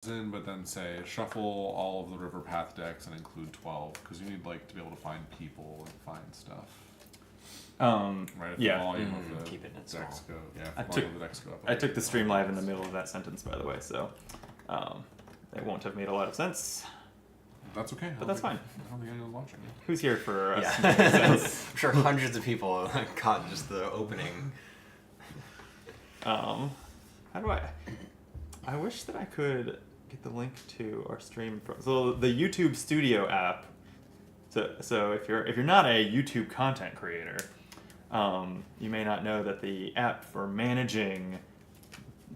in, but then say shuffle all of the river path decks and include 12 because you need like to be able to find people and find stuff. Right. If yeah. The volume of the Keep it in decks small. go. Yeah. I If the volume of the decks go up. I took the stream live in the middle of that sentence, by the way, so it won't have made a lot of sense. That's okay. But that's fine. I don't think anyone's watching it. Who's here for us? Yeah. I'm sure hundreds of people caught just the opening. How do I wish that I could get the link to our stream from so the YouTube Studio app. So if you're not a YouTube content creator, you may not know that the app for managing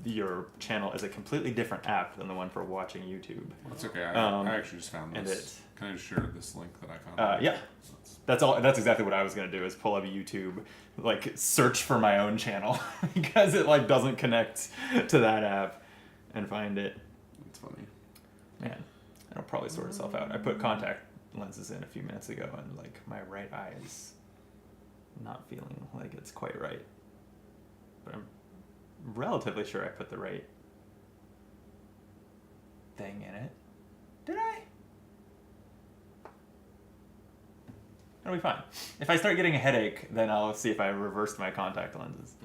your channel is a completely different app than the one for watching YouTube. That's okay. I actually just found and this. Can I just share this link that I found? Yeah. That's exactly what I was gonna do is pull up YouTube, like search for my own channel because it like doesn't connect to that app and find it. That's funny. Man, it'll probably sort itself out. I put contact lenses in a few minutes ago and like my right eye is not feeling like it's quite right. But I'm relatively sure I put the right thing in it. Did I? It'll be fine. If I start getting a headache, then I'll see if I reversed my contact lenses.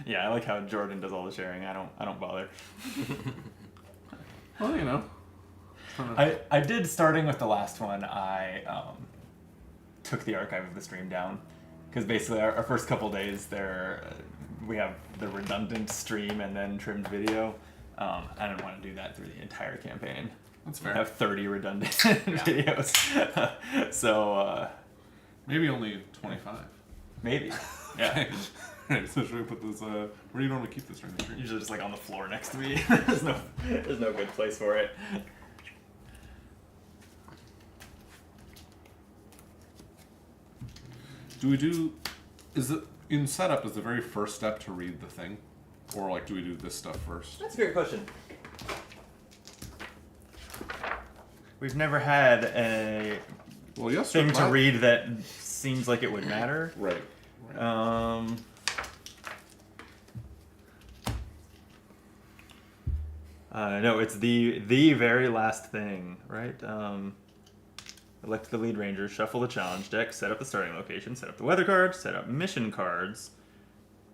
Yeah, I like how Jordan does all the sharing. I don't bother. Well, you know. I did, starting with the last one, I took the archive of the stream down. Because basically our first couple days there, we have the redundant stream and then trimmed video. I didn't want to do that through the entire campaign. That's fair. I have 30 redundant videos. So, maybe only 25. maybe. Yeah. Right, so should we put this, where do you normally keep this during the stream? Usually just like on the floor next to me. There's no good place for it. In setup, is the very first step to read the thing? Or like, do we do this stuff first? That's a great question. We've never had a thing to read that seems like it would matter. Right. No, it's the very last thing, right? Elect the lead ranger, shuffle the challenge deck, set up the starting location, set up the weather cards, set up mission cards,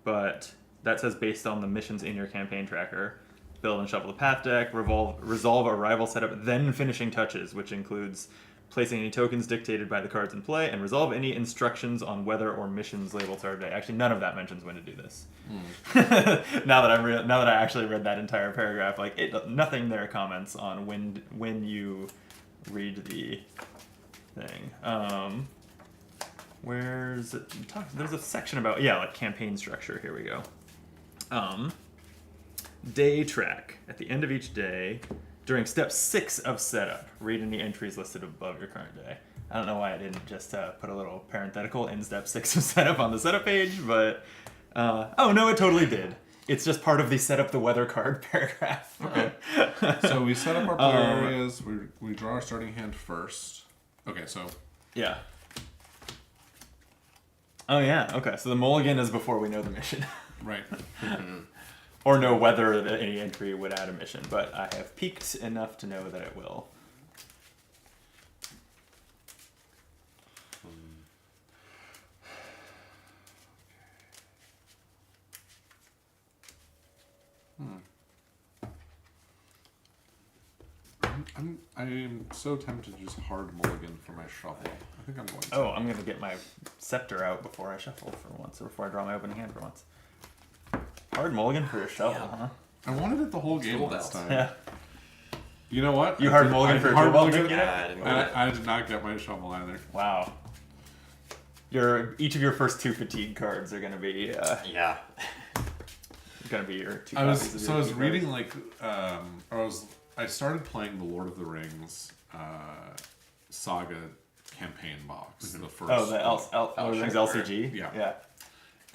but that says based on the missions in your campaign tracker. Build and shuffle the path deck, resolve arrival setup, then finishing touches, which includes placing any tokens dictated by the cards in play, and resolve any instructions on weather or missions labeled start day. Actually, none of that mentions when to do this. Now that I actually read that entire paragraph, like nothing there comments on when you read the thing. Where's it? There's a section about like campaign structure. Here we go. Day track. At the end of each day, during step 6 of setup, read any entries listed above your current day. I don't know why I didn't just put a little parenthetical in step 6 of setup on the setup page, but oh no, it totally did. It's just part of the set up the weather card paragraph. Okay. So we set up our player areas. We draw our starting hand first. Okay, so. Yeah. Oh yeah. Okay. So the mulligan is before we know the mission. Right. Or know whether any entry would add a mission, but I have peeked enough to know that it will. I'm so tempted to just hard mulligan for my shuffle. I think I'm going to. Oh, I'm going to get my scepter out before I shuffle for once, or before I draw my opening hand for once. Hard mulligan for your shuffle, huh? I wanted it the whole game last time. Yeah. You know what? You hard mulligan for your mulligan? I did not get my shovel either. Wow. Each of your first 2 fatigue cards are going to be going to be your 2 copies of your I was reading I started playing the Lord of the Rings saga campaign box. The first. Oh, the Lord of the Rings LCG? Yeah.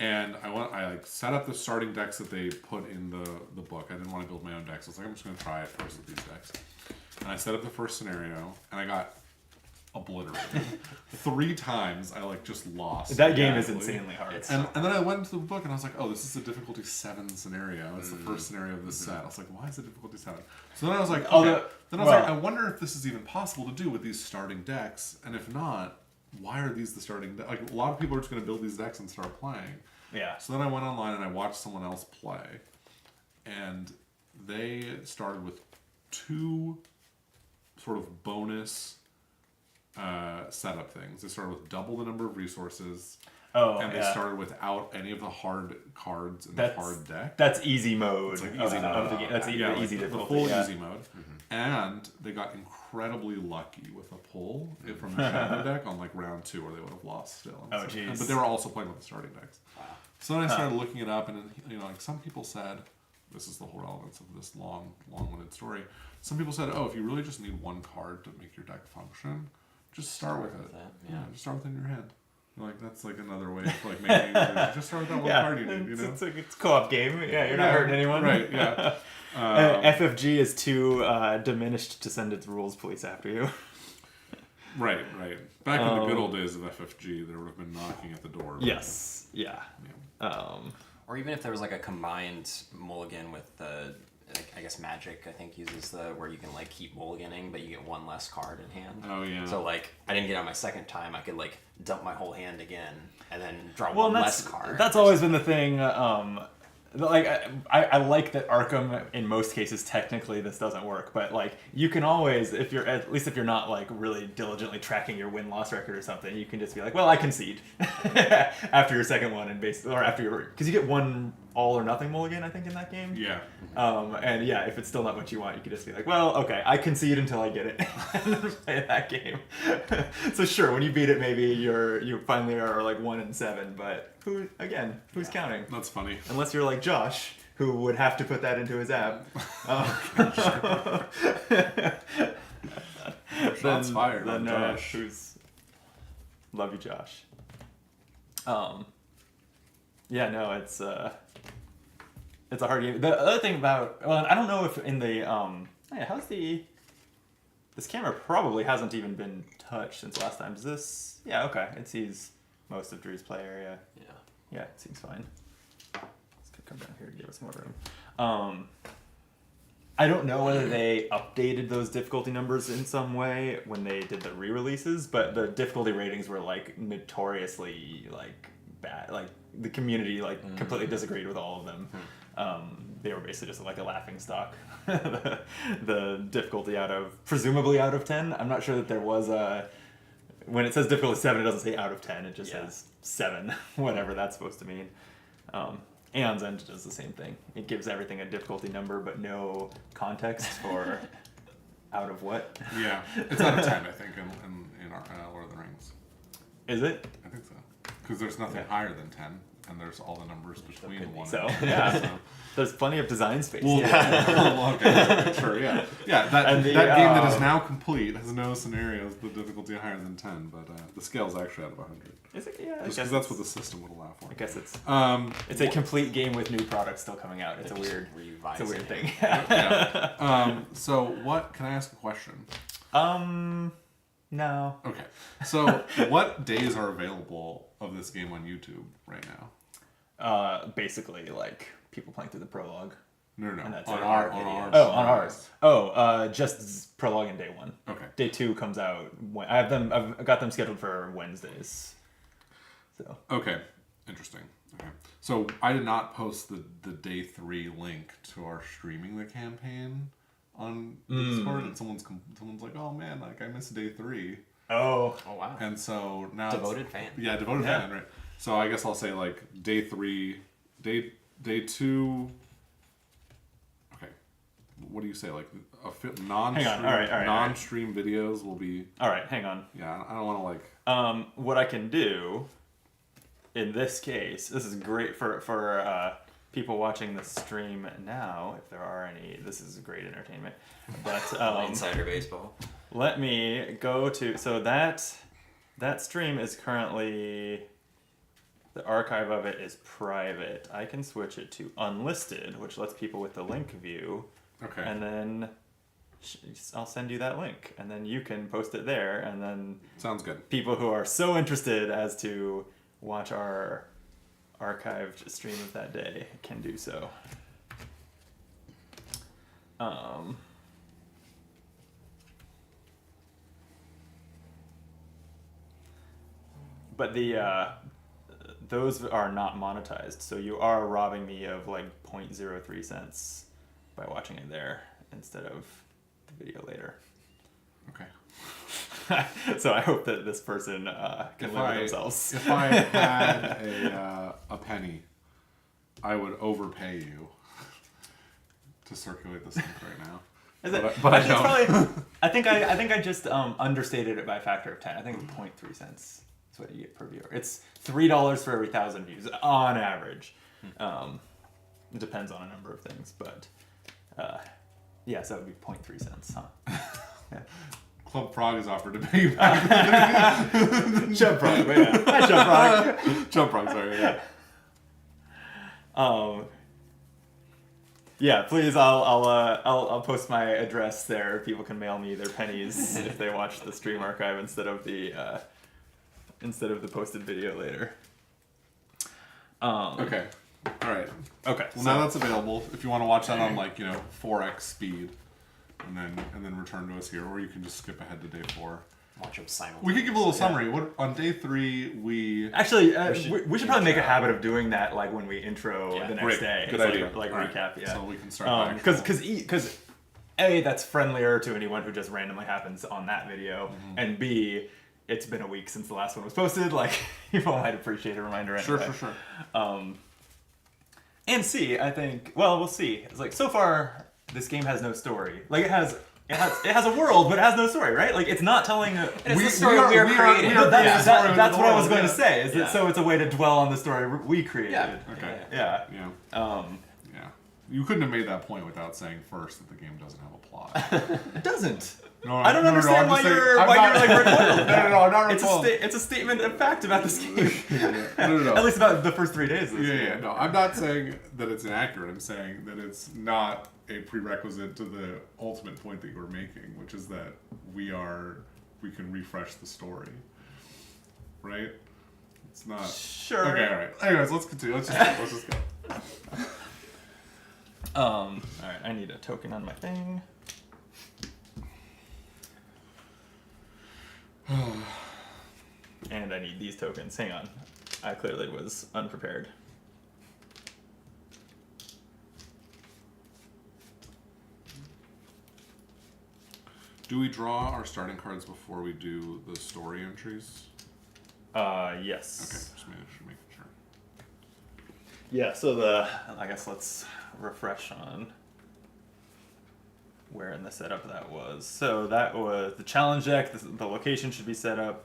And I like set up the starting decks that they put in the book. I didn't want to build my own decks. I was like, I'm just going to try it first with these decks. And I set up the first scenario, and I got obliterated. 3 times I like just lost. That game is badly. insanely hard. And then I went into the book and I was like, oh, this is a difficulty 7 scenario. It's the first scenario of this set. I was like, why is it difficulty 7? So then I was like, okay. I wonder if this is even possible to do with these starting decks. And if not, why are these the starting decks? Like, a lot of people are just going to build these decks and start playing. Yeah. So then I went online and I watched someone else play. And they started with 2 sort of bonus setup things. They started with double the number of resources. And they started without any of the hard cards in the hard deck. That's easy mode. It's like easy mode of the game. That's easy difficulty. The full easy mode. And they got incredibly lucky with a pull from the shadow deck on like round 2, or they would have lost still. Oh, jeez. But they were also playing with the starting decks. Wow. So then I started looking it up, and like some people said, this is the whole relevance of this long-winded story. Some people said, oh, if you really just need 1 card to make your deck function, just start with it. Yeah, just start with it in your hand. Like, that's like another way of like making it. Just start with that 1 card you need, It's a co-op game. Yeah, you're not hurting anyone. Right, yeah. FFG is too diminished to send its rules police after you. Right. Back in the good old days of FFG, there would have been knocking at the door. Yes. Yeah. Or even if there was like a combined mulligan with the, like, I guess Magic, I think, uses where you can like keep mulliganing, but you get 1 less card in hand. Oh yeah. So like, I didn't get on my second time. I could like dump my whole hand again and then draw 1 less card. That's always been the thing. Like I like that Arkham in most cases technically this doesn't work, but like you can always, if you're not like really diligently tracking your win-loss record or something, you can just be like, well, I concede after your second one, and basically, or after because you get 1 all or nothing mulligan, I think, in that game. Yeah. And yeah, if it's still not what you want, you can just be like, well, okay, I concede until I get it, and then play that game. So sure, when you beat it, maybe you finally are like 1-7, but who's counting? That's funny. Unless you're like Josh, who would have to put that into his app. Shots fired on Josh. Love you, Josh. Yeah, no, it's a hard game. The other thing about, well, I don't know if in the this camera probably hasn't even been touched since last time. Is this? Yeah, okay. It sees most of Drew's play area. Yeah, it seems fine. Let's come down here to give us more room. I don't know whether they updated those difficulty numbers in some way when they did the re-releases, but the difficulty ratings were like notoriously like bad. Like the community like completely disagreed with all of them. They were basically just like a laughing stock. the difficulty presumably out of 10. I'm not sure that there was a. When it says difficulty 7, it doesn't say out of 10. It just says 7, whatever that's supposed to mean. Aeon's End does the same thing. It gives everything a difficulty number, but no context for out of what. Yeah, it's out of 10, I think, in our, Lord of the Rings. Is it? I think so. Because there's nothing higher than 10, and there's all the numbers between 1 so, and 10. Yeah. So. There's plenty of design space. Well, okay, sure, yeah. Yeah, that game that is now complete has no scenarios with difficulty higher than 10, but the scale's actually out of 100. Is it? Yeah, because that's what the system would allow for. I guess it's a complete game with new products still coming out. It's a weird thing. Yeah. So what? Can I ask a question? No. Okay. So what days are available of this game on YouTube right now? Basically, like people playing through the prologue. No. And that's on it. ours. Oh, on ours. Oh, just prologue in day 1. Okay. Day 2 comes out. I've got them scheduled for Wednesdays. So. Okay. Interesting. Okay. So I did not post the day 3 link to our streaming the campaign on Discord, and someone's like, oh man, like I missed day 3. Oh wow. And so now devoted fan. Yeah, devoted fan, right? So I guess I'll say like day 3, day 2. Okay, what do you say? Like non-stream videos will be. All right, hang on. Yeah, I don't want to like. What I can do in this case, this is great for people watching the stream now, if there are any. This is great entertainment. But Insider baseball. Let me go to that stream is currently The archive of it is private. I can switch it to unlisted, which lets people with the link view. Okay. And then I'll send you that link, and then you can post it there, and then Sounds good. people who are so interested as to watch our archived stream of that day can do so. But those are not monetized, so you are robbing me of like 0.03 cents by watching it there instead of the video later. Okay. So I hope that this person can live with themselves. If I had a penny, I would overpay you to circulate this link right now. Is it? But I Actually, don't. it's probably, I think I just understated it by a factor of 10. I think it's 0.3 cents is what you get per viewer. It's $3 for every 1,000 views on average. It depends on a number of things, but yeah, so that would be 0.3 cents, huh? Yeah. Club Prague is offered to pay you back. Jump Prague, but yeah. Hi, Jump Prague. Jump Prague, sorry. Yeah. Yeah, please. I'll post my address there. People can mail me their pennies if they watch the stream archive instead of the posted video later. Okay. All right. Okay. Well, now that's available. If you want to watch that on 4x speed, and then return to us here, or you can just skip ahead to day 4. Watch them simultaneously. We could give a little summary. What on day 3 we Actually, we should probably make a habit of doing that, like when we intro the next Great. day. Good It's idea. Like All right. recap, yeah. So we can start Because A, that's friendlier to anyone who just randomly happens on that video, and B, it's been a week since the last one was posted. Like, people might appreciate a reminder anyway. Sure. And C, I think, well, we'll see. It's like, so far, this game has no story. Like, it has a world, but it has no story, right? Like, it's not telling a... It's the story we are creating. That's what I was going to yeah. say, is Yeah. that so it's a way to dwell on the story we created. Yeah. Okay. Yeah. Yeah. Yeah. Yeah. You couldn't have made that point without saying first that the game doesn't have a plot. It doesn't. No, I don't understand why you're like recoiled. No, I'm not recoiled. It's a statement of fact about this game. No. At least about the first 3 days of this Yeah. game. No, I'm not saying that it's inaccurate. I'm saying that it's not a prerequisite to the ultimate point that you were making, which is that we can refresh the story. Right? It's not. Sure. Okay, all right. Anyways, let's continue. Let's just go. All right, I need a token on my thing. And I need these tokens. Hang on. I clearly was unprepared. Do we draw our starting cards before we do the story entries? Yes. Okay, just making sure. Yeah, so I guess let's refresh on where in the setup that was. So that was the challenge deck. The location should be set up.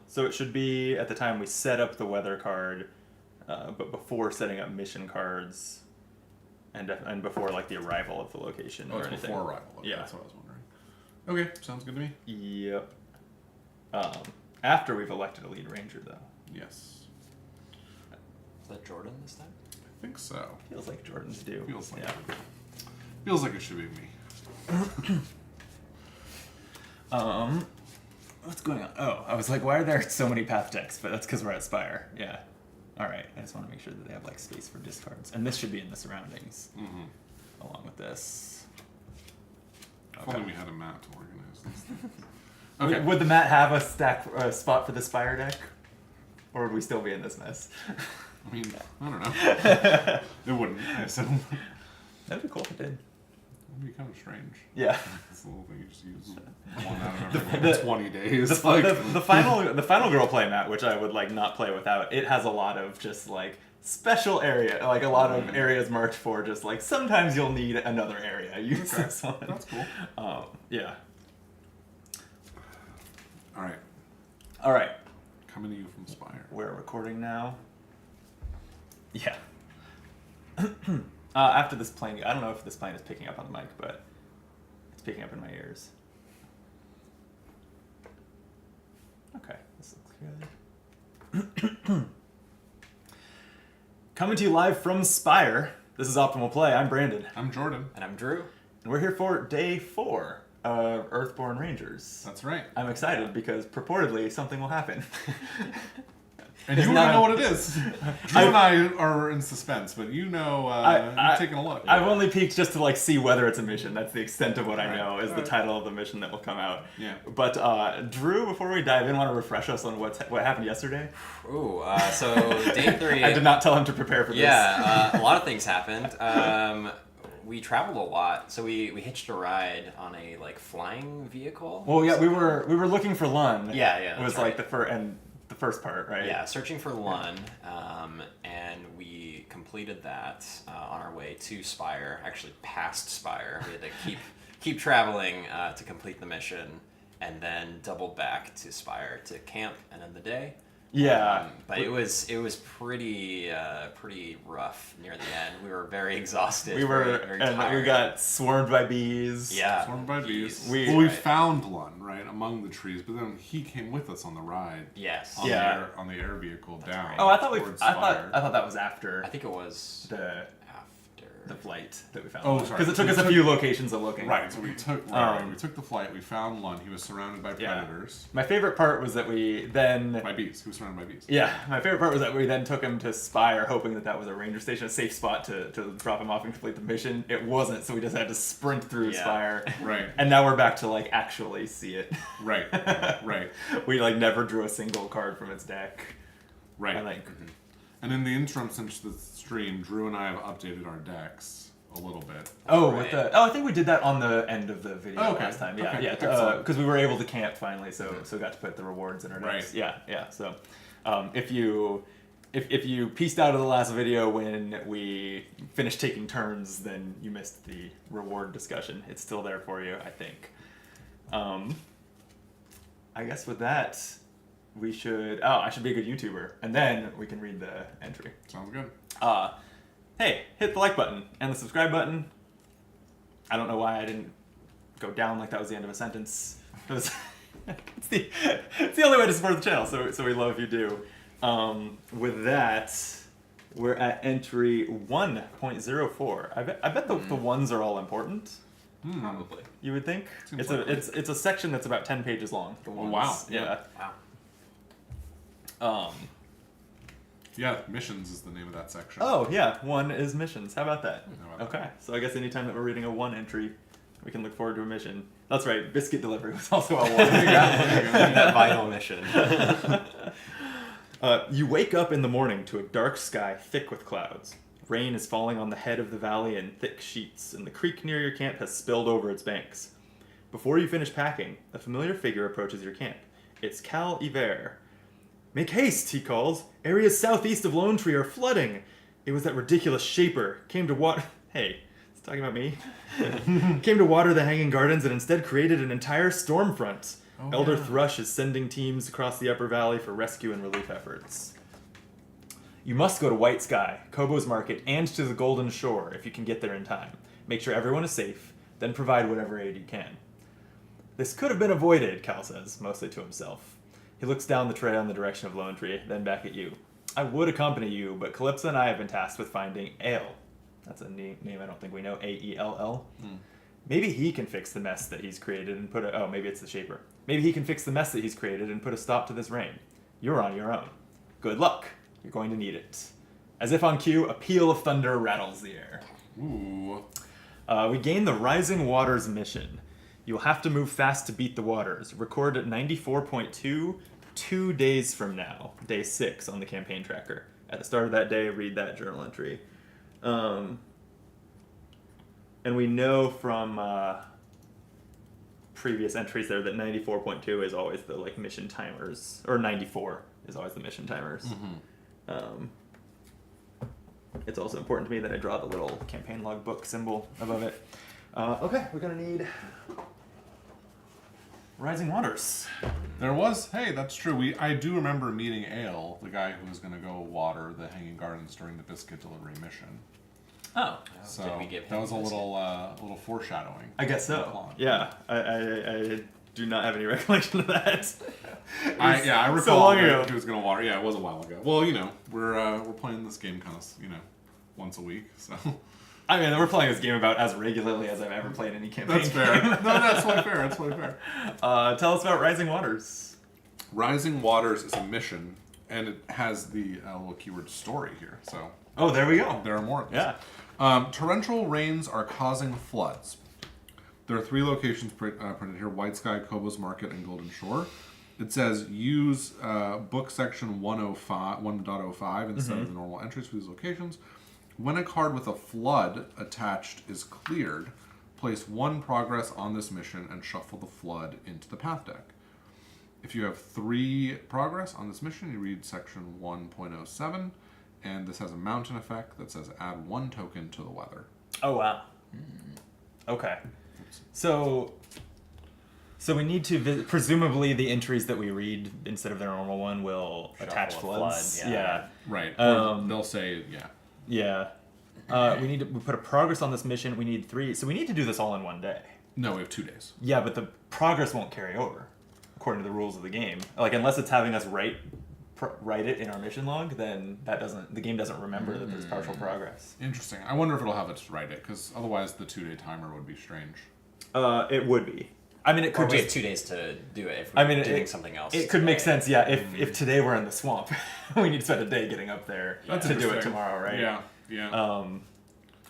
So it should be at the time we set up the weather card, but before setting up mission cards, and before like the arrival of the location or It's anything. before arrival. Okay, Yeah. that's what I was wondering. Okay, sounds good to me. Yep. After we've elected a lead ranger, though. Yes, Is that Jordan this time? I think so. Feels like Jordans do. Feels like yeah. Feels like it should be me. What's going on? Oh, I was like, why are there so many path decks? But that's because we're at Spire. Yeah. All right. I just want to make sure that they have like space for discards, and this should be in the surroundings, along with this. If only we had a map to organize these things. Okay. Would the mat have a spot for the Spire deck, or would we still be in this mess? I mean, I don't know. It wouldn't, I assume. That'd be cool if it did. It would be kind of strange. Yeah. It's a little thing you just use one out of every 20 days. Like The final girl play mat, which I would like not play without. It has a lot of just like special area, like a lot of areas marked for just like sometimes you'll need another area. Use this one. That's cool. Yeah. All right, All right. coming to you from Spire. We're recording now. Yeah. After this plane, I don't know if this plane is picking up on the mic, but it's picking up in my ears. Okay, this looks good. Coming to you live from Spire. This is Optimal Play. I'm Brandon. I'm Jordan. And I'm Drew. And we're here for day 4 of Earthborne Rangers. That's right. I'm excited because purportedly something will happen. And you want to know what it is. Drew and I are in suspense, but you know, you've taken a look. I've only peeked just to like see whether it's a mission. That's the extent of what I know is the title of the mission that will come out. Yeah. But Drew, before we dive in, want to refresh us on what happened yesterday? Ooh, so day 3. I did not tell him to prepare for this. Yeah, a lot of things happened. We traveled a lot, so we hitched a ride on a like flying vehicle. Well, yeah, we were looking for Lun. Yeah, was that's like right. the first part, right? Yeah, searching for Lun, and we completed that on our way to Spire. Actually, past Spire, we had to keep traveling to complete the mission, and then double back to Spire to camp and end the day. Yeah, but it was pretty rough near the end. We were very exhausted. We were, very and tired. we got swarmed by bees. Yeah, Swarmed by bees. We We found Lun, right, among the trees, but then he came with us on the ride. Yes. On Yeah. the air vehicle down. right. Oh, I towards Spire. thought that was after I think it was the after. flight that we found. Oh, sorry. Because it took us a few locations of looking. Right, so we took we took the flight. We found Lun. He was surrounded by Yeah. predators. My favorite part was that we then. By bees. He was surrounded by bees. Yeah, my favorite part was that we then took him to Spire, hoping that was a ranger station, a safe spot to drop him off and complete the mission. It wasn't, so we just had to sprint through Yeah. Spire. Right. And now we're back to like actually see it. Right. Right. We like never drew a single card from its deck. Right. I think. And in the interim, since the stream, Drew and I have updated our decks a little bit. Oh, Right. I think we did that on the end of the video Oh, okay. last time. Yeah, Okay. yeah, Excellent. because we were able to camp finally, so got to put the rewards in our decks. Right. Yeah. So, if you pieced out of the last video when we finished taking turns, then you missed the reward discussion. It's still there for you, I think. I guess with that, we should. Oh, I should be a good YouTuber, and then we can read the entry. Sounds good. Hey, hit the like button and the subscribe button. I don't know why I didn't go down like that was the end of a sentence. It's the only way to support the channel, so we love if you do. With that, we're at entry 1.04. I bet the ones are all important. Probably. You would think Seems it's a section that's about 10 pages long. The ones. wow. Yeah. Wow. Yeah, missions is the name of that section. Oh yeah, 1 is missions. How about that? How about Okay, so I guess anytime that we're reading a 1 entry, we can look forward to a mission. That's right, biscuit delivery was also a 1. That vital mission. You wake up in the morning to a dark sky thick with clouds. Rain is falling on the head of the valley in thick sheets, and the creek near your camp has spilled over its banks. Before you finish packing, a familiar figure approaches your camp. It's Cal Iver. Make haste, he calls. Areas southeast of Lone Tree are flooding. It was that ridiculous Shaper. Came to water... Hey, it's talking about me. Came to water the Hanging Gardens and instead created an entire storm front. Oh, Elder yeah. Thrush is sending teams across the upper valley for rescue and relief efforts. You must go to White Sky, Kobo's Market, and to the Golden Shore if you can get there in time. Make sure everyone is safe, then provide whatever aid you can. This could have been avoided, Cal says, mostly to himself. He looks down the trail in the direction of Lone Tree, then back at you. I would accompany you, but Calypso and I have been tasked with finding Ale. That's a name I don't think we know. A-E-L-L. Maybe he can fix the mess that he's created and maybe it's the Shaper. Maybe he can fix the mess that he's created and put a stop to this rain. You're on your own. Good luck. You're going to need it. As if on cue, a peal of thunder rattles the air. Ooh. We gain the Rising Waters mission. You'll have to move fast to beat the waters. Record at 94.2, 2 days from now. Day 6 on the campaign tracker. At the start of that day, read that journal entry. And we know from previous entries there that 94.2 is always the like mission timers, or 94 is always the mission timers. It's also important to me that I draw the little campaign logbook symbol above it. Okay, we're gonna need Rising Waters. There was, hey, that's true. I do remember meeting Ale, the guy who was going to go water the Hanging Gardens during the biscuit delivery mission. Oh, So we give him that was a a biscuit? little foreshadowing. I guess to the so. plot. Yeah, I do not have any recollection of that. I recall so long that ago. he was gonna water. Yeah, it was a while ago. Well, we're playing this game kind of once a week, so I mean, we're playing this game about as regularly as I've ever played any campaign. that's fair. game. No, that's totally fair. That's totally fair. Tell us about Rising Waters. Rising Waters is a mission, and it has the little keyword story here. So Oh, there we go. there are more. Of these. Yeah. Torrential rains are causing floods. There are 3 locations printed here: White Sky, Kobo's Market, and Golden Shore. It says use book section 1.05 instead of the normal entries for these locations. When a card with a flood attached is cleared, place 1 progress on this mission and shuffle the flood into the path deck. If you have 3 progress on this mission, you read section 1.07, and this has a mountain effect that says add 1 token to the weather. Oh, wow. Okay. So we need to presumably the entries that we read instead of their normal one will attach a floods. flood, yeah. Right. They'll say, yeah. Yeah. We put a progress on this mission. We need 3. So we need to do this all in one day. No, we have 2 days. Yeah, but the progress won't carry over according to the rules of the game. Like unless it's having us write it in our mission log, then the game doesn't remember that there's partial progress. Interesting. I wonder if it'll have us write it, because otherwise the 2-day timer would be strange. It would be. I mean, it could Or we have just 2 days to do it if we're doing something else. It could make today. sense, yeah. If today we're in the swamp, we need to spend a day getting up there That's to do it interesting. tomorrow, right? Yeah.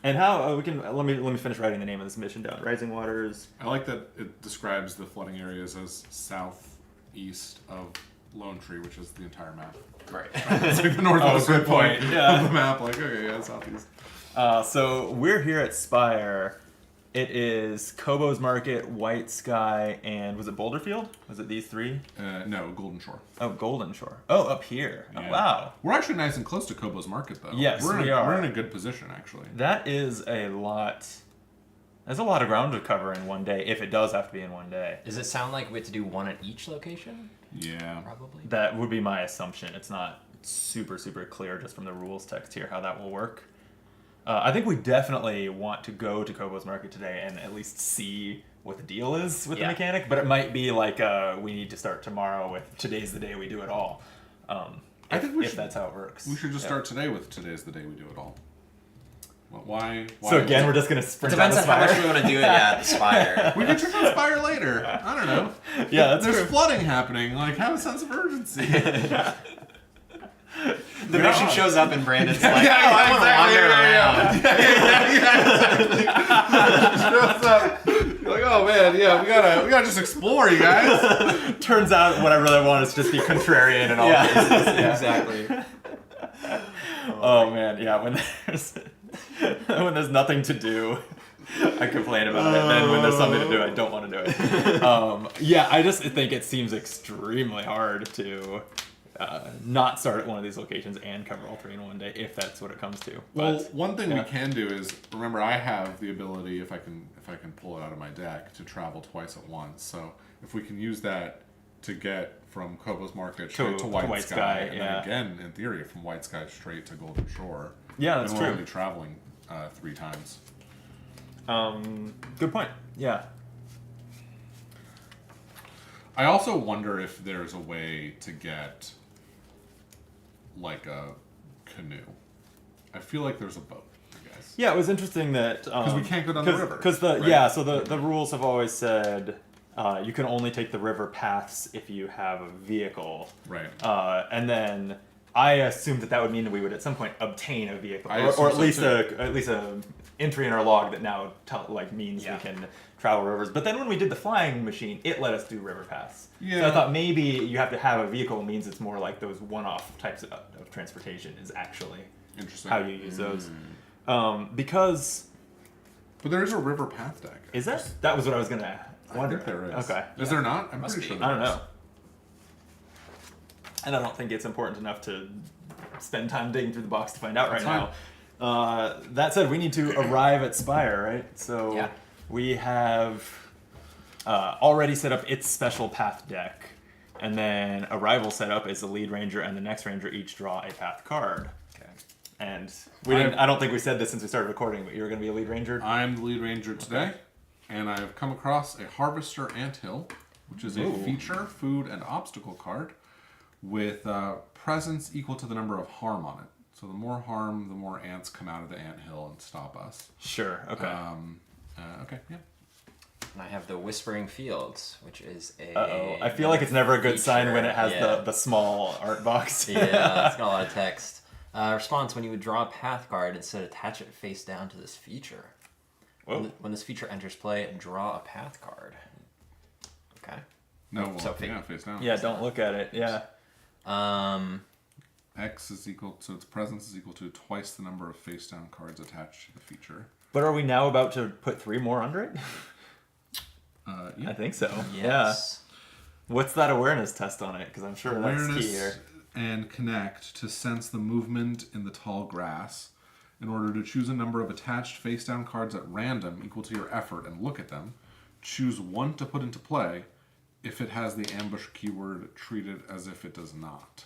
And how we can let me finish writing the name of this mission down. Rising Waters. I like that it describes the flooding areas as southeast of Lone Tree, which is the entire map. Right. It's like the northwestern good point. point Yeah. of the map. Like, okay, yeah, southeast. So we're here at Spire. It is Kobo's Market, White Sky, and was it Boulderfield? Was it these 3? No, Golden Shore. Oh, Golden Shore. Oh, up here. Yeah. Oh, wow. We're actually nice and close to Kobo's Market, though. Yes, we we are. We're in a good position, actually. That is a lot. There's a lot of ground to cover in one day, if it does have to be in one day. Does it sound like we have to do 1 at each location? Yeah. Probably. That would be my assumption. It's not super clear just from the rules text here how that will work. I think we definitely want to go to Kobo's Market today and at least see what the deal is with the mechanic, but it might be like we need to start tomorrow with today's the day we do it all. I think if that's how it works. We should just start today with today's the day we do it all. Well, why? So again, we're just going to sprint Depends down on the how much Spire. we want to do it at the Spire. We can check out Spire later. I don't know. Yeah, that's There's true. flooding happening. Like, have a sense of urgency. The mission shows up and Brandon's like, Yeah, I want to exactly, wander around. Shows up. You're like, oh man, yeah, we gotta just explore, you guys. Turns out what I really want is just be contrarian in all cases. Exactly. Oh man, yeah. When there's nothing to do, I complain about it. Then when there's something to do, I don't want to do it. Yeah, I just think it seems extremely hard to not start at one of these locations and cover all 3 in one day, if that's what it comes to. Well, But, one thing we can do is remember I have the ability, if I can pull it out of my deck, to travel twice at once. So if we can use that to get from Kobo's Market straight to White Sky, and then again, in theory, from White Sky straight to Golden Shore. Yeah, that's then we're true. only traveling 3 times. Good point. Yeah. I also wonder if there's a way to get like a canoe. I feel like there's a boat, I guess. Yeah, it was interesting that because we can't go down the river, Because right? so the rules have always said you can only take the river paths if you have a vehicle. Right. And then I assumed that would mean that we would at some point obtain a vehicle, I or assume at so, least too. a entry in our log that now means we can travel rivers. But then when we did the flying machine, it let us do river paths. Yeah. So I thought maybe you have to have a vehicle means it's more like those one-off types of transportation is actually Interesting. how you use those. Because But there is a river path deck. is that was what I was gonna wonder. I think there is. Okay. Is there not? I'm Must pretty be. sure I don't there is. know. And I don't think it's important enough to spend time digging through the box to find out right That's now. That said, we need to arrive at Spire, right? So Yeah. we have already set up its special path deck. And then arrival set up is the lead ranger and the next ranger each draw a path card. Okay. And I don't think we said this since we started recording, but you're going to be a lead ranger? I'm the lead ranger today, and I have come across a harvester anthill which is a feature, food, and obstacle card with presence equal to the number of harm on it. So the more harm, the more ants come out of the anthill and stop us. Sure. Okay. Okay, yeah. And I have the Whispering Fields, which is a... Uh-oh. I feel like it's never a good sign when it has the small art box. Yeah, it's got a lot of text. Response, when you would draw a path card, instead attach it face down to this feature. Whoa. When this feature enters play, draw a path card. Okay. No, well, So face down. Yeah, don't look at it. Yeah. X is equal, so its presence is equal to twice the number of face down cards attached to the feature. But are we now about to put 3 more under it? Yeah. I think so. Yes. Yeah. What's that awareness test on it? Because I'm sure that's key here. And connect to sense the movement in the tall grass. In order to choose a number of attached face down cards at random equal to your effort and look at them, choose one to put into play. If it has the ambush keyword, treat it as if it does not.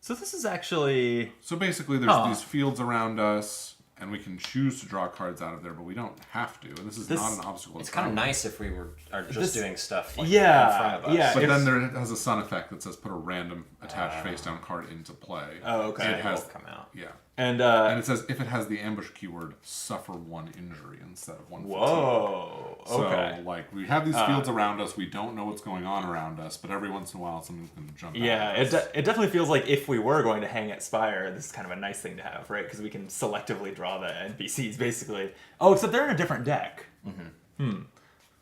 So this is actually... So basically there's these fields around us, and we can choose to draw cards out of there, but we don't have to. And this is not an obstacle. It's kind of nice if we are just doing stuff like in front of us. Yeah. But then there has a sun effect that says put a random attached face down card into play. Oh, okay. And It it has, will come out. yeah. And And it says if it has the ambush keyword, suffer 1 injury instead of 1 fatigue. whoa. Okay. So, like, we have these fields around us. We don't know what's going on around us, but every once in a while, something's going to jump out. Yeah, at us. it definitely feels like if we were going to hang at Spire, this is kind of a nice thing to have, right? Because we can selectively draw the NPCs, basically. Oh, except they're in a different deck.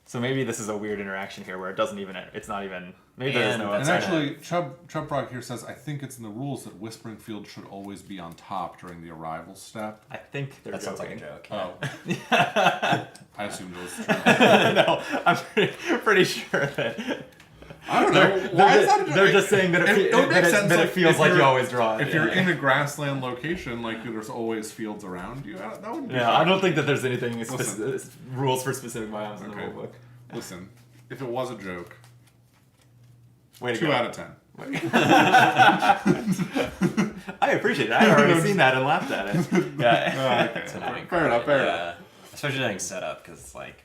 So maybe this is a weird interaction here where it doesn't even... It's not even... Maybe there's no... And outside- actually, Chub Frog here says, I think it's in the rules that Whispering Field should always be on top during the arrival step. I think they're That sounds like a joking. joke. Oh. I assumed it was true. No, I'm pretty sure that... I don't know. Why is that a joke? They're just saying that it would make sense, that like, it feels if like you you're- always draw it. If you're in a grassland location, like, there's always fields around you. That wouldn't be Yeah, I don't think that there's anything Listen. rules for specific biomes in the Okay. rulebook. Listen, if it was a joke, Way to 2 go. out of 10. I appreciate it. I had already seen that and laughed at it. Yeah. Okay. It's annoying. Fair enough, fair enough. Yeah. Especially during setup, because it's like,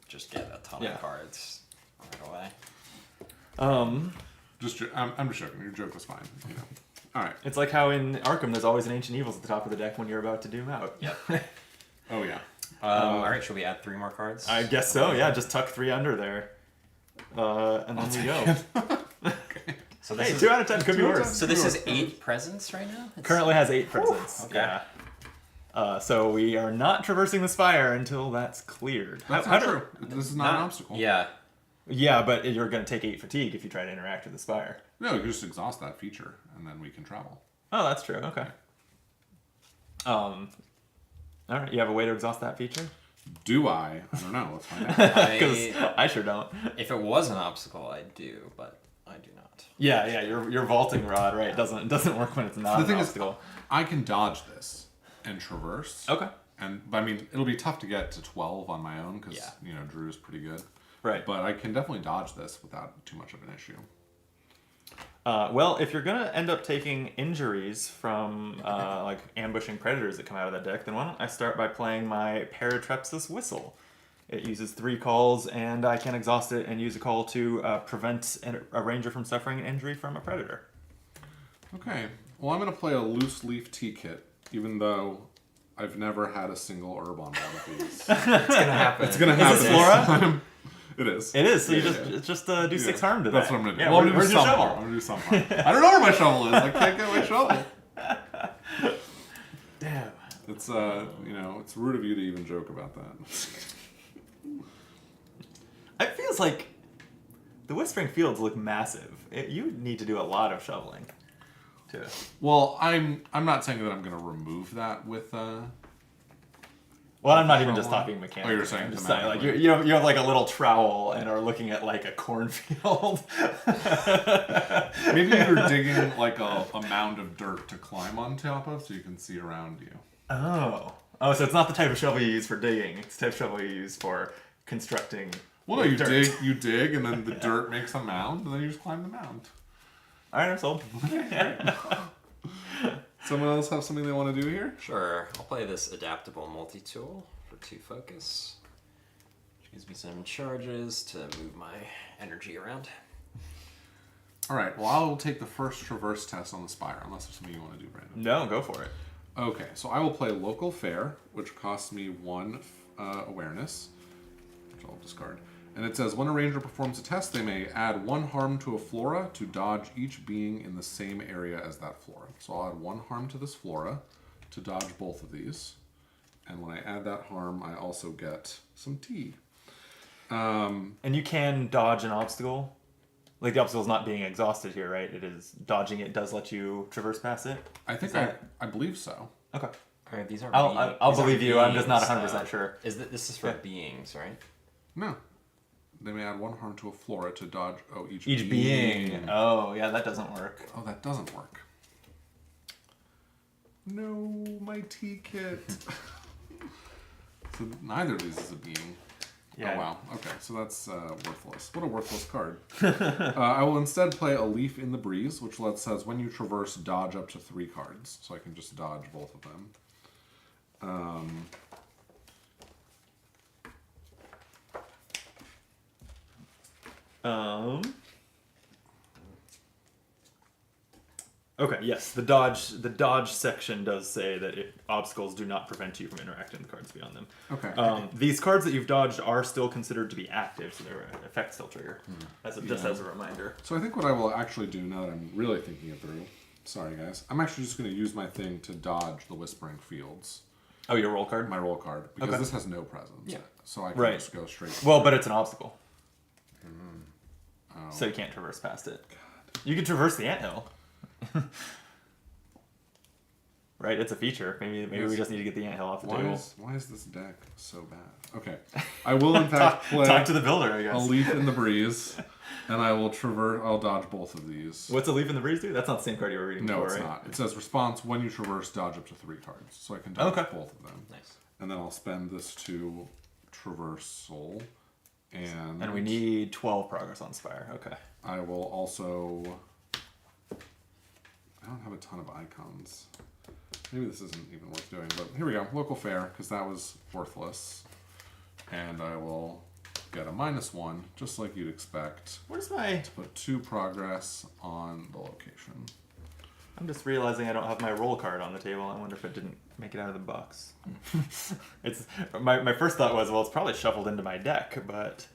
just get a ton Yeah. of cards right away. I'm I'm just joking. Your joke was fine. You know. All right. It's like how in Arkham there's always an Ancient Evils at the top of the deck when you're about to doom out. Yep. Oh yeah. All right, should we add 3 more cards? I guess so, yeah. Just tuck 3 under there. And then we go. So this Hey, is 2 out of 10 could be 2 out of worse. 10. So this is 8 presents right now? Currently has 8 presents. okay. Yeah. So we are not traversing the spire until that's cleared. That's How not do- true. This is not an obstacle. Yeah. Yeah, but you're going to take 8 fatigue if you try to interact with the spire. No, you just exhaust that feature, and then we can travel. Oh, that's true. Okay. All right. You have a way to exhaust that feature? Do I? I don't know. Let's find out. Because I sure don't. If it was an obstacle, I do, but I do not. Yeah. Your vaulting rod, right? Doesn't work when it's not The an thing is, obstacle. I can dodge this and traverse. Okay. But I mean, it'll be tough to get to 12 on my own because Yeah. Drew is pretty good. Right. But I can definitely dodge this without too much of an issue. Well, if you're gonna end up taking injuries from like ambushing predators that come out of that deck, then why don't I start by playing my Paratrepsis Whistle? It uses 3 calls, and I can exhaust it and use a call to prevent a ranger from suffering an injury from a predator. Okay. Well, I'm going to play a loose leaf tea kit, even though I've never had a single herb on one of these. It's gonna happen. It's going to Is happen this this Flora? time. It is. It is. So Yeah, you yeah. just do 6 harm to That's that. what I'm going to do. Yeah, Well, I'm where's going to do your some harm. shovel? I'm going to do some harm. I don't know where my shovel is. I can't get my shovel. Damn. It's it's rude of you to even joke about that. It feels like the Whispering Fields look massive. You need to do a lot of shoveling. Too. Well, I'm not saying that I'm going to remove that with. Well, I'm not even just Trowel? talking mechanically. Oh, you're saying I'm just saying, like thematically. you have like a little trowel and are looking at like a cornfield. Maybe you're digging like a mound of dirt to climb on top of so you can see around you. Oh, so it's not the type of shovel you use for digging. It's the type of shovel you use for constructing. Well, no, you dirt. dig, and then the dirt makes a mound, and then you just climb the mound. All right, I'm sold. Someone else have something they want to do here? Sure. I'll play this adaptable multi-tool for 2 focus. Which Gives me some charges to move my energy around. All right. Well, I will take the first traverse test on the spire, unless there's something you want to do, Brandon. No, go for it. Okay. So I will play local fair, which costs me 1 awareness, which I'll discard. And it says when a ranger performs a test, they may add 1 harm to a flora to dodge each being in the same area as that flora. So I'll add 1 harm to this flora to dodge both of these. And when I add that harm, I also get some tea. And you can dodge an obstacle. Like, the obstacle is not being exhausted here, right? It is dodging it does let you traverse past it. I think that- I believe so. Okay. Okay, these are. I'll these are believe you. I'm just not beings, 100% sure. This is for Yeah. beings, right? No. They may add 1 harm to a flora to dodge Each being. Oh, yeah, that doesn't work. Oh, that doesn't work. No, my tea kit. So neither of these is a being. Yeah. Oh, wow. Okay, so that's worthless. What a worthless card. I will instead play a Leaf in the Breeze, which says when you traverse, dodge up to 3 cards. So I can just dodge both of them. Okay, yes, the dodge section does say that obstacles do not prevent you from interacting with cards beyond them. Okay. These cards that you've dodged are still considered to be active, so their effects still trigger. Just as a reminder. So I think what I will actually do now that I'm really thinking it through, sorry guys, I'm actually just going to use my thing to dodge the Whispering Fields. Oh, your roll card? My roll card, because Okay. this has no presence. Yeah. So I can Right. just go straight. Well, but it's an obstacle. Oh. So you can't traverse past it. You can traverse the anthill. Right, it's a feature. Maybe we just need to get the anthill off the table. Why is this deck so bad? Okay. I will in fact play Talk to the builder, I a guess. Leaf in the Breeze, and I will I'll dodge both of these. What's a leaf in the breeze do? That's not the same card you were reading No, before, it's right? not. It says response when you traverse, dodge up to 3 cards. So I can dodge Okay. both of them. Nice. And then I'll spend this to traversal. And We need 12 progress on Spire. Okay. I will also... I don't have a ton of icons. Maybe this isn't even worth doing, but here we go. Local fair, because that was worthless. And I will get a -1, just like you'd expect. Where's my... Put 2 progress on the location. I'm just realizing I don't have my roll card on the table. I wonder if it didn't make it out of the box. It's my first thought was, well, it's probably shuffled into my deck, but...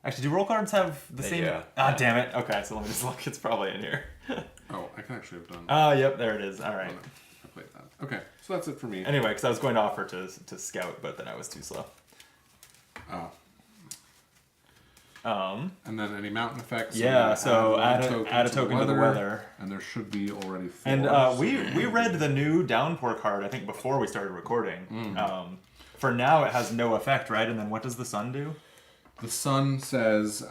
Actually, do roll cards have the same... Yeah. Ah, damn it. Okay, so let me just look. It's probably in here. Oh, I can actually have done... Oh, yep, there it is. All Oh, right. no, I played that. Okay, so that's it for me. Anyway, because I was going to offer to scout, but then I was too slow. Oh. And then any mountain effects. yeah, so one add a token to the weather. And there should be already 4. And we read the new downpour card, I think, before we started recording. For now, it has no effect, right? And then what does the sun do? The sun says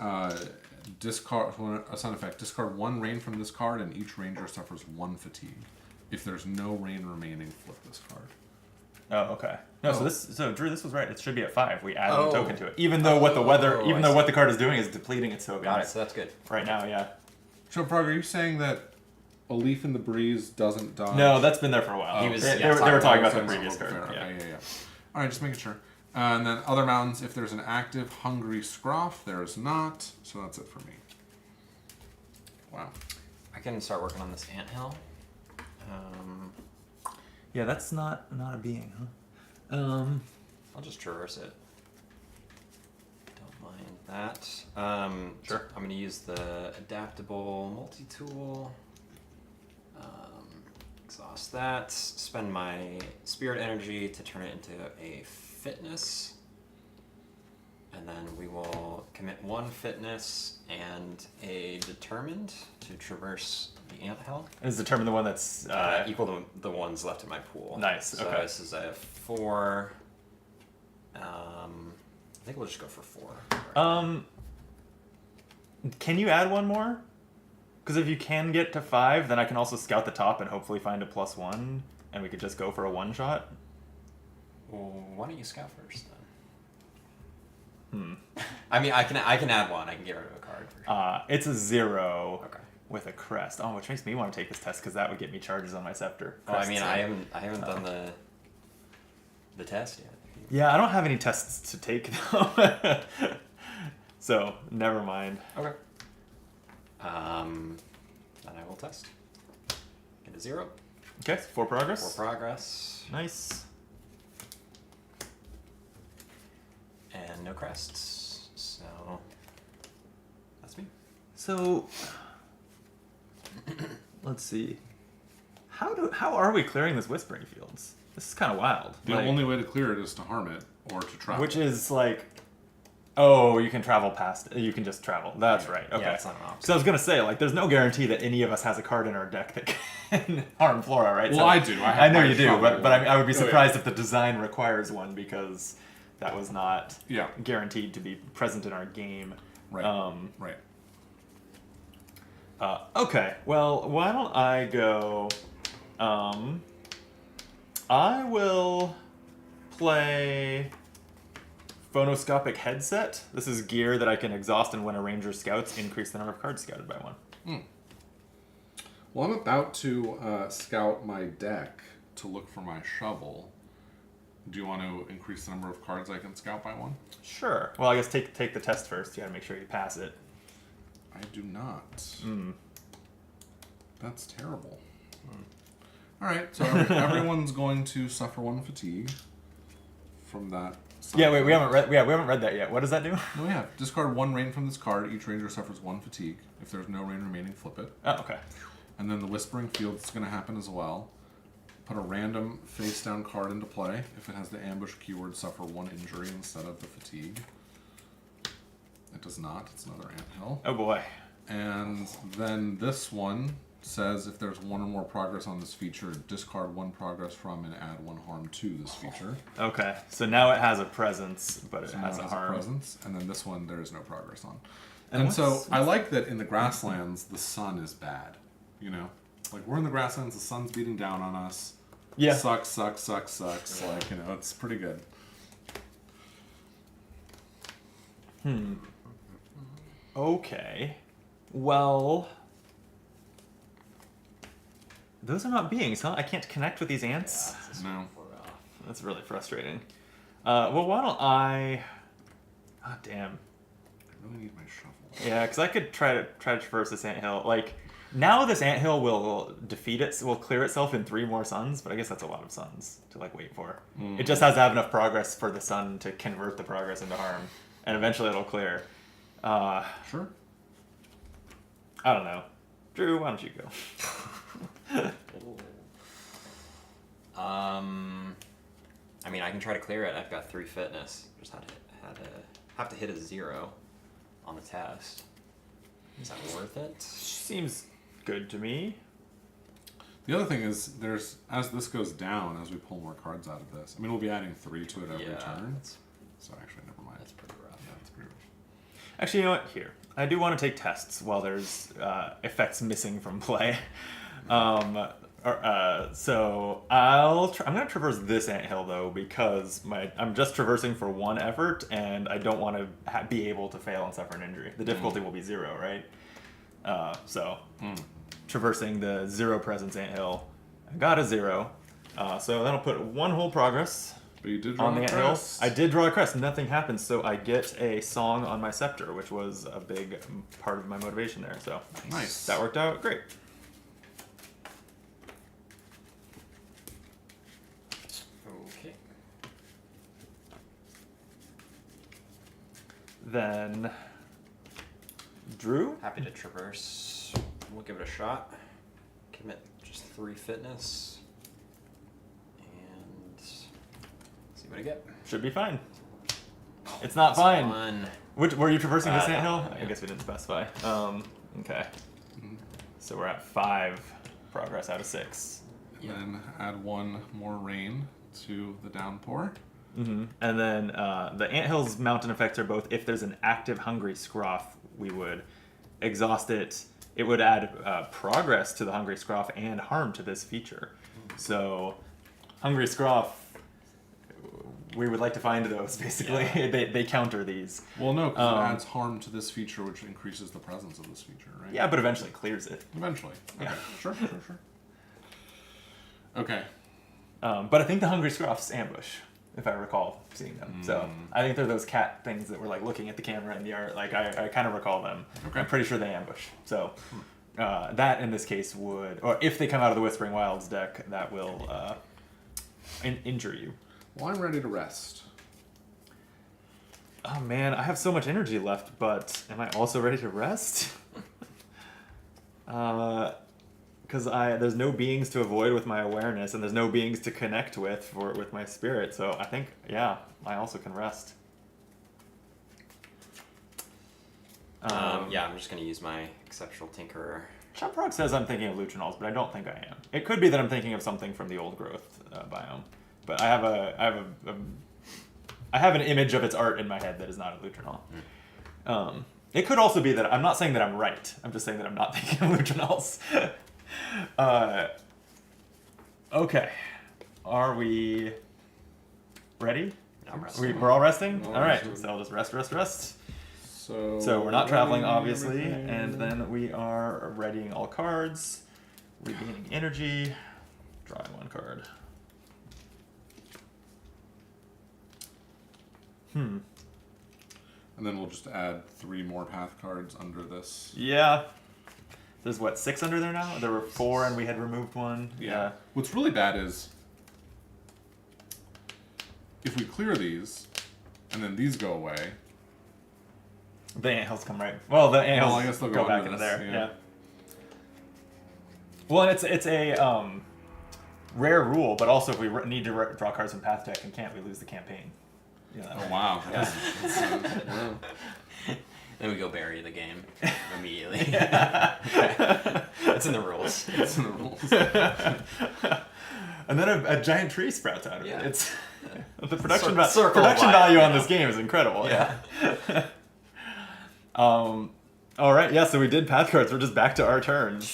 discard a sun effect. Discard 1 rain from this card, and each ranger suffers 1 fatigue. If there's no rain remaining, flip this card. Oh, okay. No, Oh. so Drew, this was right. It should be at 5. We added Oh. a token to it, even though what the weather, Oh, even I though see. what the card is doing is depleting its tokens. Got it. So that's good. Right now, yeah. So, Prague, are you saying that a Leaf in the Breeze doesn't dodge? No, that's been there for a while. He was- they, yeah, they were talking about the That's previous fair. card. Yeah. Okay, yeah. All right, just making sure. And then other mountains, if there's an active Hungry Scroff, there is not. So that's it for me. Wow. I can start working on this anthill. Yeah, that's not a being, huh? I'll just traverse it. Don't mind that. Sure. I'm going to use the adaptable multi-tool. Exhaust that. Spend my spirit energy to turn it into a fitness. And then we will commit 1 fitness and a determined to traverse the anthill. Is determined the one that's Equal to the ones left in my pool. Nice, So okay. this is a 4. I think we'll just go for 4. Can you add 1 more? Because if you can get to 5, then I can also scout the top and hopefully find a +1, and we could just go for a 1-shot. Well, why don't you scout first then? I mean, I can add 1. I can get rid of a card. It's a 0 Okay. with a crest. Oh, which makes me want to take this test because that would get me charges on my scepter. Well, I Crests, mean, so- I haven't done the test yet. Yeah, I don't have any tests to take though. So never mind. Okay. Then I will test. Get a 0 Okay, 4 progress. for progress. Nice. And no crests. So that's me. So let's see. How are we clearing this Whispering Fields? This is kind of wild. The only way to clear it is to harm it or to travel. Which is like, oh, you can travel past. You can just travel. That's right. Okay. Yeah, it's not an option. So I was gonna say, like, there's no guarantee that any of us has a card in our deck that can harm Flora, right? Well, So, I do. I know my you do, shovel. but I would be Oh, yeah. surprised if the design requires one because that was not Yeah. guaranteed to be present in our game. Right. Right. Okay. Well, why don't I go? I will play phonoscopic headset. This is gear that I can exhaust, and when a ranger scouts, increase the number of cards scouted by 1. Well, I'm about to scout my deck to look for my shovel. Do you want to increase the number of cards I can scout by 1? Sure. Well, I guess take the test first. You gotta make sure you pass it. I do not. That's terrible. All right, so everyone's going to suffer 1 fatigue from that. Yeah. Wait. We haven't read. Yeah, we haven't read that yet. What does that do? No, we have. Discard 1 rain from this card. Each ranger suffers 1 fatigue. If there's no rain remaining, flip it. Oh, okay. And then the Whispering Field is going to happen as well. Put a random face down card into play. If it has the ambush keyword, suffer 1 injury instead of the fatigue. It does not. It's another anthill. Oh boy. And then this one says if there's 1 or more progress on this feature, discard 1 progress from and add 1 harm to this feature. Okay. So now it has a presence, but it So now has it a has harm. presence. And then this one there is no progress on. And And so what's- I like that in the grasslands the sun is bad. You know, like we're in the grasslands, the sun's beating down on us. Yeah. Sucks. Like, you know, it's pretty good. Okay. Well, those are not beings, huh? I can't connect with these ants. No. That's really frustrating. Well, why don't I? Oh, damn. I really need my shovel. Yeah, because I could try to traverse this anthill. Like now, this anthill will will clear itself in 3 more suns, but I guess that's a lot of suns to like wait for. It just has to have enough progress for the sun to convert the progress into harm, and eventually it'll clear. Sure. I don't know. Drew, why don't you go? I mean, I can try to clear it. I've got 3 fitness. Just have to hit a 0 on the test. Is that worth it? Seems good to me. The other thing is, as this goes down, as we pull more cards out of this. I mean, we'll be adding 3 to it every turn. So actually, never mind. That's pretty rough. Yeah, that's pretty rough. Actually, you know what? Here, I do want to take tests while there's effects missing from play. So I'm gonna traverse this anthill though because I'm just traversing for 1 effort and I don't want to be able to fail and suffer an injury. The difficulty will be 0, right? Traversing the 0 presence anthill, I got a 0. So that'll put 1 whole progress But you did draw on the a anthill. crest. I did draw a crest. Nothing happens, so I get a song on my scepter, which was a big part of my motivation there. So Nice. that worked out great. Okay. Then Drew. Happy to traverse. We'll give it a shot. Commit just 3 fitness. And see what I get. Should be fine. It's not fine. Fun. Which were you traversing this anthill? I yeah. guess we didn't specify. Okay. So we're at 5 progress out of 6. And then add 1 more rain to the downpour. And then the anthill's mountain effects are both if there's an active hungry scroff, we would exhaust it. It would add progress to the hungry scroff and harm to this feature. So hungry scroff, we would like to find those basically. They counter these. Well, no, because it adds harm to this feature, which increases the presence of this feature, right? Yeah, but eventually clears it. Eventually. Okay. Yeah. Sure. Okay. But I think the hungry scroff's ambush. if I recall seeing them. So I think they're those cat things that were like looking at the camera in the art. Like I kind of recall them. Okay. I'm pretty sure they ambush. So that in this case would, or if they come out of the Whispering Wilds deck, that will injure you. Well, I'm ready to rest. Oh man, I have so much energy left, but am I also ready to rest? Because there's no beings to avoid with my awareness, and there's no beings to connect with with my spirit. So I think, yeah, I also can rest. Yeah, I'm just gonna use my Exceptional Tinkerer. Shaprog says I'm thinking of Lutrinals, but I don't think I am. It could be that I'm thinking of something from the Old Growth biome, but I have an image of its art in my head that is not a Lutrinal. It could also be that I'm not saying that I'm right. I'm just saying that I'm not thinking of Lutrinals. Okay, are we ready? I'm resting. We're all resting. All All right, rested. so I'll just rest. So So we're not traveling, readying obviously, everything. and then we are readying all cards, regaining energy, drawing one card. And then we'll just add 3 more path cards under this. Yeah. There's what, 6 under there now? There were 4 and we had removed one. Yeah. What's really bad is if we clear these and then these go away. The anthills come right. Well, the anthills Well, I guess they'll go go back under into this, there. yeah. Yeah. Well, and it's a rare rule, but also if we need to draw cards from Path Deck and can't, we lose the campaign. Yeah. Oh wow. Yeah. Wow. Then we go bury the game immediately. Yeah. That's in the rules. It's in the rules. And then a giant tree sprouts out of Yeah. it. It's the production, Circle of production life, value on you know? this game is incredible. Yeah. All right. Yeah. So we did path cards. We're just back to our turns.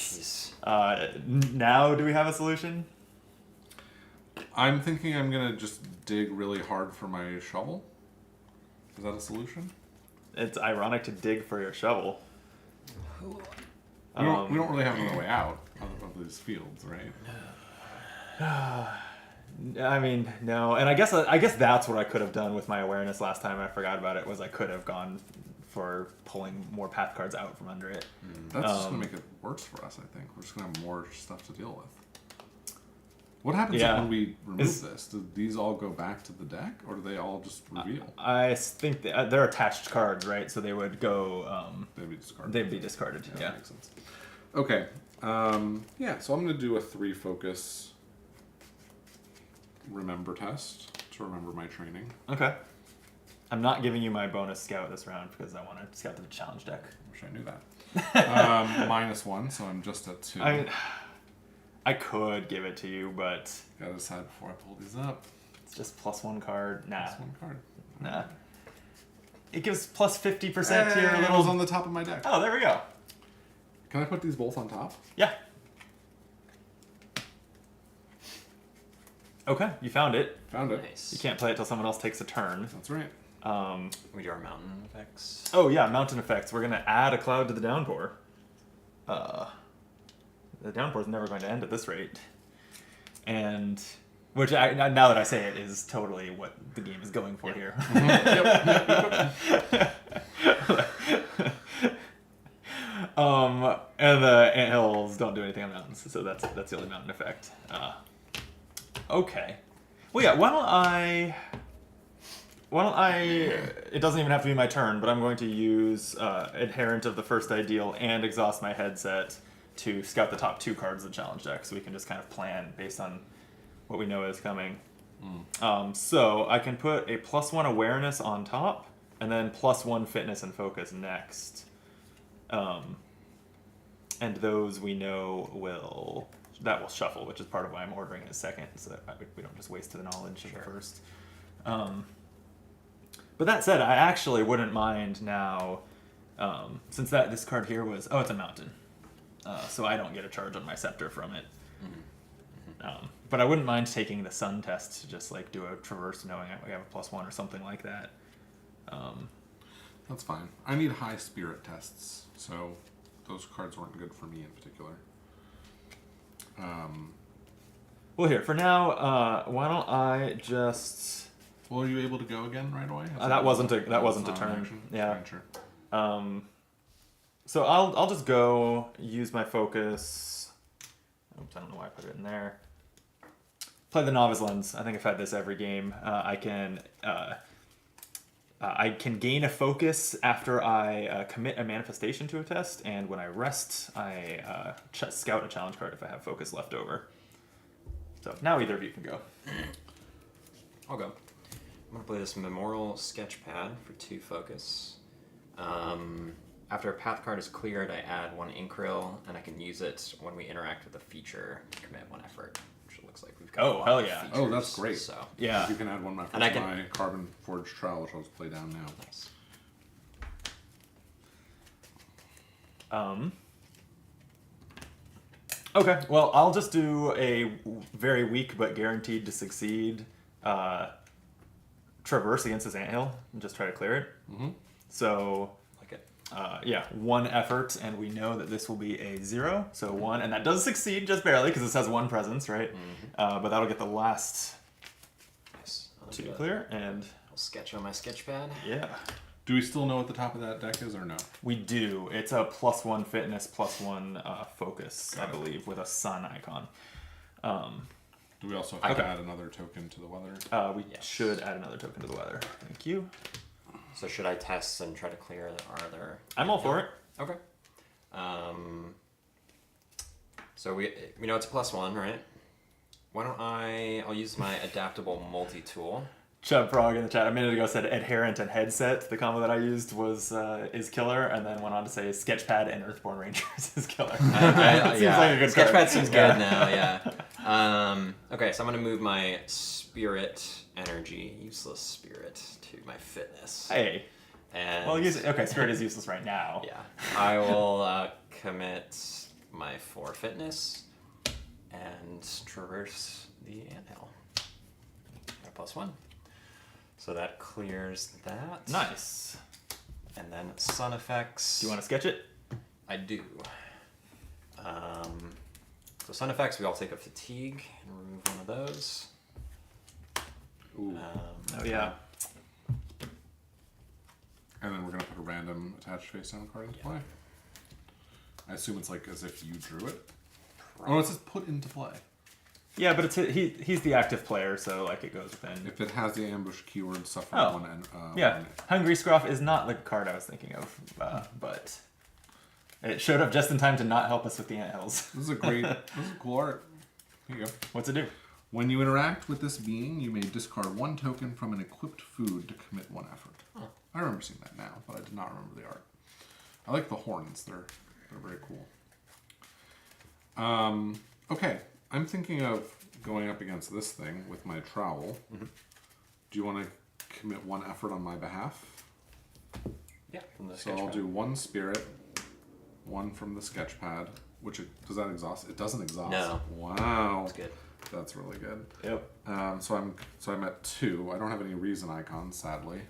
Jeez. Now, do we have a solution? I'm thinking I'm gonna just dig really hard for my shovel. Is that a solution? It's ironic to dig for your shovel. We don't really have another way out of these fields, right? I mean, no. And I guess that's what I could have done with my awareness last time. I forgot about it. Was I could have gone for pulling more path cards out from under it. That's just gonna make it worse for us. I think we're just gonna have more stuff to deal with. What happens Yeah. when we remove this? Do these all go back to the deck, or do they all just reveal? I think they're attached cards, right? So they would go. They'd be discarded. They'd be discarded. That Yeah. makes sense. Okay. Yeah. So I'm gonna do a 3 focus remember test to remember my training. Okay. I'm not giving you my bonus scout this round because I want to scout the challenge deck. Wish I knew that. -1, so I'm just at 2. I mean, I could give it to you, but Gotta decide before I pull these up. it's just +1 card. Nah. Just 1 card. Nah. It gives plus 50% to your Hey, it little. was on the top of my deck. Oh, there we go. Can I put these both on top? Yeah. Okay, you found it. Found it. Nice. You can't play it till someone else takes a turn. That's right. We do our mountain effects. Oh yeah, mountain effects. We're gonna add a cloud to the downpour. The downpour is never going to end at this rate, and which now that I say it is totally what the game is going for here. And the anthills don't do anything on mountains, so that's the only mountain effect. Okay. Well, yeah. Why don't I? It doesn't even have to be my turn, but I'm going to use Adherent of the First Ideal and Exhaust my Headset to scout the top 2 cards of the challenge deck, so we can just kind of plan based on what we know is coming. So I can put a +1 awareness on top, and then +1 fitness and focus next. And those we know will shuffle, which is part of why I'm ordering it second, so that we don't just waste the knowledge of the first. But that said, I actually wouldn't mind now, since this card here was, it's a mountain, so I don't get a charge on my scepter from it. But I wouldn't mind taking the sun test to just like do a traverse knowing we have a +1 or something like that. That's fine. I need high spirit tests, so those cards weren't good for me in particular. Well, here, for now, why don't I just Well, are you able to go again right away? That wasn't a It's turn. not an action? Yeah. Right, sure. So I'll just go use my focus. Oops, I don't know why I put it in there. Play the novice lens. I think I've had this every game. I can gain a focus after I commit a manifestation to a test, and when I rest, I scout a challenge card if I have focus left over. So now either of you can go. I'll go. I'm gonna play this Memorial Sketchpad for 2 focus. After a path card is cleared, I add 1 ink rill, and I can use it when we interact with a feature to commit 1 effort, which it looks like we've got. Oh, a lot hell of yeah. features, Oh, that's great. So Yeah. You can add one of And I my can- Carbon Forged Trowel, which I'll just play down now. nice. Okay, well, I'll just do a very weak but guaranteed to succeed traverse against this anthill and just try to clear it. Mm-hmm. So, Like it. yeah, 1 effort, and we know that this will be a 0. So 1, and that does succeed just barely because this has 1 presence, right? But that'll get the last Nice. I'll 2 do a- clear, and I'll sketch on my sketch pad. yeah. Do we still know what the top of that deck is, or no? We do. It's a +1 fitness, +1 focus, I believe, with a sun icon. Do we also have to Okay. add another token to the weather? We Yes. should add another token to the weather. Thank you. So should I test and try to clear our other? I'm all for it. Okay. So we know it's a +1, right? Why don't I'll use my adaptable multi-tool. Chub Frog in the chat a minute ago said adherent and headset. The combo that I used was is killer, and then went on to say Sketchpad and Earthborne Rangers is killer. It seems like a good Sketchpad card. seems good now. Yeah. Okay, so I'm gonna move my spirit energy, useless spirit, to my fitness. Hey, And well, okay, Spirit is useless right now. yeah, I will commit my 4 fitness and traverse the anthill. A +1. So that clears that. Nice. And then sun effects. Do you want to sketch it? I do. So sun effects, we all take a fatigue and remove one of those. Ooh. Oh yeah. And then we're going to put a random attached face down card into play. I assume it's like as if you drew it. Oh, it says put into play. Yeah, but he's the active player, so like it goes within. If it has the ambush keyword, suffer Oh. one and Yeah, one- Hungry Scruff is not the card I was thinking of, but it showed up just in time to not help us with the anthills. This is a great, this is cool art. Here you go. What's it do? When you interact with this being, you may discard 1 token from an equipped food to commit 1 effort. I remember seeing that now, but I did not remember the art. I like the horns; they're very cool. Okay, I'm thinking of going up against this thing with my trowel. Mm-hmm. Do you want to commit 1 effort on my behalf? Yeah, from the So I'll sketch do 1 spirit, 1 from the sketch pad. Which does that exhaust? It doesn't exhaust. No. Wow. That's good. That's really good. Yep. So I'm at 2. I don't have any reason icons, sadly.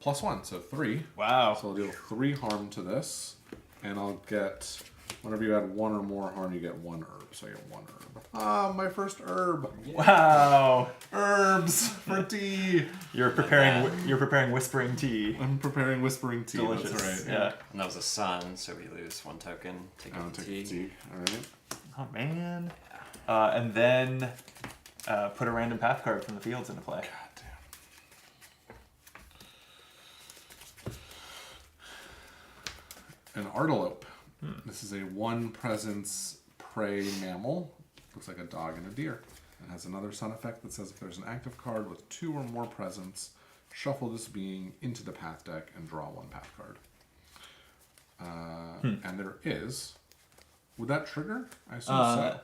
+1, so 3. Wow. So I'll deal 3 harm to this, and I'll get, whenever you add 1 or more harm, you get 1 herb. So I get 1 herb. Ah, my first herb. Wow. Herbs for tea. You're preparing whispering tea. I'm preparing whispering tea. Delicious. That's right. Yeah. And that was a sun, so we lose 1 token. Take I'll a take fatigue. fatigue. All right. Oh man. And then put a random path card from the fields into play. God damn. An artelope. This is a 1 presence prey mammal. Looks like a dog and a deer. It has another sun effect that says if there's an active card with 2 or more presence, shuffle this being into the path deck and draw 1 path card. And there is. Would that trigger? I assume so.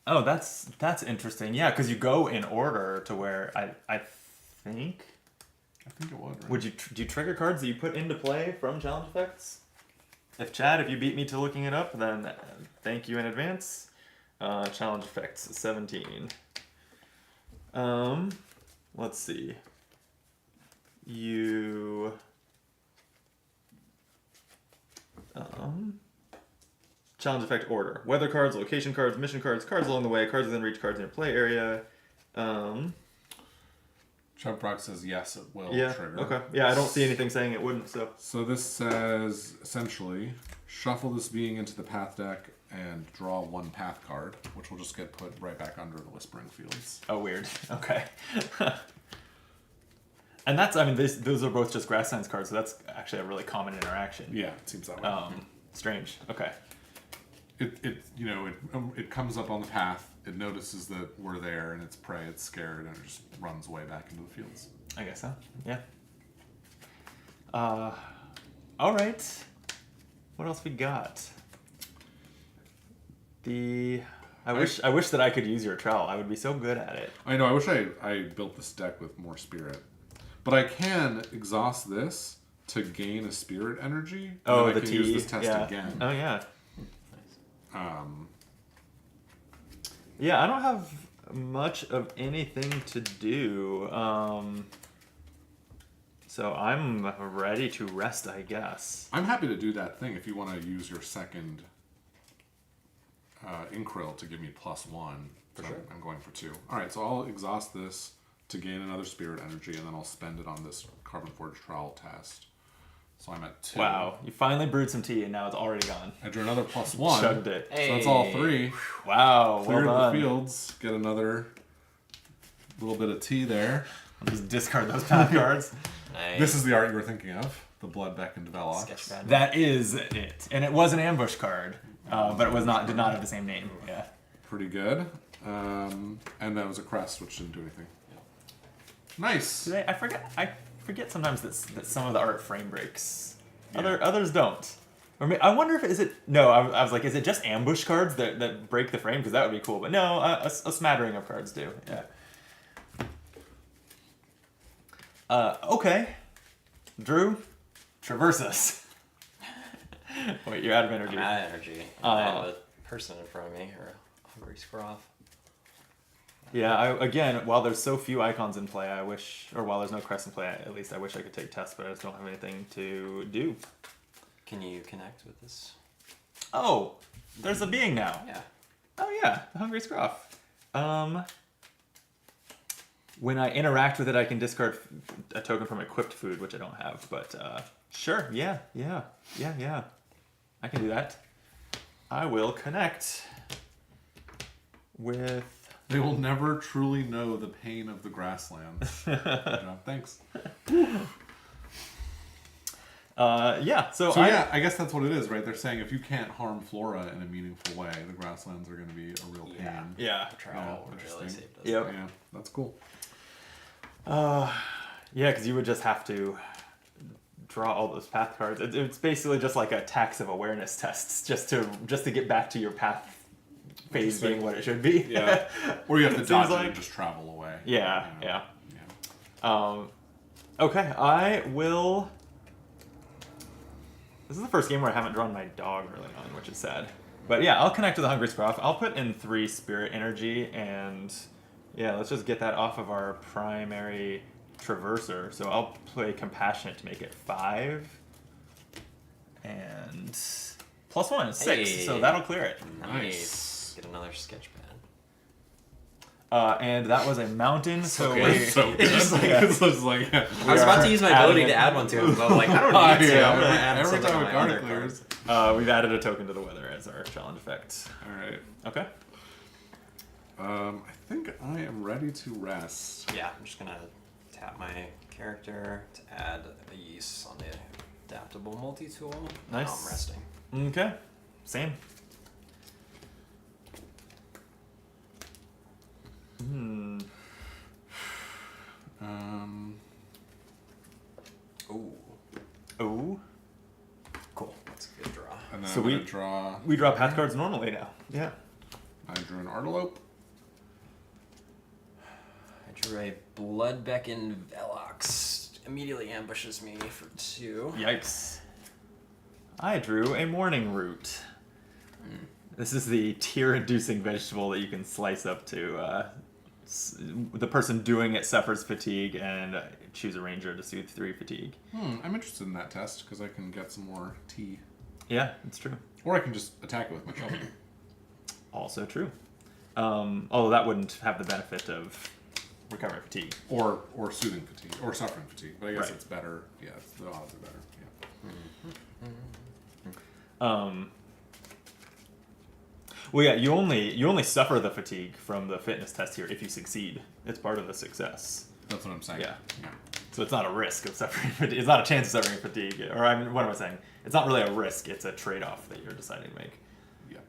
Oh, that's interesting. Yeah, because you go in order to where I think. I think it would. Right? Would you do you trigger cards that you put into play from challenge effects? If you beat me to looking it up, then thank you in advance. Challenge effects 17. Let's see. You challenge effect order: weather cards, location cards, mission cards, cards along the way, cards within reach, cards in your play area. Chubb Proc says yes, it will Yeah. trigger. Okay. Yeah, I don't see anything saying it wouldn't. So. So this says, essentially, shuffle this being into the path deck and draw one path card, which will just get put right back under the Whispering Fields. Oh, weird. Okay. And that's, I mean, those are both just Grasslands cards, so that's actually a really common interaction. Yeah, it seems that way. Strange. Okay. It comes up on the path, it notices that we're there, and it's prey, it's scared, and it just runs way back into the fields. I guess so. Yeah. All right. What else we got? I wish that I could use your trowel. I would be so good at it. I know, I wish I built this deck with more spirit. But I can exhaust this to gain a spirit energy. And Oh, then the I can tea. use this test yeah. again. Oh yeah. Um, Yeah, I don't have much of anything to do. So I'm ready to rest, I guess. I'm happy to do that thing if you want to use your second Inkrill to give me +1. For So sure. I'm going for 2. Alright, so I'll exhaust this to gain another spirit energy, and then I'll spend it on this Carbon Forge Trowel test. So I'm at 2. Wow, you finally brewed some tea and now it's already gone. I drew another +1. Chugged it. So that's all Hey. 3. Wow, Clear well the done. fields, get another little bit of tea there. I'll just discard those path cards. Nice. This is the art you were thinking of, the Blood Beckoned Velox. Sketchpad. That is it, and it was an ambush card, but it was not. Did not have the same name. Yeah. Pretty good. And that was a crest, which didn't do anything. Nice. I forget sometimes that some of the art frame breaks. Others don't. Or I wonder if is it no. I was like, is it just ambush cards that break the frame? Because that would be cool. But no, a smattering of cards do. Yeah. Okay. Drew, traverse us. Wait, you're out of energy. I'm out of energy. I have a person in front of me, or a hungry scroff. Yeah, again, while there's so few icons in play, while there's no crest in play, at least I wish I could take tests, but I just don't have anything to do. Can you connect with this? Oh, there's a being now. Yeah. Oh yeah, the hungry scruff. When I interact with it, I can discard a token from equipped food, which I don't have, but sure, yeah. I can do that. I will connect with... They will never truly know the pain of the grasslands. Good job. Thanks. Yeah, so Yeah, I guess that's what it is, right? They're saying if you can't harm flora in a meaningful way, the grasslands are going to be a real pain. Yeah. Trowel would really interesting. saved us. Yep. Yeah, that's cool. Yeah, because you would just have to draw all those path cards. It's basically just like a tax of awareness tests, just to get back to your path phase being what it should be. Yeah. Or you have to It dodge seems it like- and just travel away. Yeah, You know? yeah. Okay, I will. This is the first game where I haven't drawn my dog early on, which is sad. But yeah, I'll connect with the Hungry Scruff. I'll put in 3 spirit energy, and yeah, let's just get that off of our primary traverser. So I'll play Compassionate to make it 5. And +1 is 6, Hey. so that'll clear it. Nice. Get another sketch pad. And that was a mountain, so good. we... So It's just like- it's just like I was about to use my ability adding to it. add one to him, but like I don't need to. Yeah, I'm gonna add every something time on a my card other clears. cards. We've added a token to the weather as our challenge effect. Alright. Okay. I think I am ready to rest. Yeah, I'm just gonna tap my character to add a use on the adaptable multi-tool. Now Nice. I'm resting. Okay. Same. Ooh, Oh. cool. That's a good draw. And then So I'm we- going to draw... We draw path cards normally now. Yeah. I drew an Artelope. I drew a Bloodbecken Velox. Immediately ambushes me for 2. Yikes. I drew a morning root. This is the tear-inducing vegetable that you can slice up to. The person doing it suffers fatigue, and choose a ranger to soothe 3 fatigue. I'm interested in that test because I can get some more tea. Yeah, it's true. Or I can just attack it with my shovel. Also true. Although that wouldn't have the benefit of recovering fatigue. Or soothing fatigue, or suffering fatigue. But I guess Right. it's better. Yeah, the odds are better. Yeah. Well, yeah, you only suffer the fatigue from the fitness test here if you succeed. It's part of the success. That's what I'm saying. Yeah. So it's not a risk of suffering fatigue. It's not a chance of suffering fatigue. Or I mean, what am I saying? It's not really a risk. It's a trade-off that you're deciding to make. Yeah.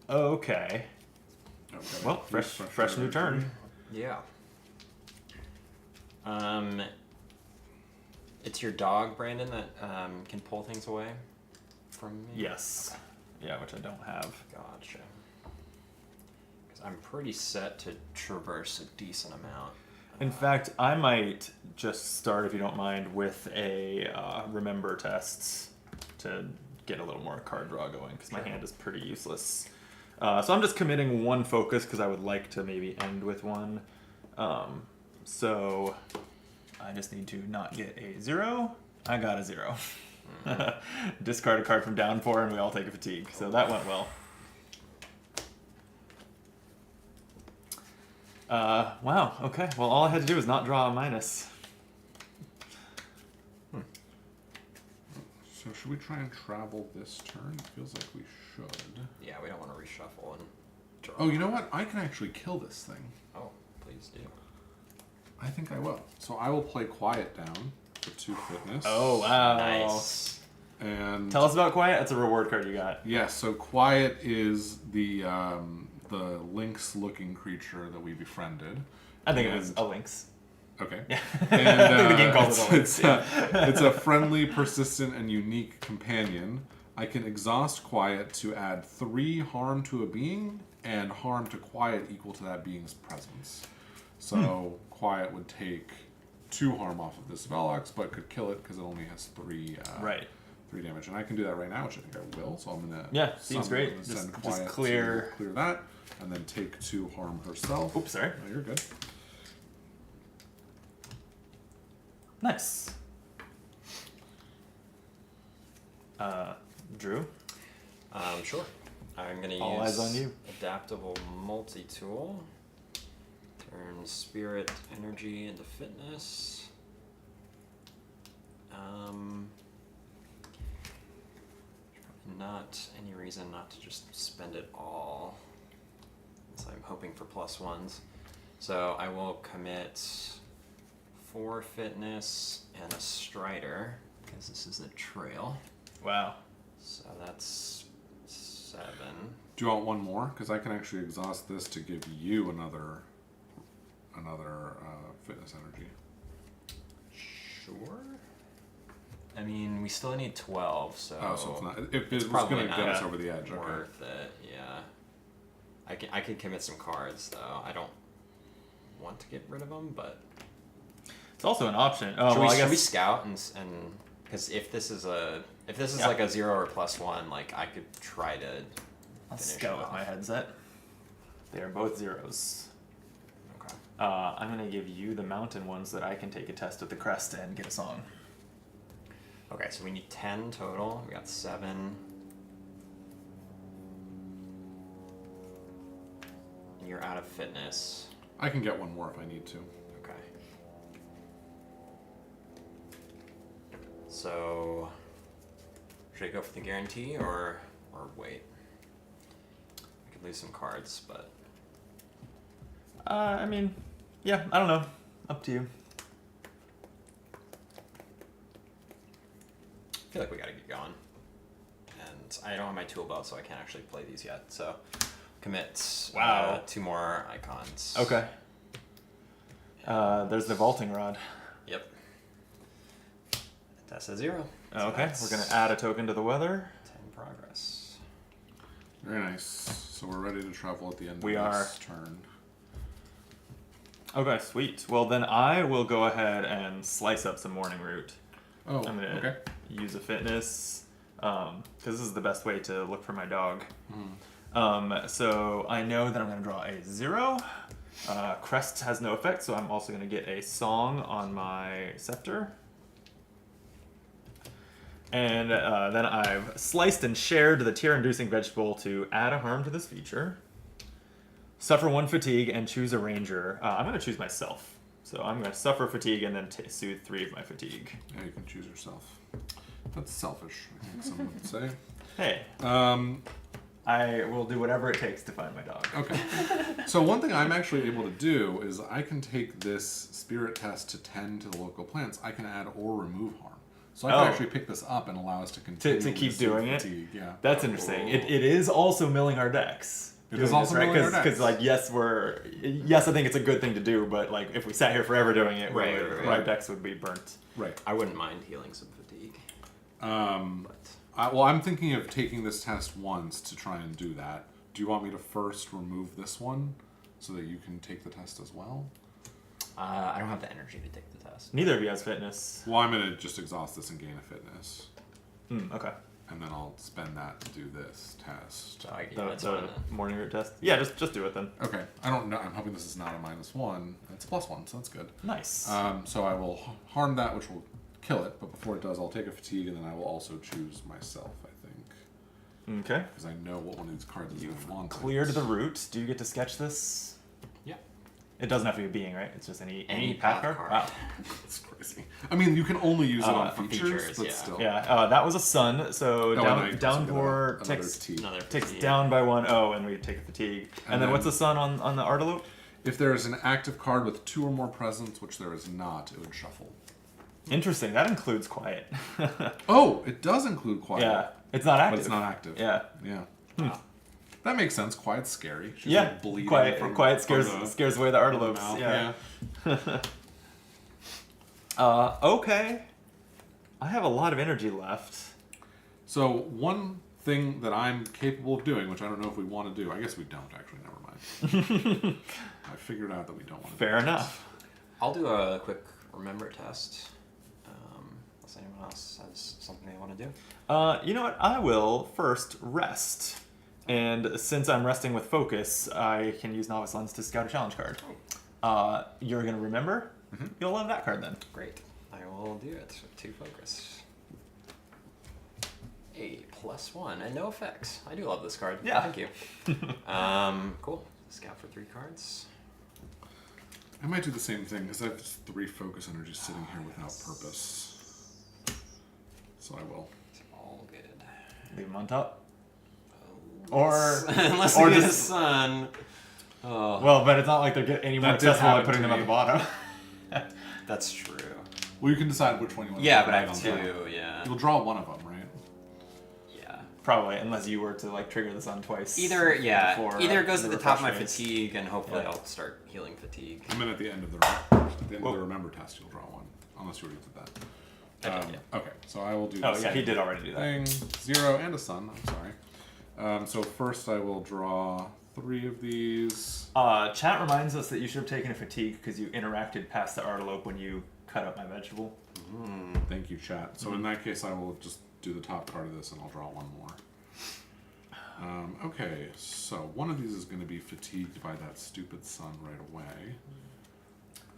Okay. Okay. Well, fresh new turn. Yeah. It's your dog, Brandon, that can pull things away from me? Yes. Yeah, which I don't have. Gotcha. Because I'm pretty set to traverse a decent amount. In fact, I might just start, if you don't mind, with a remember test to get a little more card draw going, because my hand is pretty useless. So I'm just committing one focus, because I would like to maybe end with one. So I just need to not get a 0. I got a 0. Discard a card from down 4, and we all take a fatigue. So that went well. Wow, okay. Well, all I had to do was not draw a minus. So should we try and travel this turn? It feels like we should. Yeah, we don't want to reshuffle and draw. Oh, you know what? I can actually kill this thing. Oh, please do. I think I will. So I will play Quiet down for 2 fitness. Oh, wow. Nice. And Tell us about Quiet. That's a reward card you got. yeah, so Quiet is the lynx-looking creature that we befriended. I think it was a lynx. Okay. Yeah. And, I think the game calls it a lynx. it's a friendly, persistent, and unique companion. I can exhaust Quiet to add 3 harm to a being, and harm to Quiet equal to that being's presence. So Quiet would take 2 harm off of this Velox, but could kill it because it only has 3 Right. 3 damage. And I can do that right now, which I think I will. So I'm gonna seems great. Send Just Quiet clear. to clear that, and then take 2 harm herself. Oops, sorry. No, you're good. Nice. Drew? Sure. I'm going to All use eyes on you. Adaptable Multi-Tool. Turn Spirit Energy into Fitness. Not any reason not to just spend it all. So I'm hoping for +1s. So I will commit 4 Fitness and a Strider, because this is a trail. Wow. So that's 7. Do you want one more? Because I can actually exhaust this to give you another fitness energy. Sure. I mean, we still need 12, so. Oh, so it's not. If it's it was probably going to get not us over the edge, okay. worth it. Yeah. I can commit some cards though. I don't want to get rid of them, but. It's also an option. Oh, should, well, we, I guess. should we scout and because if this is like a 0 or +1, like I could try to. I'll finish scout it with off. my headset. They are both 0s. Okay. I'm going to give you the mountain ones so that I can take a test with the crest and get a song. Okay, so we need 10 total. We got 7. You're out of fitness. I can get one more if I need to. Okay. So, should I go for the guarantee or wait? I could lose some cards, but I mean, yeah, I don't know. Up to you. I feel like we gotta get going. And I don't have my tool belt, so I can't actually play these yet. So, commit. Wow. 2 more icons. Okay. There's the vaulting rod. Yep. That's a 0. So Okay, that's we're going to add a token to the weather. 10 progress. Very nice. So we're ready to travel at the end We of are. this turn. Okay, sweet. Well, then I will go ahead and slice up some morning root. Oh, I'm going to okay. use a fitness, because this is the best way to look for my dog. So I know that I'm going to draw a 0. Crest has no effect, so I'm also going to get a song on my scepter. And then I've sliced and shared the tear-inducing vegetable to add a harm to this feature. Suffer 1 fatigue and choose a ranger. I'm going to choose myself. So I'm going to suffer fatigue and then soothe 3 of my fatigue. Yeah, you can choose yourself. That's selfish, I think someone would say. Hey, I will do whatever it takes to find my dog. Okay. So one thing I'm actually able to do is I can take this spirit test to 10 to the local plants. I can add or remove harm. So I can actually pick this up and allow us to continue To keep doing it? fatigue. Yeah. That's interesting. It is also milling our decks. It is also milling our decks. Because, like, yes, I think it's a good thing to do, but, like, if we sat here forever doing it, Right. our decks would be burnt. Right. I wouldn't mind healing some fatigue. Well, I'm thinking of taking this test once to try and do that. Do you want me to first remove this one so that you can take the test as well? I don't have the energy to take the test. Neither of you has fitness. Well, I'm going to just exhaust this and gain a fitness. Okay. And then I'll spend that to do this test. So The, that's fine then. morning root test? Yeah, just do it then. Okay. I don't know. I'm hoping this is not a -1. It's a +1, so that's good. Nice. So I will harm that, which will kill it. But before it does, I'll take a fatigue, and then I will also choose myself, I think. Okay. Because I know what one of these cards is going to want. Cleared the root. Do you get to sketch this? Yeah. It doesn't have to be a being, right? It's just any path path card? card. Wow. It's crazy. I mean, you can only use it on for features, features, but yeah. still. Yeah, that was a sun, so Oh, and I also downpour get another ticks, T. Another ticks fatigue. down by 1. Oh, and we take a fatigue. And then what's the sun on the Artelope? If there is an active card with 2 or more presents, which there is not, it would shuffle. Interesting. That includes quiet. Oh, it does include quiet. Yeah, it's not active. But it's not active. Yeah. Yeah. Wow. That makes sense. Quiet's scary. She's Yeah. like bleeding Quiet from scares away the from the Artelopes. mouth. Yeah. Okay. I have a lot of energy left. So one thing that I'm capable of doing, which I don't know if we want to do, I guess we don't actually. Never mind. I figured out that we don't want to. Fair enough. I'll do a quick remember test. Unless anyone else has something they want to do. You know what? I will first rest. And since I'm resting with focus, I can use Novice Lens to scout a challenge card. You're going to remember? Mm-hmm. You'll love that card then. Great. I will do it with 2 focus. A +1 and no effects. I do love this card. Yeah. Thank you. Cool. Scout for 3 cards. I might do the same thing because I have just 3 focus energies sitting here without purpose. So I will. It's all good. Leave them on top. Or unless or we get a just- sun. Oh, Well, but it's not like they're getting any more That did accessible by happen putting to them at me. the bottom. that's true. Well, you can decide which one you want. Yeah, to but I put have on top. 2. Yeah. You'll draw one of them, right? Yeah. Probably, unless you were to like trigger the sun twice. Either before, either it goes the to the top of my refresh phase. fatigue, and hopefully Yeah. I'll start healing fatigue. I mean, at the end of the Whoa. remember test, you'll draw one, unless you already did that. I did, yeah. Okay, so I will do. Oh the yeah, he same did already do that. thing. 0 and a sun. I'm sorry. So first I will draw 3 of these. Chat reminds us that you should have taken a fatigue because you interacted past the Artelope when you cut up my vegetable. Thank you, chat. So in that case, I will just do the top card of this, and I'll draw 1 more. Okay, so one of these is going to be fatigued by that stupid sun right away.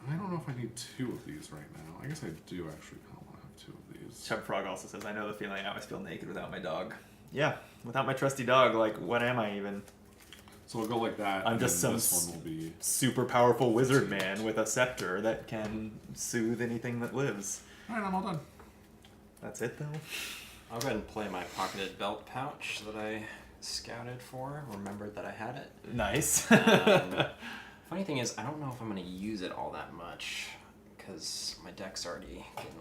I don't know if I need 2 of these right now. I guess I do actually kind of want to have 2 of these. Chub Frog also says, I know the feeling. I always feel naked without my dog. Yeah, without my trusty dog, like, what am I even? So we'll go like that. I'm and just then some this one will be. super powerful wizard man with a scepter that can soothe anything that lives. All right, I'm all done. That's it, though. I'll go ahead and play my pocketed belt pouch that I scouted for. Remembered that I had it. Nice. Funny thing is, I don't know if I'm going to use it all that much because my deck's already getting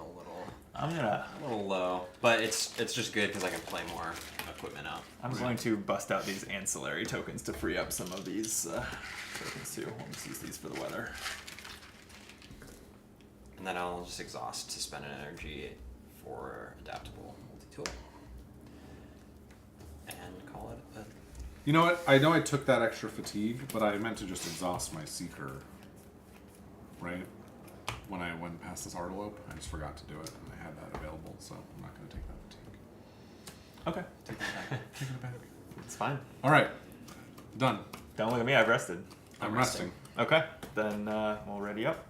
I'm gonna. a little low. But it's just good because I can play more equipment up. I'm going to bust out these ancillary tokens to free up some of these tokens too. We'll just use these for the weather. And then I'll just exhaust to spend an energy for adaptable multi-tool. And call it a... You know what? I know I took that extra fatigue, but I meant to just exhaust my seeker. Right? When I went past this Artelope, I just forgot to do it, and I had that available, so I'm not going to take that fatigue. Okay. Taking it back. It's fine. All right. Done. Don't look at me. I've rested. I'm resting. Okay. Then we'll ready up.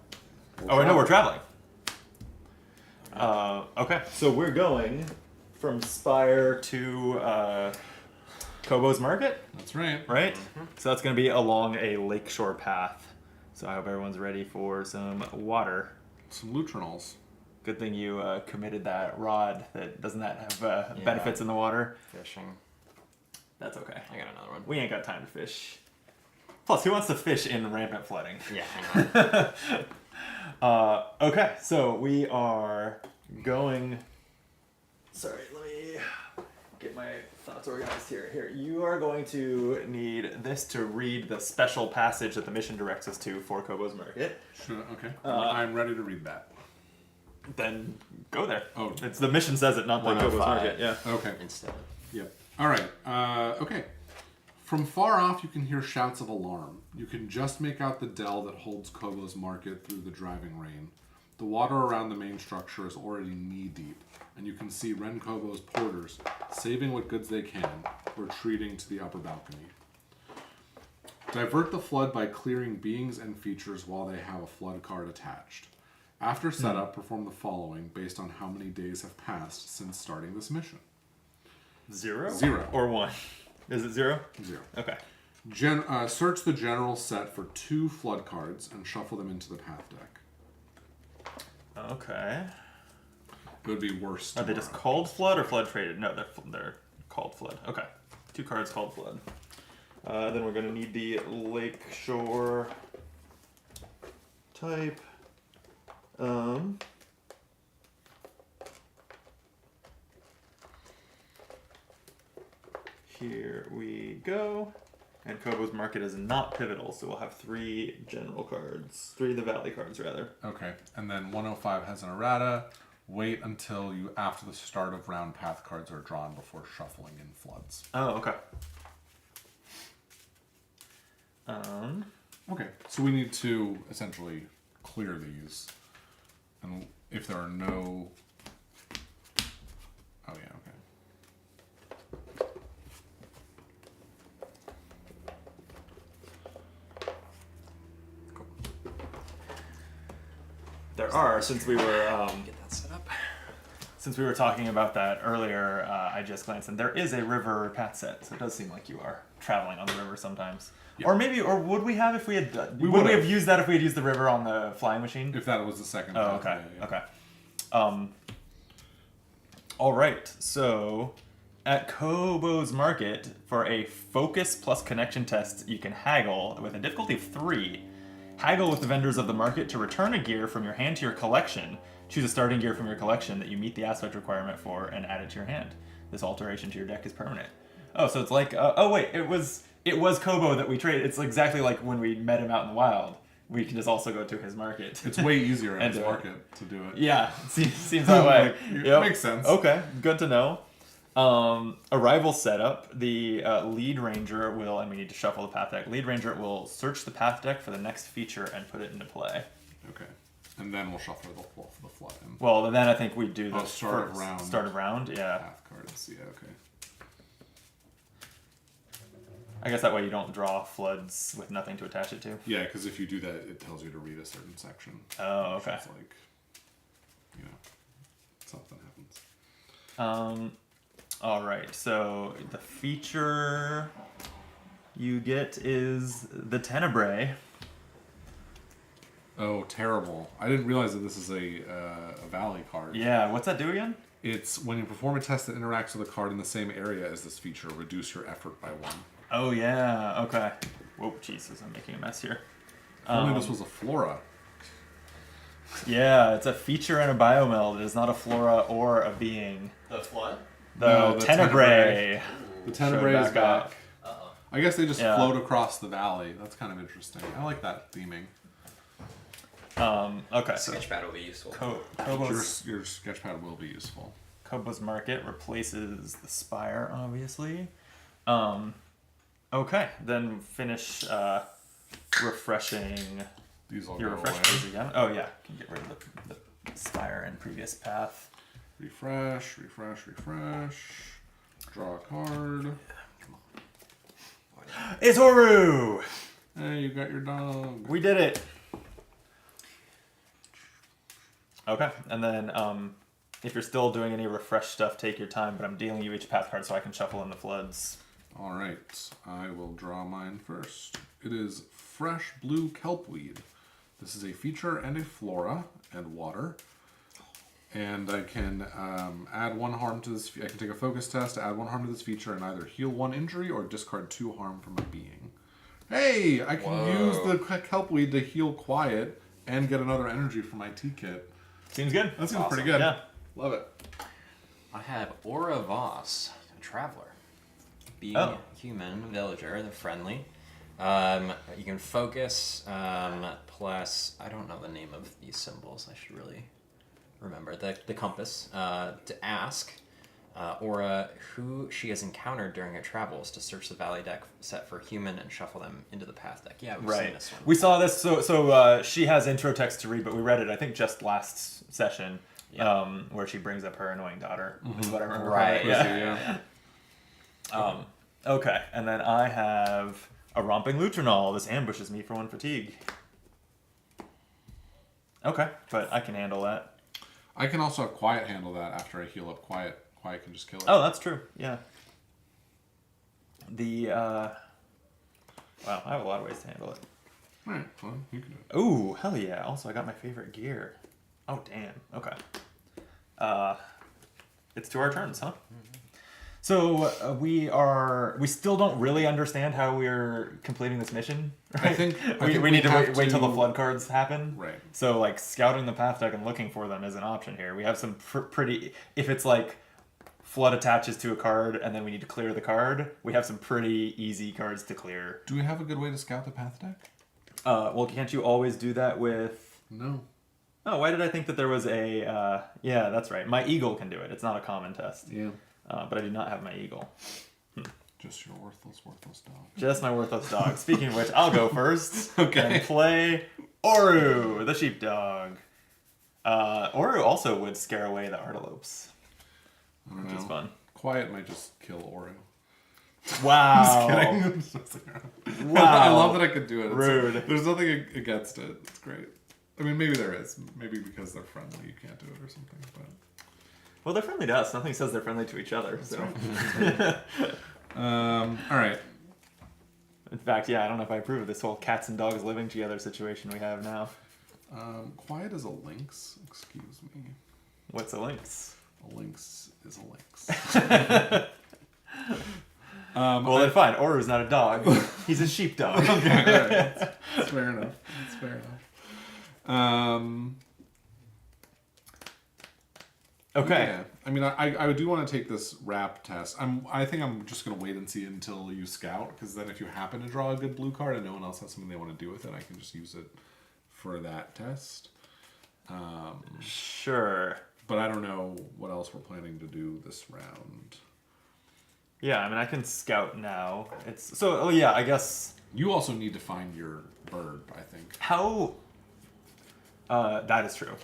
We'll Oh, wait, no, we're travel. traveling. Okay. So we're going from Spire to Kobo's Market, That's right. right? So that's going to be along a lakeshore path. So I hope everyone's ready for some water. Some Lutrinals. Good thing you committed that rod. Doesn't that have Yeah. benefits in the water? Fishing. That's okay. I got another one. We ain't got time to fish. Plus, who wants to fish in rampant flooding? Yeah, hang on. Okay, so we are going. Sorry, let me get my thoughts organized here. Here, you are going to need this to read the special passage that the mission directs us to for Kobo's Market. Sure, okay. I'm ready to read that. Then go there. Oh. It's the mission says it, not the Kobo's 105. Market. Yeah. Okay. Instead. Yep. All right. Okay. From far off, you can hear shouts of alarm. You can just make out the dell that holds Kobo's Market through the driving rain. The water around the main structure is already knee-deep, and you can see Ren Kobo's porters, saving what goods they can, retreating to the upper balcony. Divert the flood by clearing beings and features while they have a flood card attached. After setup, perform the following based on how many days have passed since starting this mission. 0? 0. Or 1? Is it 0? 0. Okay. Search the general set for 2 flood cards and shuffle them into the path deck. Okay. It would be worse. Are they just called Flood or Flood traded? No, they're called Flood. Okay. 2 cards called Flood. Then we're going to need the Lakeshore type. Here we go. And Kobo's Market is not pivotal, so we'll have 3 general cards. 3 of the Valley cards, rather. Okay, and then 105 has an errata. Wait until after the start of round path cards are drawn before shuffling in floods. Oh, okay. Okay, so we need to essentially clear these. And if there are no... Oh yeah, okay. There are, since we were Get that set up. since we were talking about that earlier, I just glanced, and there is a river path set, so it does seem like you are traveling on the river sometimes. Yeah. Or maybe, or would we have if we had? We would we would've. have used that if we had used the river on the flying machine? If that was the second Oh, path, okay, yeah. okay. All right, so at Kobo's Market, for a focus plus connection test, you can haggle with a difficulty of 3. Haggle with the vendors of the market to return a gear from your hand to your collection. Choose a starting gear from your collection that you meet the aspect requirement for and add it to your hand. This alteration to your deck is permanent. Oh, so it's like, oh wait, it was Kobo that we traded. It's exactly like when we met him out in the wild. We can just also go to his market. It's way easier in And his do it. market to do it. Yeah, seems that way. Like, Yep. Makes sense. Okay, good to know. Arrival setup. The lead ranger will, and we need to shuffle the path deck. Lead ranger will search the path deck for the next feature and put it into play. Okay. And then we'll shuffle the flood in. Well, then I think we do the start of round. Start of round, yeah. Path cards, yeah, okay. I guess that way you don't draw floods with nothing to attach it to. Yeah, because if you do that, it tells you to read a certain section. Oh, okay. It's like, something happens. All right. So the feature you get is the Tenebrae. Oh, terrible. I didn't realize that this is a Valley card. Yeah. What's that do again? It's when you perform a test that interacts with a card in the same area as this feature, reduce your effort by 1. Oh yeah. Okay. Whoa, Jesus! I'm making a mess here. If only this was a Flora. Yeah, it's a feature and a biomeld. It is not a flora or a being. The flood? The the Tenebrae. The Tenebrae is back back. up. Uh-oh. I guess they just Yeah. float across the valley. That's kind of interesting. I like that theming. Okay. Sketchpad will be useful. Kobo's Your sketchpad will be useful. Kobo's Market replaces the Spire, obviously. Okay, then finish refreshing These all your go refresh away. page again. Oh yeah, can get rid of the Spire and previous path. Refresh, refresh, refresh. Draw a card. It's Horu! Hey, you got your dog. We did it! Okay, and then if you're still doing any refresh stuff, take your time, but I'm dealing you each path card so I can shuffle in the floods. All right, I will draw mine first. It is fresh blue kelpweed. This is a feature and a flora and water. And I can add 1 harm to this. I can take a focus test to add 1 harm to this feature and either heal 1 injury or discard 2 harm from my being. Hey, I can use the kelpweed to heal quiet and get another energy from my tea kit. Seems good. That seems Awesome. pretty good. Yeah. Love it. I have Aura Voss, a traveler. Being human, villager, they're friendly. You can focus, plus, I don't know the name of these symbols, I should really remember. The compass, to ask Aura who she has encountered during her travels to search the valley deck set for human and shuffle them into the path deck. Yeah, we've seen this one. We saw this, so she has intro text to read, but we read it, I think, just last session, where she brings up her annoying daughter, is what I remember. Right, Yeah. Okay, and then I have a romping lutrinol. This ambushes me for 1 fatigue. Okay, but I can handle that. I can also have Quiet handle that after I heal up Quiet. Quiet can just kill it. Oh, that's true. Yeah. Wow, I have a lot of ways to handle it. Alright, well, you can do it. Ooh, hell yeah. Also, I got my favorite gear. Oh, damn. Okay. It's to our turns, huh? So we still don't really understand how we're completing this mission, right? I think we need to have wait till the flood cards happen. Right. So like scouting the path deck and looking for them is an option here. We have some pretty, if it's like flood attaches to a card and then we need to clear the card, we have some pretty easy cards to clear. Do we have a good way to scout the path deck? Well, can't you always do that with... No. Oh, why did I think that there was a... yeah, that's right. My eagle can do it. It's not a common test. Yeah. But I do not have my eagle. Just your worthless dog. Just my worthless dog. Speaking of which, I'll go first. Okay. And play Oru, the sheepdog. Oru also would scare away the artilopes, I don't which is know. fun. Quiet might just kill Oreo. Wow. Just kidding. Wow. I love that I could do it. Rude. There's nothing against it. It's great. I mean, maybe there is. Maybe because they're friendly, you can't do it or something. But Well, they're friendly to us. Nothing says they're friendly to each other. So. all right. In fact, yeah, I don't know if I approve of this whole cats and dogs living together situation we have now. Quiet is a lynx. Excuse me. What's a lynx? A lynx is a lynx. Well, then fine. Oru's not a dog. He's a sheepdog. Okay, all right. That's fair enough. That's fair enough. Okay. Yeah. I mean, I do want to take this rap test. I think I'm just gonna wait and see until you scout, because then if you happen to draw a good blue card and no one else has something they want to do with it, I can just use it for that test. Sure. But I don't know what else we're planning to do this round. Yeah, I mean, I can scout now. It's so. Oh yeah, I guess. You also need to find your bird, I think. How? That is true.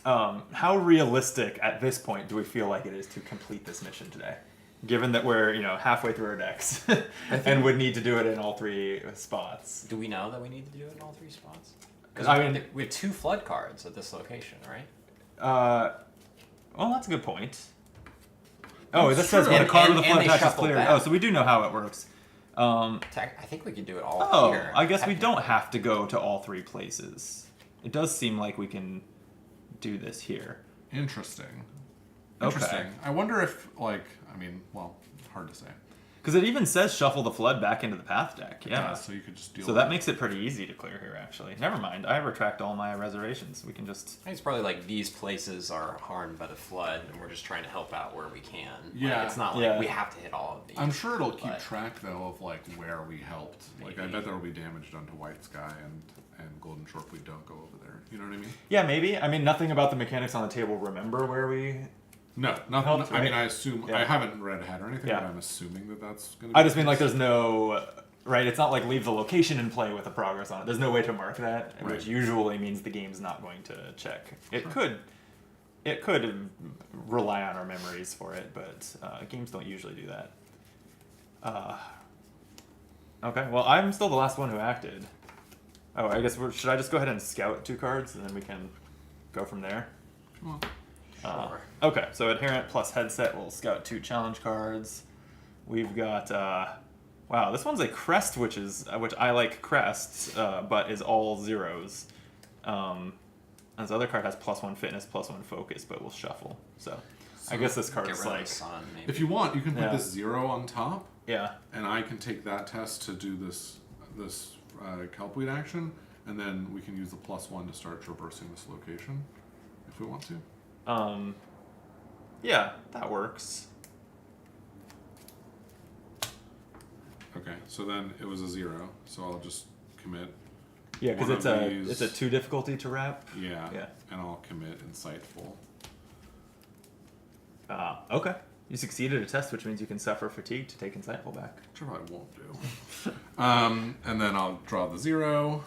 How realistic at this point do we feel like it is to complete this mission today? Given that we're, halfway through our decks and would need to do it in all 3 spots. Do we know that we need to do it in all 3 spots? Because I mean- we have 2 flood cards at this location, right? Well, that's a good point. Oh, this says true. when a card And- with a and flood they attach is shuffle cleared. back. Oh, so we do know how it works. I think we could do it all Oh, here. I guess we don't have to go to all 3 places. It does seem like we can do this here. Interesting. Okay. Interesting. I wonder if, hard to say. Because it even says shuffle the flood back into the path deck. Yeah. So you could just deal So with that it. makes it pretty easy to clear here, actually. Never mind. I retract all my reservations. We can just... I think it's probably like these places are harmed by the flood, and we're just trying to help out where we can. Yeah. It's not like Yeah. we have to hit all of these. I'm sure it'll keep but- track, though, of, where we helped. I Maybe. bet there will be damage done to White Sky and Golden Shore if we don't go over there. You know what I mean? Yeah, maybe. I mean, nothing about the mechanics on the table remember where we... No, nothing. Helped, I mean, right? I assume... Yeah. I haven't read ahead or anything, Yeah. but I'm assuming that that's going to be... I just mean, there's no... Right, it's not like leave the location and play with the progress on it. There's no way to mark that, Right. which usually means the game's not going to check. It could rely on our memories for it, but games don't usually do that. Okay, well, I'm still the last one who acted. Oh, I guess should I just go ahead and scout 2 cards, and then we can go from there? Well, Sure. Okay, so adherent plus headset will scout 2 challenge cards. we've got wow, this one's a crest, which I like crests, but is all zeros. And this other card has +1 fitness, +1 focus, but will shuffle. So I guess this card Get is rid of like the sun, maybe. If you want, you can put Yeah. this 0 on top, yeah. and I can take that test to do this Kelpweed action, and then we can use the +1 to start traversing this location, if we want to. Yeah, that works. Okay, so then it was a 0, so I'll just commit. Yeah, because One it's of a these- it's a 2 difficulty to wrap. Yeah, Yeah. and I'll commit Insightful. Okay. You succeeded a test, which means you can suffer fatigue to take Insightful back. Which I won't do. And then I'll draw the 0.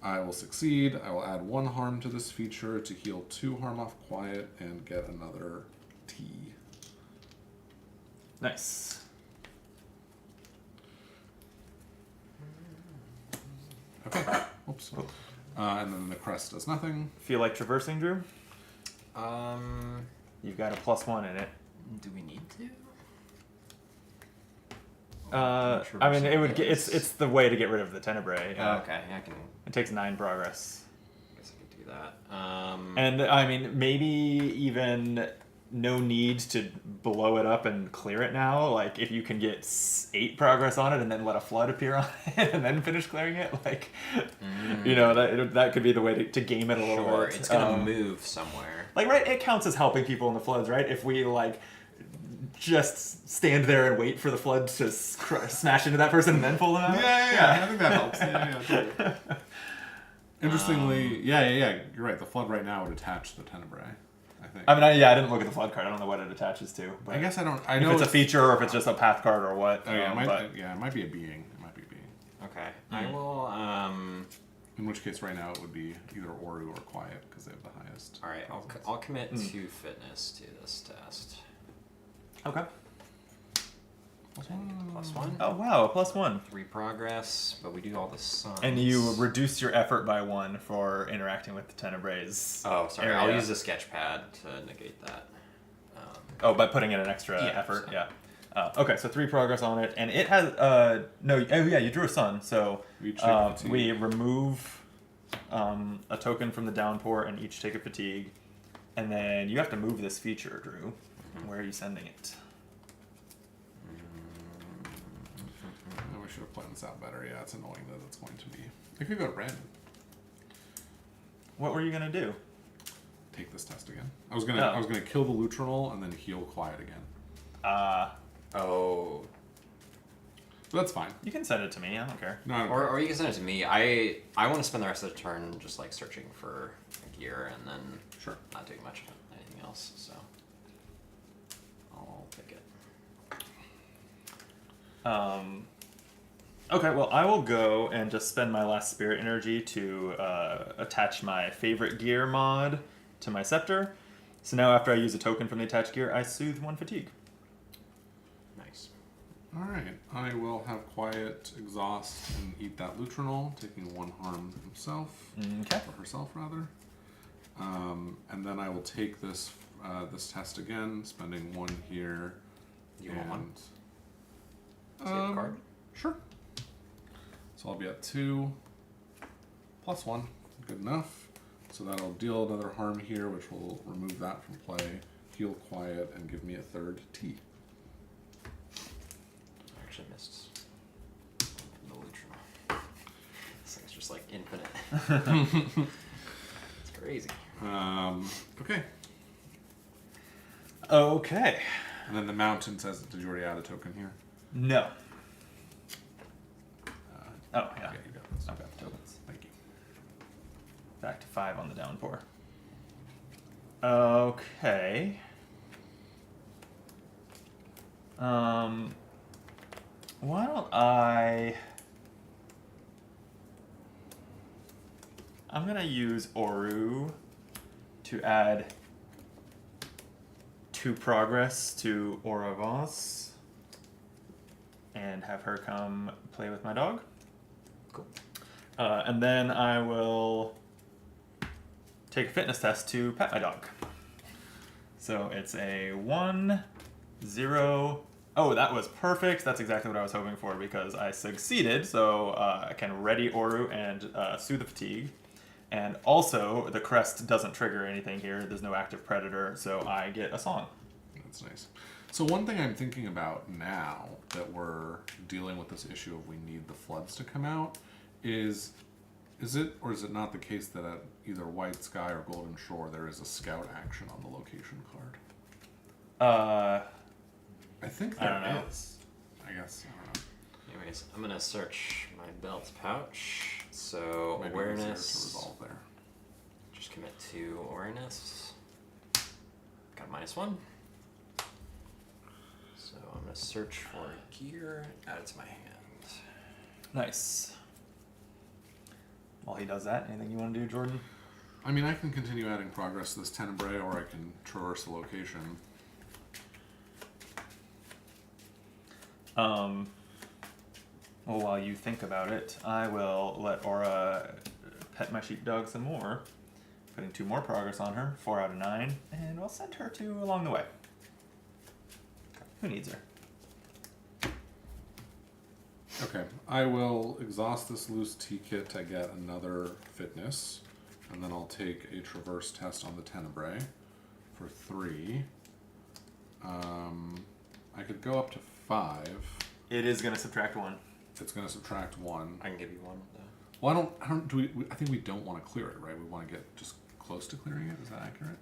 I will succeed. I will add 1 harm to this feature to heal 2 harm off quiet and get another T. Nice. Okay. Oops. And then the crest does nothing. Feel like traversing, Drew? Um, You've got a +1 in it. do we need to? I mean, it would. It's the way to get rid of the Tenebrae. Oh, okay, I can. It takes 9 progress. I guess I can do that. And I mean, maybe even no need to blow it up and clear it now. Like, if you can get 8 progress on it and then let a flood appear on it and then finish clearing it, like, you know, that could be the way to game it a little Sure, bit. it's gonna move somewhere. Like, right, it counts as helping people in the floods, right? If we, like, just stand there and wait for the flood to smash into that person and then pull them out. Yeah. I think that helps. Yeah, totally. Interestingly, yeah. You're right. The flood right now would attach the Tenebrae, I think. I mean, I didn't look at the flood card. I don't know what it attaches to. But I guess I don't. I if know it's a feature or if it's just a path card or what. Oh yeah, but it might be a being. It might be a being. Okay, I will. In which case, right now it would be either Oru or Quiet because they have the highest. All right, I'll commit 2 fitness to this test. okay. +1. Oh wow, a +1. 3 progress, but we do all the suns. And you reduce your effort by 1 for interacting with the Tenebrae's. Oh, sorry. area. I'll use the sketch pad to negate that. Oh, by putting in an extra Yeah, effort, so. yeah. Okay, so 3 progress on it, and it has no. Oh yeah, you drew a sun, so We each take a fatigue. we remove a token from the downpour and each take a fatigue, and then you have to move this feature, Drew. Where are you sending it? We should have planned this out better. Yeah, it's annoying that it's going to be. It could go to Brandon. What were you gonna do? Take this test again. I was gonna kill the Lutronal and then heal Quiet again. Oh. But that's fine. You can send it to me. I don't care. No, I don't Or, care. or you can send it to me. I want to spend the rest of the turn just like searching for gear and then Sure. not doing much of anything else. So I'll pick it. Okay, well, I will go and just spend my last spirit energy to attach my favorite gear mod to my scepter. So now, after I use a token from the attached gear, I soothe 1 fatigue. Nice. All right. I will have Quiet exhaust and eat that Lutronal, taking 1 harm himself. Okay. Or herself, rather. And then I will take this this test again, spending 1 here. You want one? and, Do you have a card? Sure. So I'll be at 2 +1. Good enough. So that'll deal another harm here, which will remove that from play, heal Quiet, and give me a 3rd T. I actually missed the Lutronal. This thing's just like infinite. It's crazy. Okay. Okay. And then the mountain says, did you already add a token here? No. Oh, yeah. Yeah, you got this. I've got the tokens. Thank you. Back to 5 on the downpour. Okay. Why don't I'm gonna use Oru to add 2 progress to Oravos and have her come play with my dog. Cool. And then I will take a fitness test to pet my dog. So it's a 1, 0, Oh, that was perfect. That's exactly what I was hoping for because I succeeded. So I can ready Oru and Soothe the Fatigue. And also, the crest doesn't trigger anything here. There's no active predator, so I get a song. That's nice. So one thing I'm thinking about now that we're dealing with this issue of we need the floods to come out is it or is it not the case that at either White Sky or Golden Shore there is a scout action on the location card? I think I don't there know. is. I guess I don't know. Anyways, I'm gonna search my belt pouch. So Maybe awareness. easier to resolve there. Just commit to awareness. Got -1. So I'm gonna search for gear, add it to my hand. Nice. While he does that, anything you want to do, Jordan? I mean, I can continue adding progress to this Tenebrae, or I can traverse the location. Well, while you think about it, I will let Aura pet my sheepdog some more, putting 2 more progress on her, 4 out of 9, and we'll send her to along the way. Who needs her? Okay, I will exhaust this loose T-kit to get another fitness, and then I'll take a traverse test on the Tenebrae for 3. I could go up to 5. It is going to subtract 1. It's going to subtract 1. I can give you one though. Well, I think we don't want to clear it, right? We want to get just close to clearing it. Is that accurate?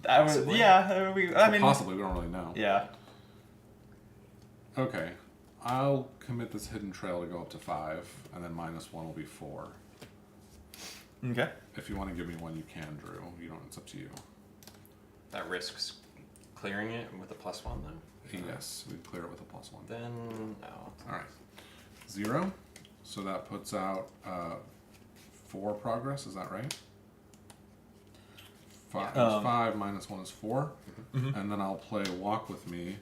Possibly. I mean, Possibly. We don't really know. yeah. Okay. I'll commit this hidden trail to go up to 5, and then -1 will be 4. Okay. If you want to give me one, you can, Drew. You don't. It's up to you. That risks clearing it with a +1 though. Yes, we'd clear it with a +1. Then no. All right. 0. So that puts out 4 progress. Is that right? 5 Yeah. is 5 -1 is 4. Mhm. And then I'll play Walk With Me.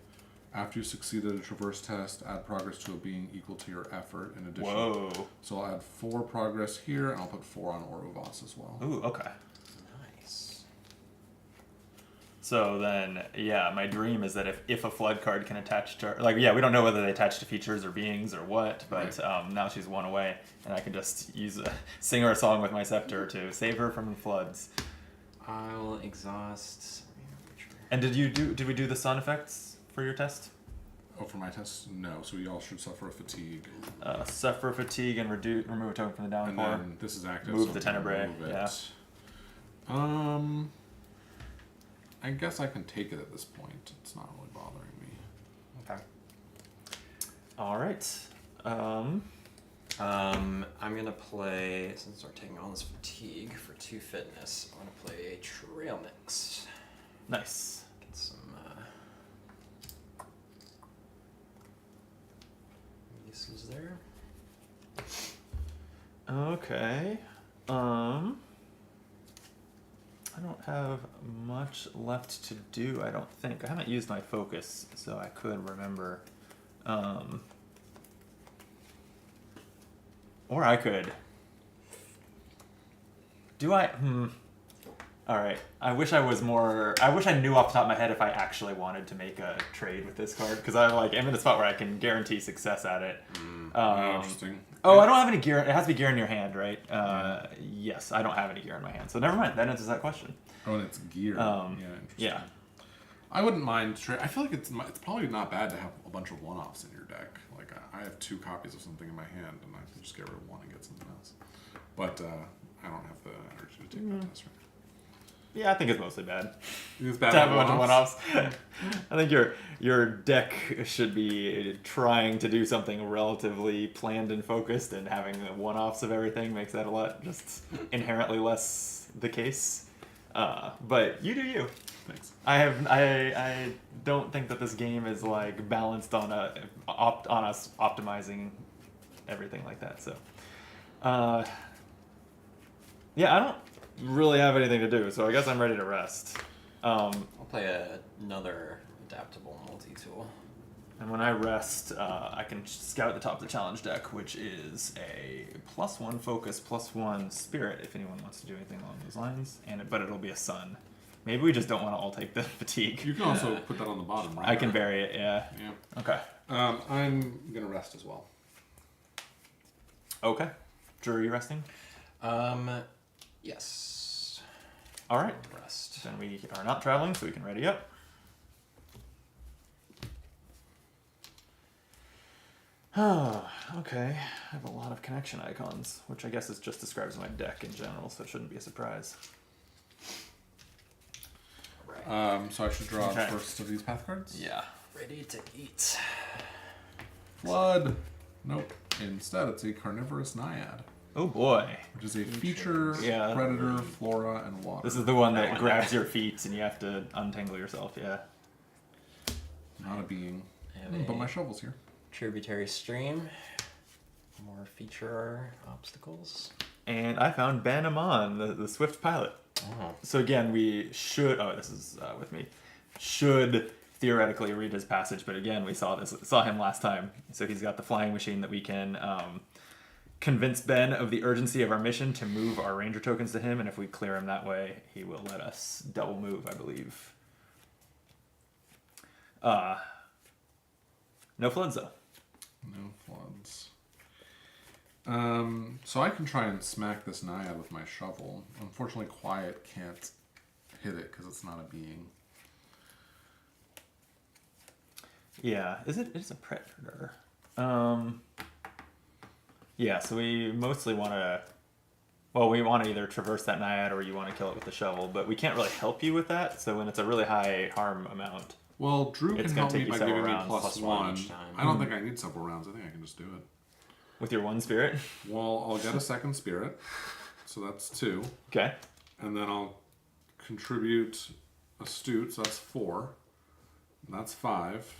After you succeeded a traverse test, add progress to a being equal to your effort in addition. Whoa. So I'll add 4 progress here, and I'll put 4 on Oruvas as well. Ooh, okay. Nice. So then, yeah, my dream is that if a flood card can attach to her, like, yeah, we don't know whether they attach to features or beings or what, but now she's 1 away, and I can just sing her a song with my scepter to save her from the floods. I'll exhaust. And did we do the sun effects for your test? Oh, for my test? No. So we all should suffer a fatigue. Suffer fatigue and remove a token from the And downpour. then this is active. Move so the I'm gonna Tenebrae, move it. yeah. I guess I can take it at this point. It's not really bothering me. Okay. All right. I'm gonna play, since we're taking all this fatigue for 2 fitness, I'm gonna play a trail mix. Nice. Get some uses there. Okay. I don't have much left to do, I don't think. I haven't used my focus, so I could remember. Or I could. Do I? Alright. I wish I knew off the top of my head if I actually wanted to make a trade with this card, because I'm in a spot where I can guarantee success at it. Interesting. Oh, I don't have any gear. It has to be gear in your hand, right? Yes, I don't have any gear in my hand. So never mind. That answers that question. Oh, and it's gear. Interesting. Yeah. I wouldn't mind. I feel like it's probably not bad to have a bunch of one-offs in your deck. Like I have 2 copies of something in my hand, and I can just get rid of 1 and get something else. But I don't have the energy to take that test right now. Yeah, I think it's mostly bad. It's bad To have a bunch of one-offs. one-offs. I think your deck should be trying to do something relatively planned and focused, and having the one-offs of everything makes that a lot just inherently less the case. But you do you. Thanks. I don't think that this game is like balanced on us optimizing everything like that. So, yeah, I don't really have anything to do, so I guess I'm ready to rest. I'll play another adaptable multi-tool. And when I rest, I can scout the top of the challenge deck, which is a +1 focus, +1 spirit, if anyone wants to do anything along those lines. But it'll be a sun. Maybe we just don't want to all take the fatigue. You can also put that on the bottom, right? I can vary it, yeah. Yeah. Okay. I'm gonna rest as well. Okay. Drew, are you resting? Yes. All right. Rest. Then we are not traveling, so we can ready up. Okay. I have a lot of connection icons, which I guess is just describes my deck in general, so it shouldn't be a surprise. Right. So I should draw Okay. the first of these path cards? Yeah. Ready to eat. Flood. Nope. Instead, it's a carnivorous naiad, Oh boy. which is a feature Yeah. predator, flora, and water. This is the one that one. grabs your feet and you have to untangle yourself, yeah. not a being. Have But a my shovel's here. tributary stream. More feature obstacles. And I found Ben Amon, the Swift pilot. Oh. So again, we should. Oh, this is with me. Should theoretically read his passage, but again, we saw him last time. So he's got the flying machine that we can convince Ben of the urgency of our mission to move our ranger tokens to him, and if we clear him that way, he will let us double move, I believe. No floods though. No floods. So I can try and smack this naiad with my shovel. Unfortunately, Quiet can't hit it because it's not a being. Yeah, it's a predator. Yeah, so we mostly want to. Well, we want to either traverse that naiad or you want to kill it with the shovel, but we can't really help you with that. So when it's a really high harm amount, Well, Drew It's can gonna help take me you by several giving me rounds, plus plus one one. each time. I don't think I need several rounds. I think I can just do it. with your one spirit. Well, I'll get a second spirit, so that's 2, Okay. and then I'll contribute astute, so that's 4, and that's 5.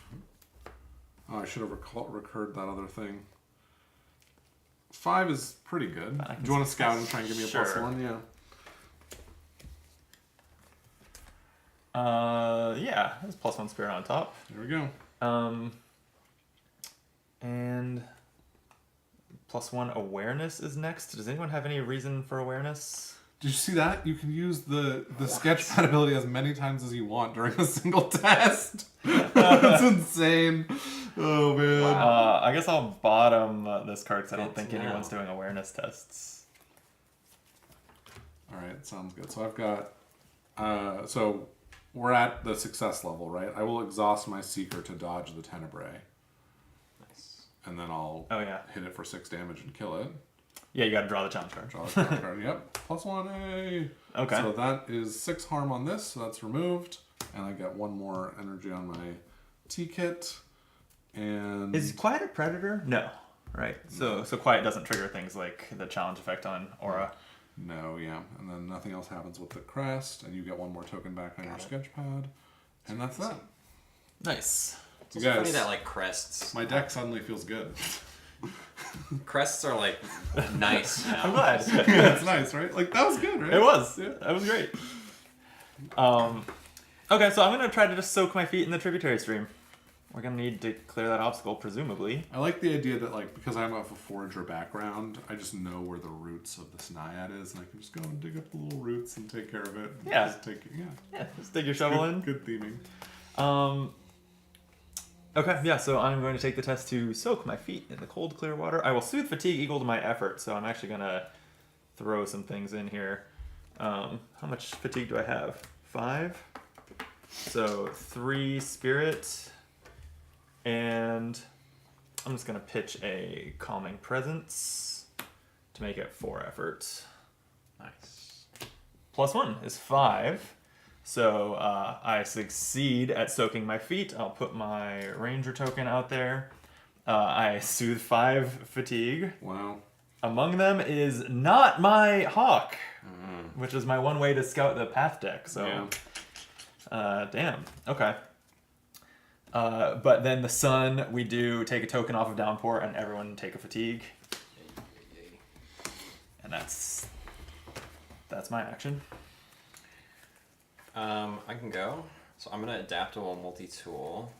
Oh, I should have recurred that other thing. 5 is pretty good. I can Do you want to scout and try and give me a plus Sure. 1? Yeah. Yeah, there's plus one spirit on top. There we go. And plus one awareness is next. Does anyone have any reason for awareness? Did you see that? You can use the sketchpad ability as many times as you want during a single test. That's insane. Oh man. I guess I'll bottom this card because I don't Good think to know. anyone's doing awareness tests. All right, sounds good. So I've got. So we're at the success level, right? I will exhaust my seeker to dodge the tenebrae, Nice. and then I'll Oh yeah. hit it for 6 damage and kill it. Yeah, you got to draw the challenge card. Draw the challenge card. Yep, plus 1. Hey. Okay. So that is 6 harm on this, so that's removed, and I get 1 more energy on my T kit. And Is Quiet a predator? No. Right. So Quiet doesn't trigger things like the challenge effect on Aura. no, yeah, and then nothing else happens with the crest, and you get 1 more token back on your sketch pad, and that's that. Nice. It's You also funny guys- that like crests. My deck suddenly feels good. Crests are like nice now. I'm glad. Yeah, it's nice, right? Like that was good, right? It was. Yeah. That was great. Okay, so I'm gonna try to just soak my feet in the tributary stream. We're gonna need to clear that obstacle, presumably. I like the idea that, like, because I have a forager background, I just know where the roots of this naiad is, and I can just go and dig up the little roots and take care of it. And Yeah. Just Yeah, just dig your shovel in. Good theming. Okay, yeah, so I'm going to take the test to soak my feet in the cold, clear water. I will soothe fatigue equal to my effort, so I'm actually gonna throw some things in here. How much fatigue do I have? 5. So 3 spirit, and I'm just gonna pitch a calming presence to make it 4 effort. Nice. Plus 1 is 5. So I succeed at soaking my feet. I'll put my ranger token out there. I soothe 5 fatigue. Wow. Among them is not my hawk, which is my one way to scout the path deck. So, damn. Okay. But then the sun, we do take a token off of downpour, and everyone take a fatigue, and that's my action. I can go. So I'm gonna adaptable multi-tool.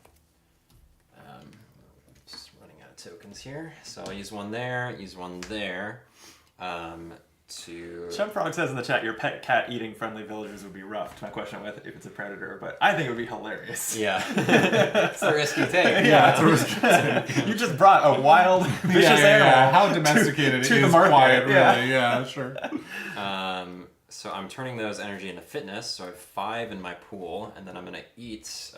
Just running out of tokens here. So I'll use one there, use one there. to... Chumfrog says in the chat, your pet cat eating friendly villagers would be rough. To my question with if it's a predator, but I think it would be hilarious. Yeah. It's a risky take. Yeah, it's a risky take. You just brought a wild, vicious animal. How domesticated to is the market. quiet, really. Yeah, sure. So I'm turning those energy into fitness, so I have 5 in my pool, and then I'm going to eat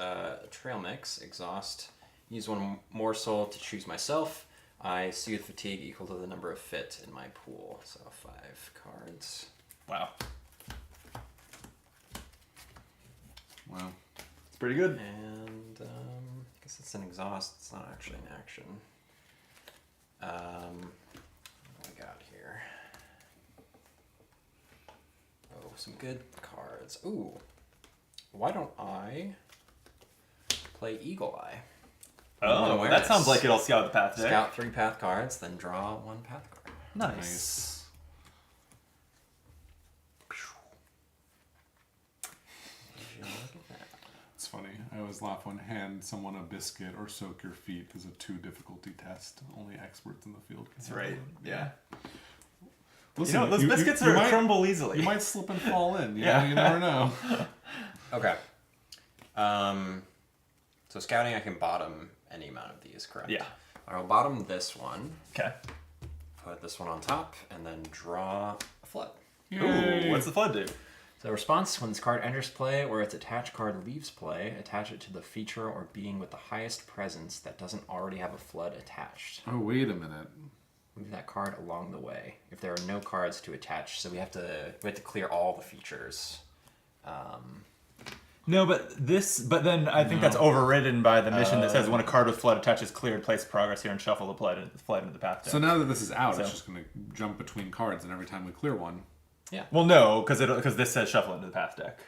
trail mix, exhaust, use 1 morsel to choose myself. I soothe fatigue equal to the number of fit in my pool, so 5 cards. Wow. Wow. It's pretty good. And I guess it's an exhaust, it's not actually an action. What do we got here? Oh, some good cards. Ooh, why don't I play Eagle Eye? Oh, that sounds like it'll scout the path deck. Scout 3 path cards, then draw 1 path card. Nice. It's funny. I always laugh when hand someone a biscuit or soak your feet is a 2 difficulty test. Only experts in the field can That's handle right. it. Yeah. Listen, You know, those biscuits are might, crumble easily. You might slip and fall in. Yeah. You never know. Okay. So scouting, I can bottom any amount of these, correct? Yeah. I'll bottom this one, Okay. put this one on top, and then draw a flood. Ooh, what's the flood do? So response, when this card enters play or its attached card leaves play, attach it to the feature or being with the highest presence that doesn't already have a flood attached. Oh, wait a minute. Move that card along the way. If there are no cards to attach, so we have to clear all the features. No, but then I think that's overridden by the mission that says when a card with flood attaches cleared, place progress here and shuffle the flood into the path deck. So now that this is out, it's So- just going to jump between cards, and every time we clear one. Well, no, because this says shuffle into the path deck.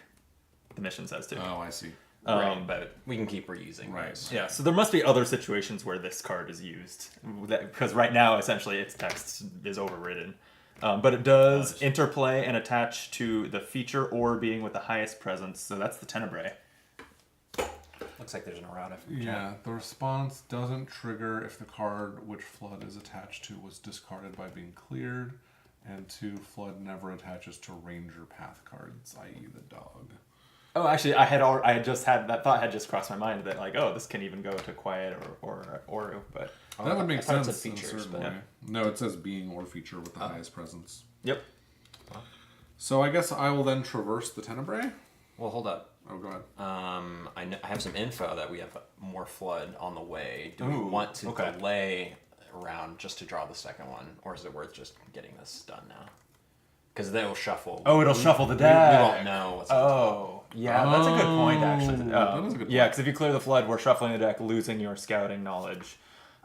The mission says to. Oh, I see. But we can keep reusing Right. those. Yeah, so there must be other situations where this card is used. Because right now, essentially, its text is overridden. But it does interplay and attach to the feature or being with the highest presence. So that's the Tenebrae. Looks like there's an errata. Yeah, the response doesn't trigger if the card which flood is attached to was discarded by being cleared, and 2, flood never attaches to ranger path cards, i.e. the dog. Oh, actually, I had just had that thought had just crossed my mind that like, oh, this can even go to quiet or Oru, but That would make I thought it sense said in a features, certain but- way. No, it says being or feature with the highest presence. yep. So I guess I will then traverse the Tenebrae. Well, hold up. Oh, go ahead. I have some info that we have more flood on the way. Do we Ooh, want to okay. delay around just to draw the second one, or is it worth just getting this done now? Because then it'll shuffle. Oh, it'll shuffle the We deck. won't know what's on top. Oh, yeah, that's a good point, actually. that is a good Yeah, point. because if you clear the flood, we're shuffling the deck, losing your scouting knowledge.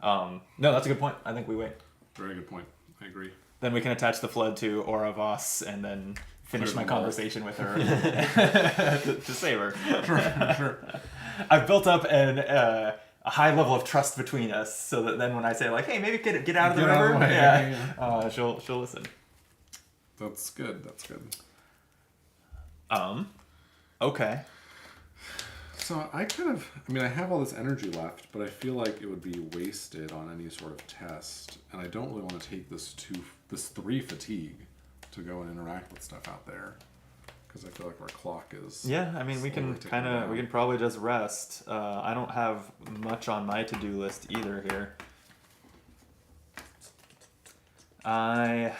No, that's a good point. I think we wait. Very good point. I agree. Then we can attach the flood to Aura Voss and then finish Clear my them all. conversation with her to save her. Sure. I've built up a high level of trust between us, so that then when I say like, "Hey, maybe get out of the Get out of river," the way, yeah. she'll listen. That's good. That's good. Okay. So I have all this energy left, but I feel like it would be wasted on any sort of test, and I don't really want to take this 3 fatigue to go and interact with stuff out there, because I feel like our clock is. Yeah, I mean, we can slowly ticking down. we can probably just rest. I don't have much on my to-do list either here. I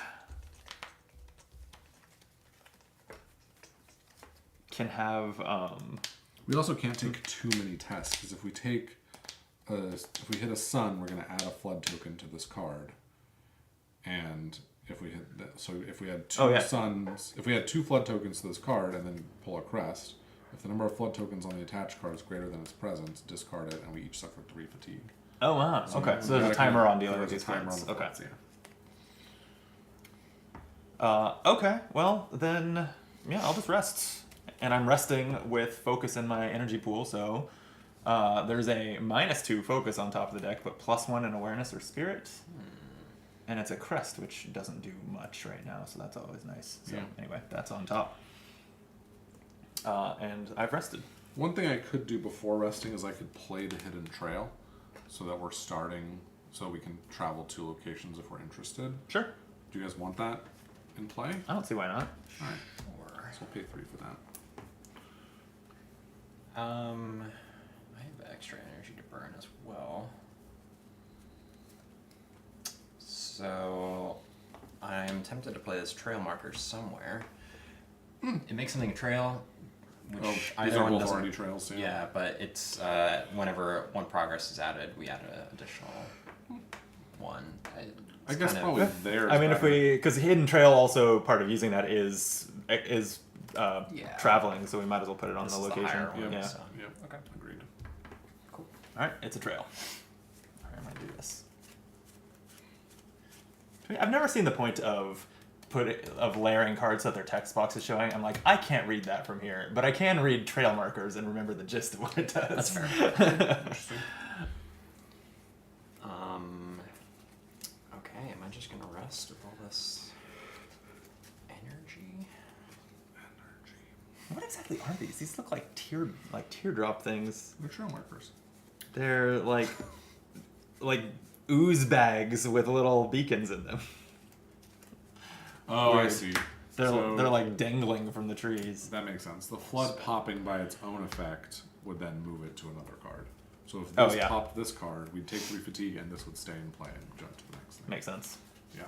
can have We also can't take too many tests, because if we hit a sun, we're going to add a flood token to this card, and if we had 2 Oh, yeah. suns, if we had 2 flood tokens to this card and then pull a crest, if the number of flood tokens on the attached card is greater than its presence, discard it, and we each suffer 3 fatigue. Oh wow. Okay, so there's a timer on dealing with these timer cards. on the Okay. floods, yeah. Okay. Well then, yeah, I'll just rest, and I'm resting with focus in my energy pool. So there's a -2 focus on top of the deck, but +1 in awareness or spirit, and it's a crest, which doesn't do much right now. So that's always nice. So Yeah. anyway, that's on top, and I've rested. One thing I could do before resting is I could play the hidden trail, so that we're starting, so we can travel 2 locations if we're interested. Sure. Do you guys want that? in play? I don't see why not. All right. Or So we'll pay 3 for that. I have extra energy to burn as well. So I'm tempted to play this trail marker somewhere. It makes something a trail, which Oh, I these know are both doesn't. already trails. Yeah, but it's whenever one progress is added, we add an additional one. I It's guess kind of- probably there. I mean, if we, because hidden trail also part of using that is Yeah. traveling, so we might as well put it on This the is the location. higher one, Yeah. so. Yep. Okay. Agreed. Cool. All right, it's a trail. All right, I'm gonna do this. I've never seen the point of layering cards so that their text box is showing. I'm like, I can't read that from here, but I can read trail markers and remember the gist of what it does. That's fair. Interesting. Okay, am I just gonna rest with all this energy? What exactly are these? These look like teardrop things. They're trail markers. They're like ooze bags with little beacons in them. Oh, I Weird. see. They're So- they're like dangling from the trees. That makes sense. The flood popping by its own effect would then move it to another card. So if Oh, this yeah. popped this card, we'd take 3 fatigue, and this would stay in play and jump to the next thing. Makes sense. Yeah.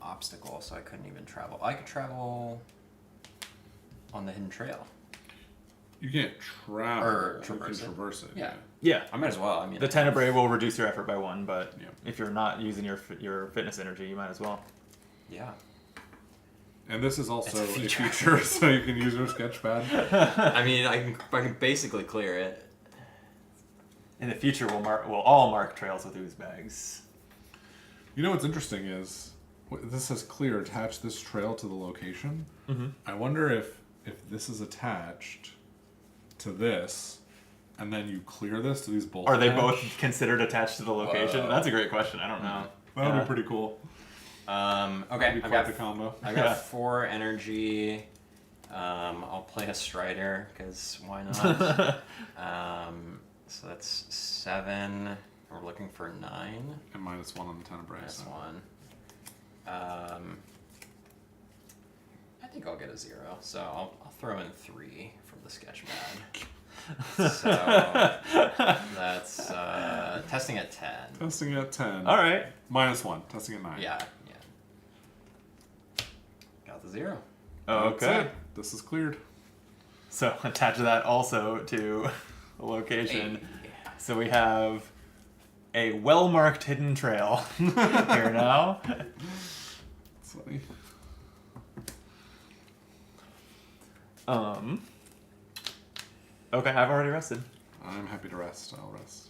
Obstacle, so I couldn't even travel. I could travel on the hidden trail. You can't travel. Or you traverse can it. traverse it. Yeah. Yeah. I might as well. I mean, The Tenebrae will reduce your effort by 1, but Yeah. if you're not using your fitness energy, you might as well. yeah. And this is also It's a a feature. feature, so you can use your sketch pad. I mean, I can basically clear it. In the future, we'll all mark trails with ooze bags. You know what's interesting is this says clear. Attach this trail to the location. Mm-hmm. I wonder if this is attached to this, and then you clear this. Do these both? Are they attach? both considered attached to the location? Whoa. That's a great question. I don't know. That would Yeah. be pretty cool. Okay, That'd be I quite got the combo. I got Yeah. 4 energy. I'll play a Strider because why not? So that's 7. We're looking for 9. And -1 on the Tenebrae. That's so. 1. I think I'll get a 0. So I'll throw in 3 from the sketch pad. So that's testing at 10. Testing at 10. All right. -1. Testing at 9. Yeah. Got the 0. That's Okay. it. This is cleared. So attach that also to the location. So we have a well-marked hidden trail here now. It's funny. Okay, I've already rested. I'm happy to rest. I'll rest.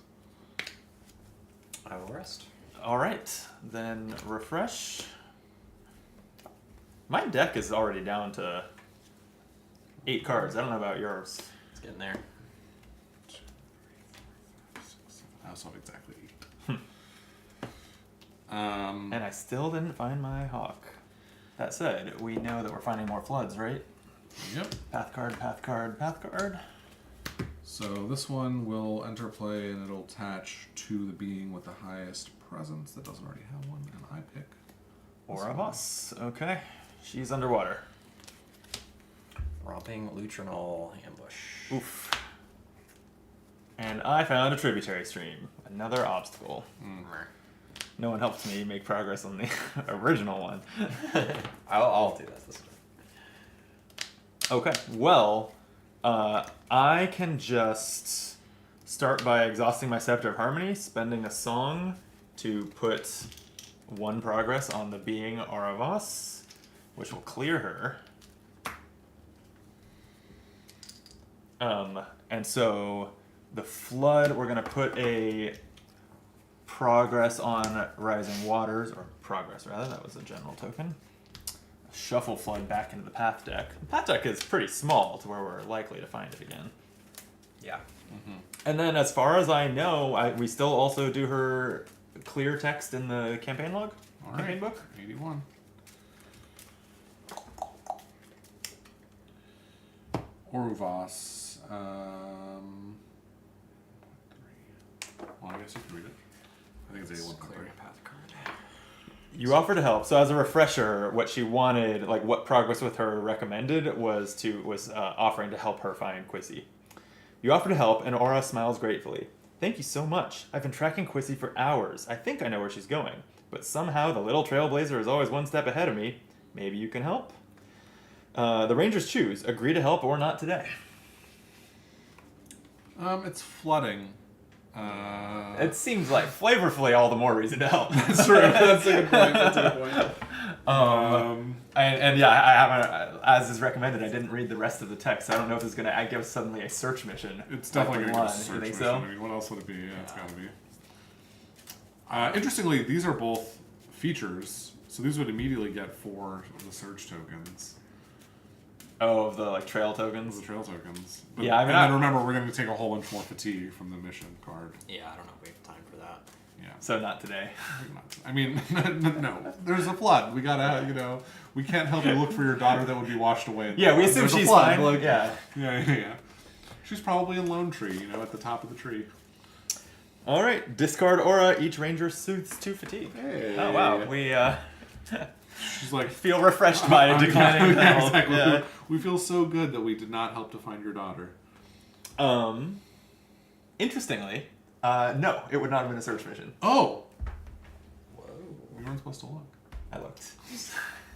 I will rest. All right, then refresh. My deck is already down to 8 cards. I don't know about yours. It's getting there. 2, 3, 4, 5, 6, 7. I also have exactly 8. And I still didn't find my hawk. That said, we know that we're finding more floods, right? Yep. Path card, path card, path card. So this one will enter play and it'll attach to the being with the highest presence that doesn't already have one, and I pick. Or a boss. Okay. She's underwater. Romping Lutrinol ambush. Oof. And I found a tributary stream. Another obstacle. No one helped me make progress on the original one. I'll do that this time. Okay. Well, I can just start by exhausting my Scepter of Harmony, spending a song to put 1 progress on the being Auravas, which will clear her. And so the flood, we're gonna put a progress on Rising Waters, or progress rather, that was a general token. Shuffle flood back into the path deck. The path deck is pretty small to where we're likely to find it again. Yeah. And then as far as I know, we still also do her clear text in the campaign log, All campaign right. book. 81. Oruvas. 1, Well, I guess you can read it. I think it's Let's A1.3. clear a path card. You offer to help. So as a refresher, what she wanted, like what Progress with her recommended, was offering to help her find Quissy. You offer to help, and Aura smiles gratefully. Thank you so much. I've been tracking Quissy for hours. I think I know where she's going, but somehow the little trailblazer is always one step ahead of me. Maybe you can help. The Rangers choose: agree to help or not today. It's flooding. It seems like flavorfully all the more reason to help. That's true. That's a good point. That's a good point. And yeah, I haven't, as is recommended, I didn't read the rest of the text. I don't know if it's going to give us suddenly a search mission. It's definitely going to be a Line. search You think mission. so? I mean, what else would it be? Yeah, it's got to be. Interestingly, these are both features, so these would immediately get 4 of the search tokens. Oh, of the like trail Of tokens. the trail tokens. But, Yeah, I mean, and then remember, we're going to take a whole bunch more fatigue from the mission card. Yeah, I don't know if we have time for that. Yeah. So not today. I mean, no. There's a flood. We gotta, we can't help you look for your daughter that would be washed away. Yeah, we assume There's a she's flood, fine. like- Yeah. Yeah. She's probably in Lone Tree, at the top of the tree. All right. Discard aura. Each ranger soothes 2 fatigue. Hey. Oh wow. We She's like, feel refreshed by declining yeah, health. exactly. Yeah. We feel so good that we did not help to find your daughter. Interestingly, no, it would not have been a search mission. Oh, Whoa. we weren't supposed to look, I looked.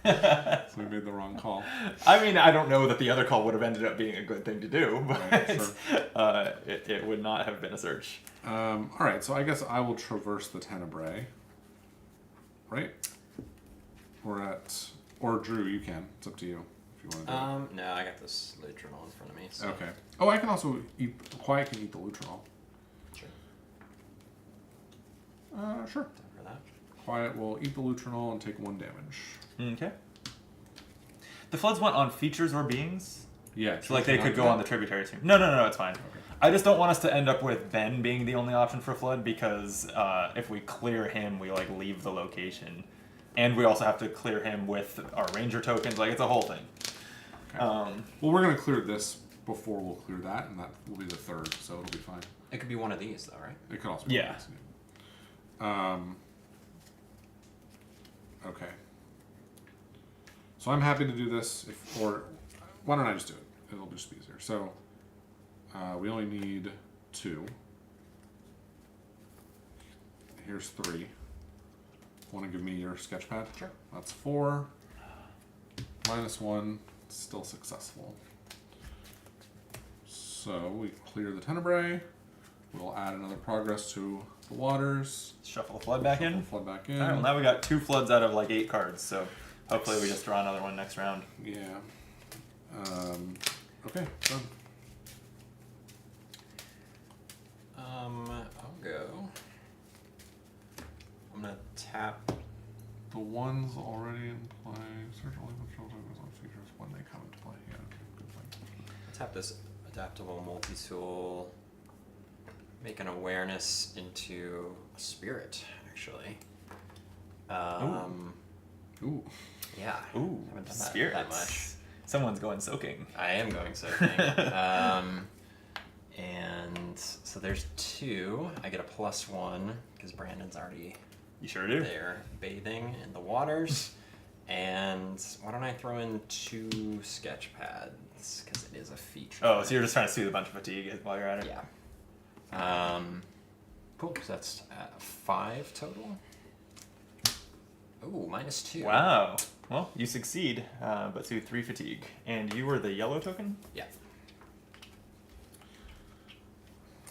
so we made the wrong call. I mean, I don't know that the other call would have ended up being a good thing to do, but Right, sure. it would not have been a search. All right, so I guess I will traverse the Tenebrae. Right? Or Drew, you can. It's up to you if you want to do it. No, I got this Lutrinol in front of me. So. Okay. Oh, I can also eat. Quiet can eat the Lutrinol. Sure. Sure. Time for that. Quiet will eat the Lutrinol and take 1 damage. Okay. The floods went on features or beings, Yeah. so like they could go on the tributary stream. No, it's fine. I just don't want us to end up with Ben being the only option for flood because if we clear him, we like leave the location, and we also have to clear him with our ranger tokens. Like it's a whole thing. Okay. Well, we're gonna clear this before we'll clear that, and that will be the 3rd, so it'll be fine. It could be one of these, though, right? It could also be. Yeah. Nice, Okay. So I'm happy to do this, or why don't I just do it? It'll just be easier. So we only need 2. Here's 3. Want to give me your sketch pad? Sure. That's 4. -1, still successful. So we clear the Tenebrae. We'll add another progress to the waters. Shuffle the flood back Shuffle in. the flood back in. All right. Well, now we got 2 floods out of like 8 cards, so hopefully we just draw another one next round. Yeah. Okay, done. I'll go. I'm gonna tap. The one's already in play. Search only control tokens on features when they come into play. Yeah, okay, good point. Tap this adaptable multi-tool. Make an awareness into a spirit, actually. Ooh. Yeah. Ooh, haven't done spirits. that much. Someone's going soaking. I am going soaking. And so there's 2. I get a +1 because Brandon's already You sure do. there bathing in the waters. And why don't I throw in 2 sketch pads because it is a feature. Oh, so you're just trying to soothe a bunch of fatigue while you're at it? Yeah. Cool. So that's 5 total. Ooh, -2. Wow. Well, you succeed, but soothe 3 fatigue. And you were the yellow token? Yeah.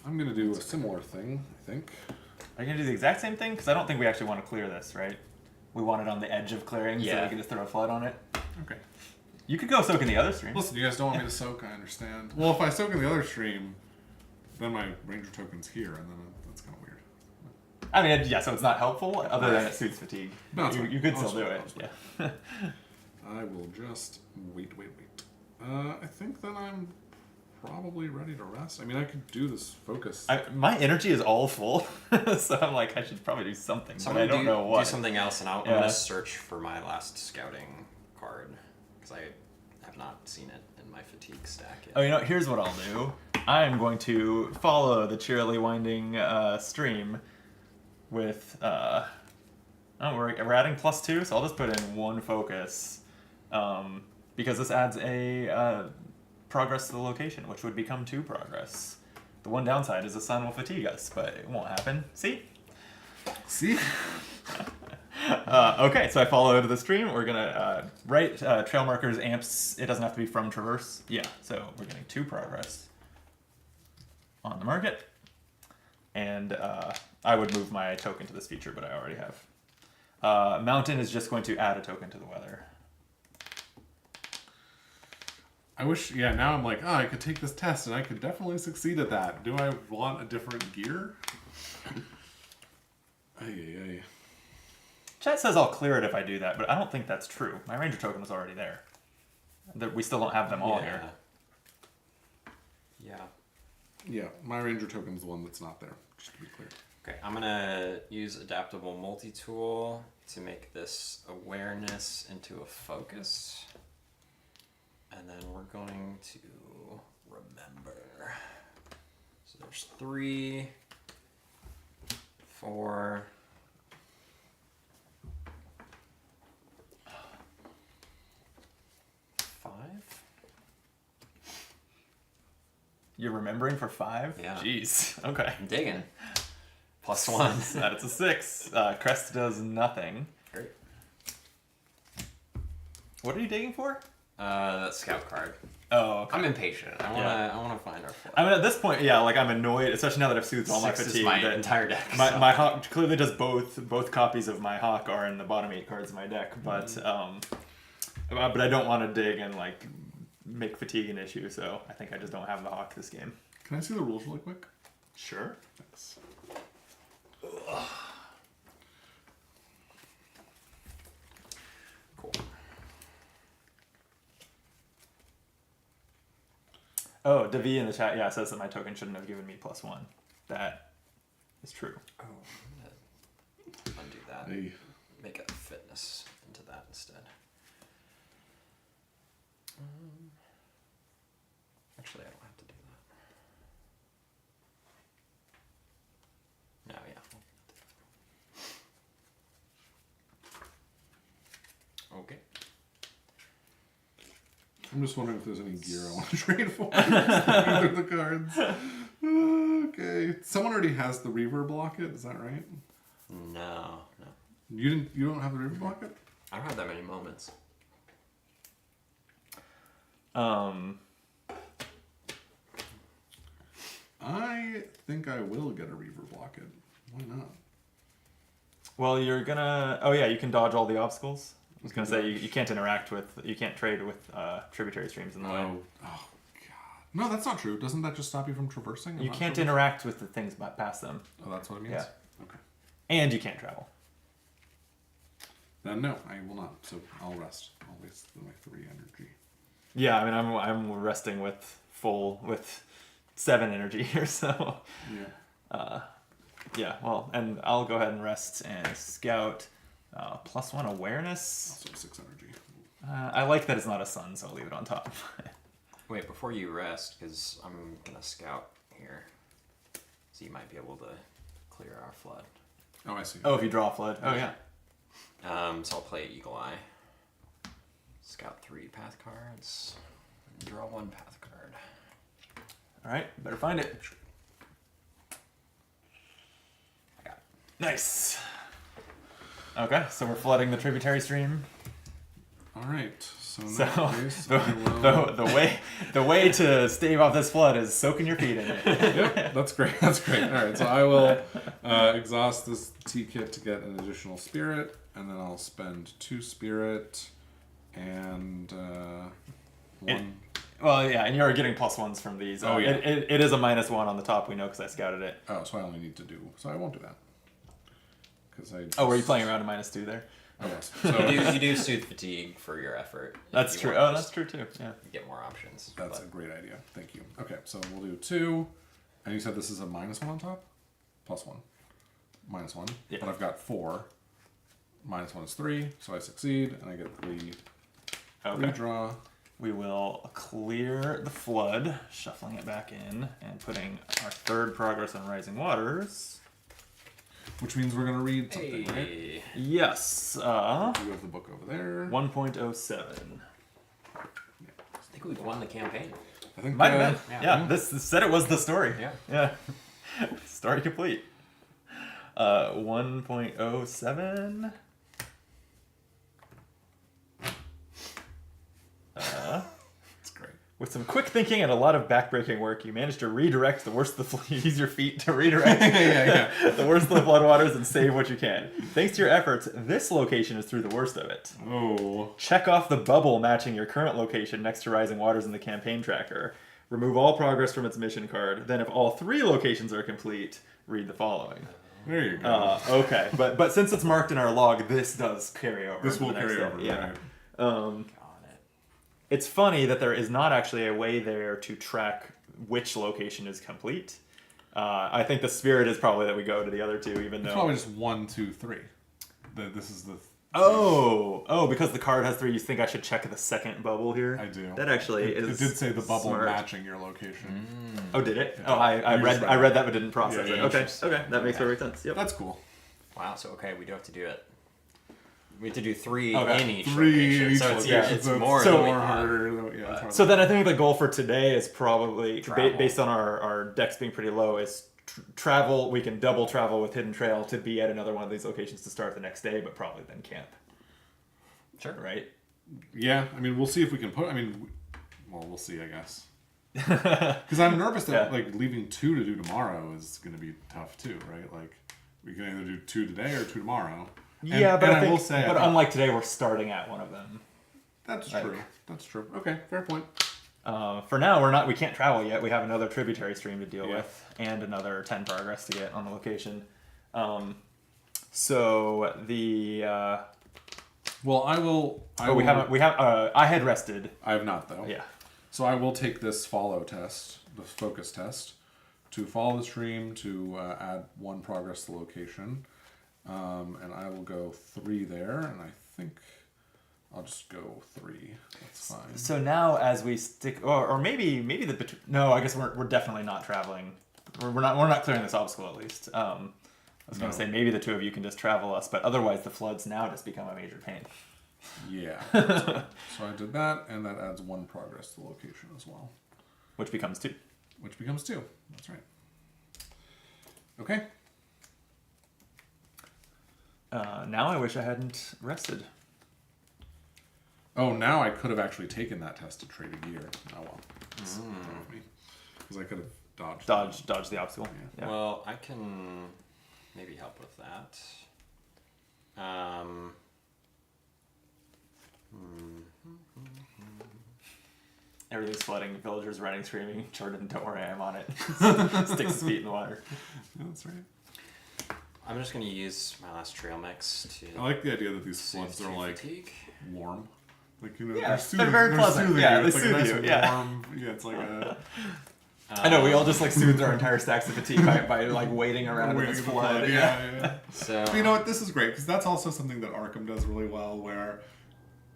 I'm gonna do a similar thing, I think. Are you going to do the exact same thing? Because I don't think we actually want to clear this, right? We want it on the edge of clearing so Yeah. we can just throw a flood on it. Okay. You could go soak in the other stream. Listen, you guys don't want me to soak, I understand. Well, if I soak in the other stream, then my ranger token's here, and then that's kind of weird. I mean, yeah, so it's not helpful, other than it soothes fatigue. No, it's you, fine. you could I'll still do sweat, it. I'll Yeah. sweat. I will just wait. I think then I'm probably ready to rest. I mean, I could do this focus. My energy is all full, so I'm like, I should probably do something, So but I don't know what. Do something else, and I'm Yeah. gonna search for my last scouting card because I have not seen it in my fatigue stack yet. Oh, you know, here's what I'll do. I'm going to follow the cheerily winding stream with. Oh, we're adding +2, so I'll just put in 1 focus, because this adds a progress to the location, which would become 2 progress. The one downside is the sun will fatigue us, but it won't happen. See? See? Okay, so I followed the stream. We're gonna write trail markers, amps. It doesn't have to be from traverse. Yeah, so we're getting 2 progress on the market. And I would move my token to this feature, but I already have. Mountain is just going to add a token to the weather. I wish, yeah, now I'm like, oh, I could take this test and I could definitely succeed at that. Do I want a different gear? Ay. Chat says I'll clear it if I do that, but I don't think that's true. My ranger token was already there. We still don't have them all here. Yeah. Yeah, my ranger token's the one that's not there, just to be clear. Okay, I'm gonna use adaptable multi-tool to make this awareness into a focus. And then we're going to remember. So there's 3, 4. You're remembering for 5? Yeah. Jeez. Okay. I'm digging. +1. That it's a 6. Crest does nothing. Great. What are you digging for? Scout card. Oh, okay. I'm impatient. I wanna find our flow. I mean, at this point, yeah, like I'm annoyed, especially now that I've soothed all my 6 is fatigue. my that entire deck. My, so. my hawk clearly does both copies of my hawk are in the bottom 8 cards of my deck, but I don't want to dig and like make fatigue an issue, so I think I just don't have the hawk this game. Can I see the rules really quick? Sure. Thanks. Cool. Oh, Davi in the chat, yeah, says that my token shouldn't have given me +1. That is true. Oh, I'm gonna undo that. Hey. Make a fitness into that instead. Actually, I don't have to do that. No, yeah. Okay. I'm just wondering if there's any gear I want to trade for. Either of the cards. Okay. Someone already has the Reaver Blocket, is that right? No. You don't have the Reaver Blocket? I don't have that many moments. I think I will get a Reaver Blocket. Why not? Well, you're gonna... Oh yeah, you can dodge all the obstacles. I was gonna say, you can't interact with... You can't trade with tributary streams in the way. Oh, God. No, that's not true. Doesn't that just stop you from traversing? You can't interact with the things past them. Oh, that's what it means? Yeah. Okay. And you can't travel. Then no, I will not. So I'll rest. I'll waste my 3 energy. Yeah, I mean, I'm resting with 7 energy here, so... Yeah. Yeah, well, and I'll go ahead and rest and scout. +1 awareness. Also 6 energy. I like that it's not a sun, so I'll leave it on top. Wait, before you rest, because I'm gonna scout here, so you might be able to clear our flood. Oh, I see. Oh, if you draw a flood. Oh, yeah. So I'll play Eagle Eye. Scout 3 path cards. And draw 1 path card. All right, better find it. I got it. Nice. Okay, so we're flooding the tributary stream. All right. So in So that case, I will... the way to stave off this flood is soaking your feet in it. Yep, that's great. That's great. All right, so I will exhaust this tea kit to get an additional spirit, and then I'll spend 2 spirit and 1. Well, yeah, and you're getting +1s from these. Oh, yeah. It is a -1 on the top, we know, because I scouted it. Oh, so I only need to do. So I won't do that. Because I. Oh, were you playing around a -2 there? Oh, yes. So You do soothe fatigue for your effort. That's If true. you want Oh, to that's true too. Yeah. get more options. that's a but great idea. Thank you. Okay, so we'll do 2, and you said this is a -1 on top, +1, -1. Yeah. But I've got 4. -1 is 3, so I succeed, and I get 3 Okay. redraw. we will clear the flood, shuffling it back in, and putting our third progress on Rising Waters. Which means we're gonna read something, right? Hey. Yes. You have the book over there. 1.07. I think we've won the campaign. I think Might have been. yeah. Yeah, this said it was the story. Yeah. Yeah. Story complete. 1.07. It's great. With some quick thinking and a lot of backbreaking work, you managed to redirect the worst of the use your feet to redirect the worst of the floodwaters and save what you can. Thanks to your efforts, this location is through the worst of it. Oh. Check off the bubble matching your current location next to Rising Waters in the campaign tracker. Remove all progress from its mission card. Then if all 3 locations are complete, read the following. There you go. Okay, but since it's marked in our log, this does carry over. This to will the next carry day. over, Yeah. right? Got it. It's funny that there is not actually a way there to track which location is complete. I think the spirit is probably that we go to the other 2, even It's though. probably just 1, 2, 3. This is the. Oh, because the card has 3, you think I should check the second bubble here? I do. That actually It is. did say the bubble smart. matching your location. Oh, did it? Yeah. Oh, I You read. just I read read it. that, but didn't process Yeah, it. yeah, Okay, interesting. okay, that makes Okay. perfect sense. Yep. That's cool. Wow. So okay, we do have to do it. We have to do 3 Okay. in each 3 location. each So it's, location, it's so more so- than we more had. harder. Yeah, it's harder. So then I think the goal for today is probably, Travel. based on our decks being pretty low, is travel. We can double travel with Hidden Trail to be at another one of these locations to start the next day, but probably then camp. Sure. Right? Yeah, I mean, we'll see if we can put. I mean, we'll see, I guess. Because I'm nervous that Yeah. like leaving 2 to do tomorrow is going to be tough too, right? Like we can either do 2 today or 2 tomorrow. And- Yeah, but and I think, will say, but unlike today, we're starting at one of them. that's like- true. That's true. Okay, fair point. For now, we can't travel yet. We have another tributary stream to deal Yeah. with, and another 10 progress to get on the location. So the Well, I will. we haven't. I had rested. I have not though. Yeah. So I will take this follow test, the focus test, to follow the stream to add 1 progress to the location, and I will go 3 there, and I think I'll just go 3. That's fine. So now, as we stick, or maybe no, I guess we're definitely not traveling. We're not clearing this obstacle at least. I was gonna No. say maybe the 2 of you can just travel us, but otherwise the floods now just become a major pain. Yeah. So I did that, and that adds 1 progress to the location as well, Which becomes 2. which becomes 2. That's right. Okay. Now I wish I hadn't rested. Oh, now I could have actually taken that test to trade a gear. Oh well. Because I could have dodged. Dodge the obstacle. Yeah. Yeah. Well, I can maybe help with that. Everything's flooding. Villagers running, screaming. Jordan, don't worry, I'm on it. Sticks his feet in the water. Yeah, that's right. I'm just gonna use my last trail mix to. I like the idea that these soothe floods are through like fatigue. warm. Like, you know, Yeah, they're they're soothing. very They're pleasant. soothing Yeah, you. It's they like a nice soothe you, yeah. warm. Yeah, it's like a. I know, we all just like soothed our entire stacks of fatigue by like waiting around in waiting this in the flood. Yeah. So But you know what? This is great because that's also something that Arkham does really well, where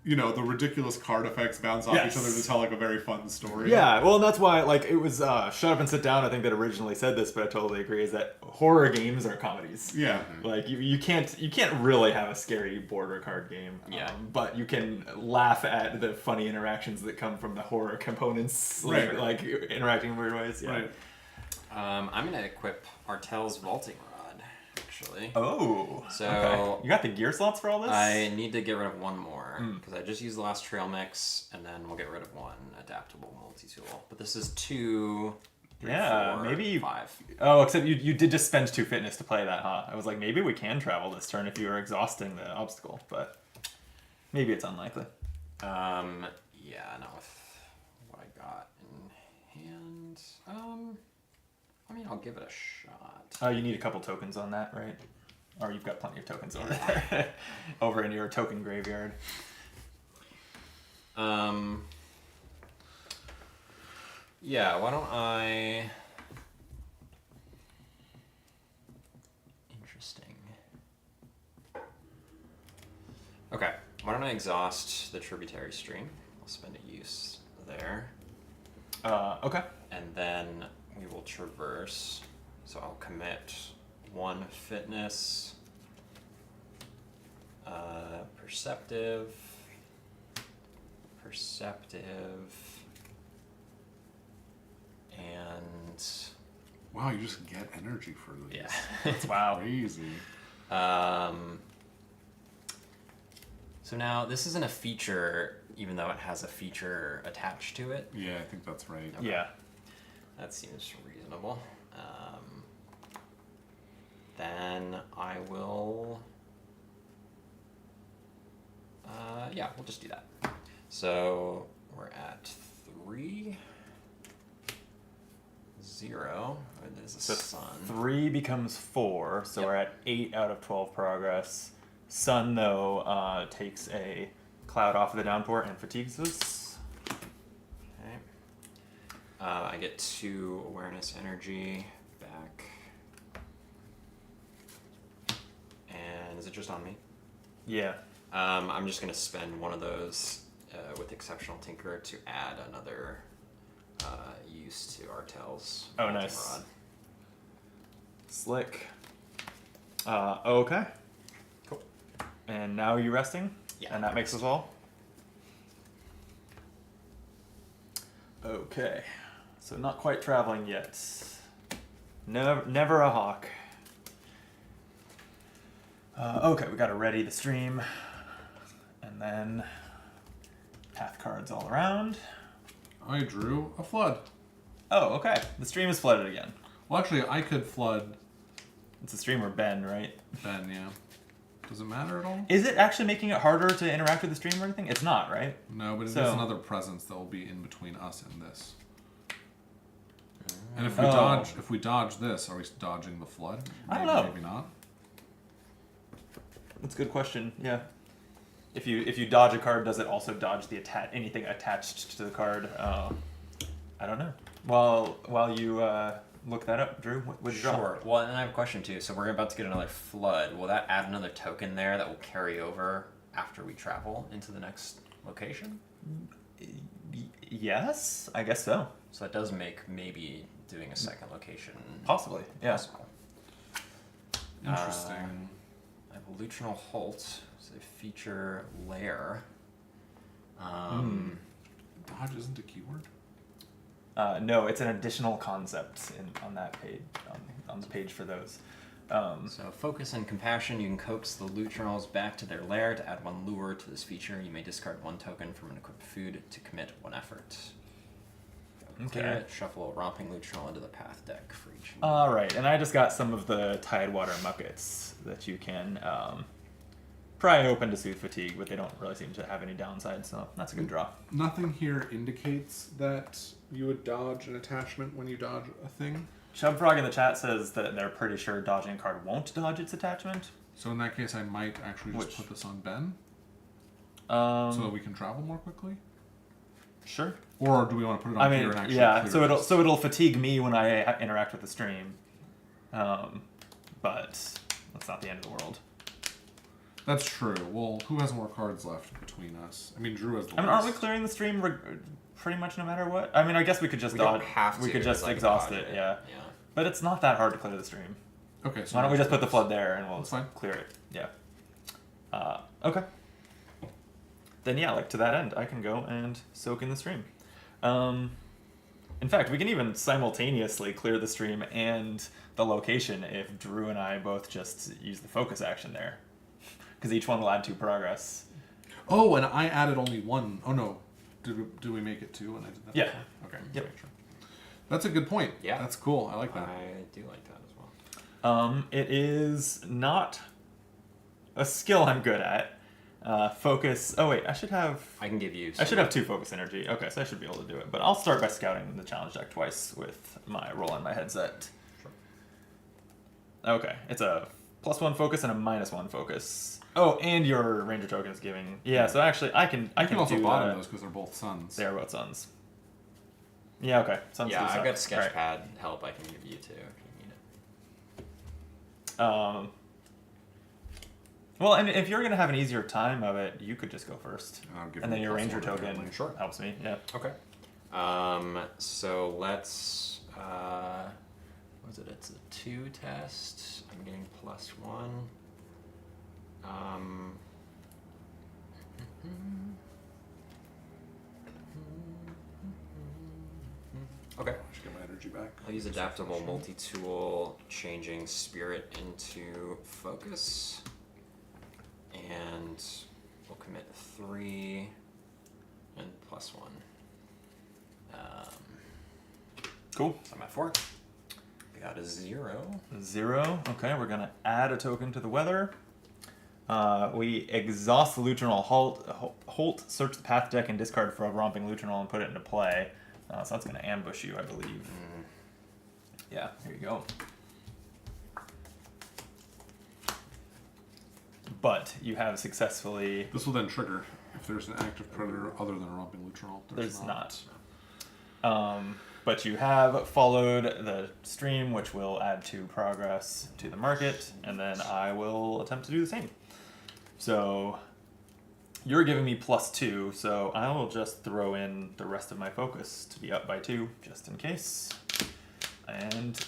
you know the ridiculous card effects bounce off Yes. each other to tell like a very fun story. Yeah, well, and that's why, like, it was Shut Up and Sit Down, I think, that originally said this, but I totally agree, is that horror games are comedies. Yeah. Like, you can't really have a scary board or card game. Yeah. But you can laugh at the funny interactions that come from the horror components, like, Right. like interacting in weird ways. Yeah. Right. I'm gonna equip Artel's vaulting rod, actually. Oh. So- okay. You got the gear slots for all this? I need to get rid of 1 more because I just used the last trail mix, and then we'll get rid of 1 adaptable multi-tool. But this is 2, 3, Yeah, 4, maybe you- 5. Oh, except you did just spend 2 fitness to play that, huh? I was like, maybe we can travel this turn if you are exhausting the obstacle, but maybe it's unlikely. Yeah, not with what I got in hand. I mean, I'll give it a shot. Oh, you need a couple tokens on that, right? Or you've got plenty of tokens over there. Over in your token graveyard. Yeah, why don't I... Interesting. Okay, why don't I exhaust the tributary stream? spend a use there. Okay. And then we will traverse. So I'll commit 1 fitness, perceptive, and Wow, you just get energy for these. yeah. That's Wow. crazy. So now this isn't a feature, even though it has a feature attached to it. Yeah, I think that's right. Yeah. That seems reasonable. Then I will. Yeah, we'll just do that. So we're at 3, 0. There's a So sun. 3 becomes 4, so Yep. we're at 8 out of 12 progress. Sun, though, takes a cloud off of the downpour and fatigues us. Okay. I get 2 awareness energy back. And is it just on me? Yeah. I'm just going to spend one of those with Exceptional Tinker to add another use to Artel's Oh, Melting nice. Rod. Slick. Okay. Cool. And now are you resting? Yeah. And that makes us all? Okay. So not quite traveling yet. Never a hawk. Okay, we gotta ready the stream. And then path cards all around. I drew a flood. Oh, okay. The stream is flooded again. Well, actually, I could flood It's a stream or Ben, right? Ben, yeah. Does it matter at all? Is it actually making it harder to interact with the stream or anything? It's not, right? No, but it is So- another presence that will be in between us and this. And if Oh. we dodge this, are we dodging the flood? I don't Maybe, know. Maybe not. That's a good question. Yeah. If you dodge a card, does it also dodge the anything attached to the card? I don't know. While you look that up, Drew, what would you draw? Sure. Well, and I have a question too. So we're about to get another flood. Will that add another token there that will carry over after we travel into the next location? Yes, I guess so. So that does make maybe doing a second location Possibly. Yeah. possible. Interesting. I have a Lutrinal Holt. It's a feature lair. Dodge isn't a keyword? No, it's an additional concept on that page on the page for those. So focus and compassion. You can coax the Lutrinals back to their lair to add 1 lure to this feature. You may discard 1 token from an equipped food to commit 1 effort. Clear Okay. it, shuffle a romping Lutrinal into the path deck for each. All right, and I just got some of the Tidewater Muckets that you can pry open to soothe fatigue, but they don't really seem to have any downside, so that's a good draw. Nothing here indicates that you would dodge an attachment when you dodge a thing. Chubfrog in the chat says that they're pretty sure dodging a card won't dodge its attachment. So in that case, I might actually just Which? put this on Ben So so that we can travel more quickly. sure. Or do we want to put it on I here mean, and actually yeah. clear this? So it'll fatigue me when I interact with the stream, but that's not the end of the world. That's true. Well, who has more cards left between us? I mean, Drew has the I mean, aren't we least. clearing the stream pretty much no matter what? I mean, I guess we could just We dodge. don't have to. We could just like, exhaust dodge it, yeah. Yeah. But it's not that hard to clear the stream. Okay, so Why don't we just put the this. flood there and we'll That's fine. clear it? Yeah. Okay. Then yeah, like to that end, I can go and soak in the stream. In fact, we can even simultaneously clear the stream and the location if Drew and I both just use the focus action there, because each one will add 2 progress. Oh, and I added only 1. Oh no, did we make it 2 when I did that? Yeah. before? Okay. Yep. Make sure. That's a good point. Yeah. That's cool. I like that. I do like that as well. It is not a skill I'm good at. Focus. Oh wait, I should have. I can give you. I should have 2 focus energy. Okay, so I should be able to do it. But I'll start by scouting the challenge deck twice with my roll on my headset. Sure. Okay, it's a +1 focus and a -1 focus. Oh, and your ranger token is giving. Yeah, so actually I can I can also do bottom that. those because they're both suns. They are both suns. Yeah. Okay. Suns Yeah, do I've suck. got sketchpad Right. help I can give you too if you need it. Well, and if you're gonna have an easier time of it, you could just go first, I'll give and you then your plus ranger one, token apparently. Sure. helps me. Yeah. Okay. So let's. What is it? It's a 2 test. I'm getting +1. Okay. Just get my energy back. I'll use adaptable multi-tool, changing spirit into focus, and we'll commit 3 and +1. Cool. So I'm at 4. I got a 0. 0. Okay, we're gonna add a token to the weather. We exhaust the Lutrinol Holt, search the path deck and discard for a romping Lutrinol and put it into play. So that's gonna ambush you, I believe. Yeah, here you go. But you have successfully. This will then trigger if there's an active predator other than a romping lutrinol. There's not. But you have followed the stream, which will add 2 progress to the market, and then I will attempt to do the same. So you're giving me +2, so I will just throw in the rest of my focus to be up by 2, just in case, and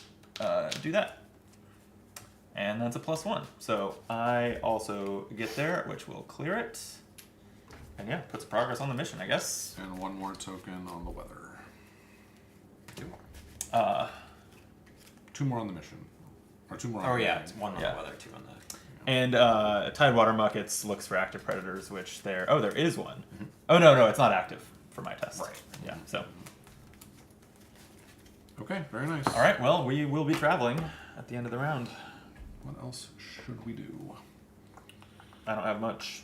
do that. And that's a +1. So I also get there, which will clear it. And yeah, puts progress on the mission, I guess. And 1 more token on the weather. 2 more on the mission. Or 2 more on Oh the yeah, weather. it's 1 on Yeah. the weather, 2 on the. And Tidewater Muckets looks for active predators, which there is one. Oh no, it's not active for my test. Right. Yeah. So Okay, very nice. all right, well we will be traveling at the end of the round. What else should we do? I don't have much.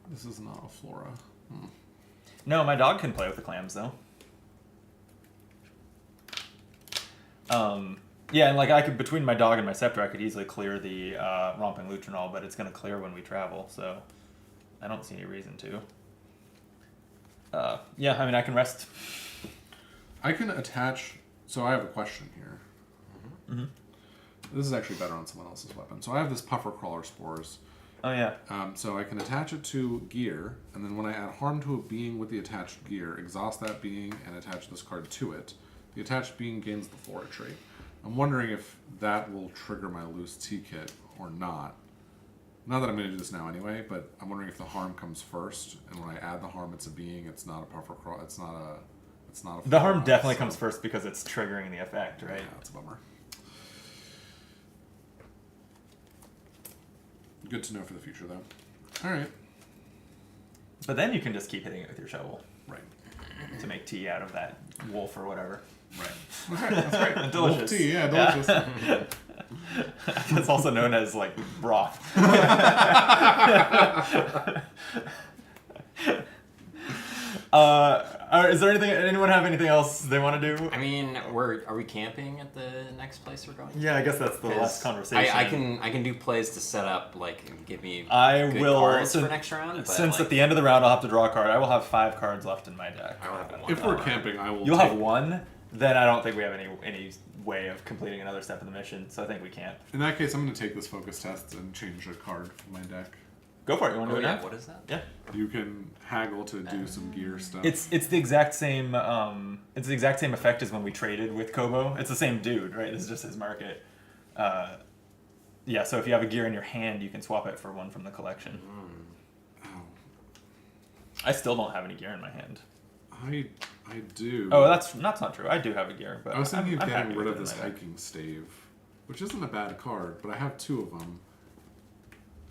This is not a flora. No, my dog can play with the clams though. Yeah, and like I could between my dog and my scepter, I could easily clear the romping lutrinol, but it's gonna clear when we travel, so I don't see any reason to. Yeah, I mean I can rest. I can attach. So I have a question here. This is actually better on someone else's weapon. So I have this puffer crawler spores. Oh yeah. So I can attach it to gear, and then when I add harm to a being with the attached gear, exhaust that being and attach this card to it. The attached being gains the flora trait. I'm wondering if that will trigger my loose T-kit or not. Not that I'm going to do this now anyway, but I'm wondering if the harm comes first, and when I add the harm, it's a being. It's not a puffer crawl. It's not a. The harm flora, definitely so- comes first because it's triggering the effect, right? Yeah, that's a bummer. Good to know for the future, though. All right. But then you can just keep hitting it with your shovel Right. to make tea out of that wolf or whatever. Right. Okay, that's great. Delicious. Wolf tea, yeah, Yeah. delicious. It's also known as like broth. Is there anyone have anything else they want to do? I mean, are we camping at the next place we're going? Yeah, I guess that's the last 'Cause conversation. I can do plays to set up, like, and give me I good will cards since, for next round. But since like, at the end of the round I'll have to draw a card. I will have 5 cards left in my deck. I will have one. If we're camping, I will. You'll take, have 1. Then I don't think we have any way of completing another step in the mission. So I think we can't. In that case, I'm going to take this focus test and change a card from my deck. Go for it. You want to Oh do it yeah, now? what is that? Yeah. You can haggle to do some gear stuff. It's the exact same effect as when we traded with Kobo. It's the same dude, right? This is just his market. Yeah, so if you have a gear in your hand, you can swap it for one from the collection. Oh, I still don't have any gear in my hand. I do. Oh, that's not true. I do have a gear, but I was thinking I'm of happy getting rid with of it this in my deck. hiking stave, which isn't a bad card, but I have 2 of them.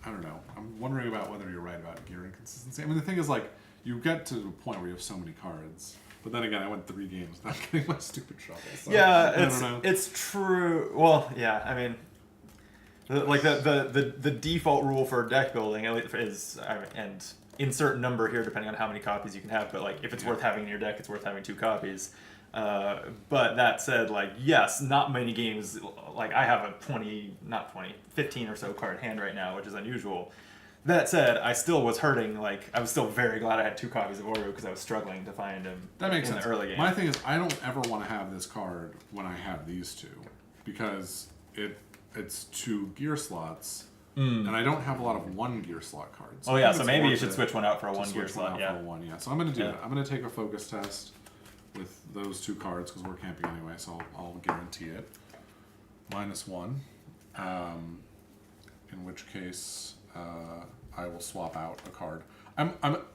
I don't know. I'm wondering about whether you're right about gear inconsistency. I mean, the thing is, like, you get to a point where you have so many cards. But then again, I went 3 games without getting my stupid shuffle. So Yeah, I don't know. it's true. Well, yeah, I mean, the default rule for deck building is and insert number here depending on how many copies you can have. But like, if it's worth having in your deck, it's worth having 2 copies. But that said, like, yes, not many games. Like, I have a 15 or so card hand right now, which is unusual. That said, I still was hurting. Like, I was still very glad I had 2 copies of Oreo because I was struggling to find him That makes in sense. the early game. My thing is, I don't ever want to have this card when I have these 2 because it's 2 gear slots, and I don't have a lot of 1 gear slot cards. Oh I yeah, think so it's maybe you worth should it switch one out for a to 1 gear switch one slot. out Yeah. for a 1, yeah. So I'm gonna do Yeah. it. I'm gonna take a focus test with those 2 cards because we're camping anyway, so I'll guarantee it. -1, in which case I will swap out a card.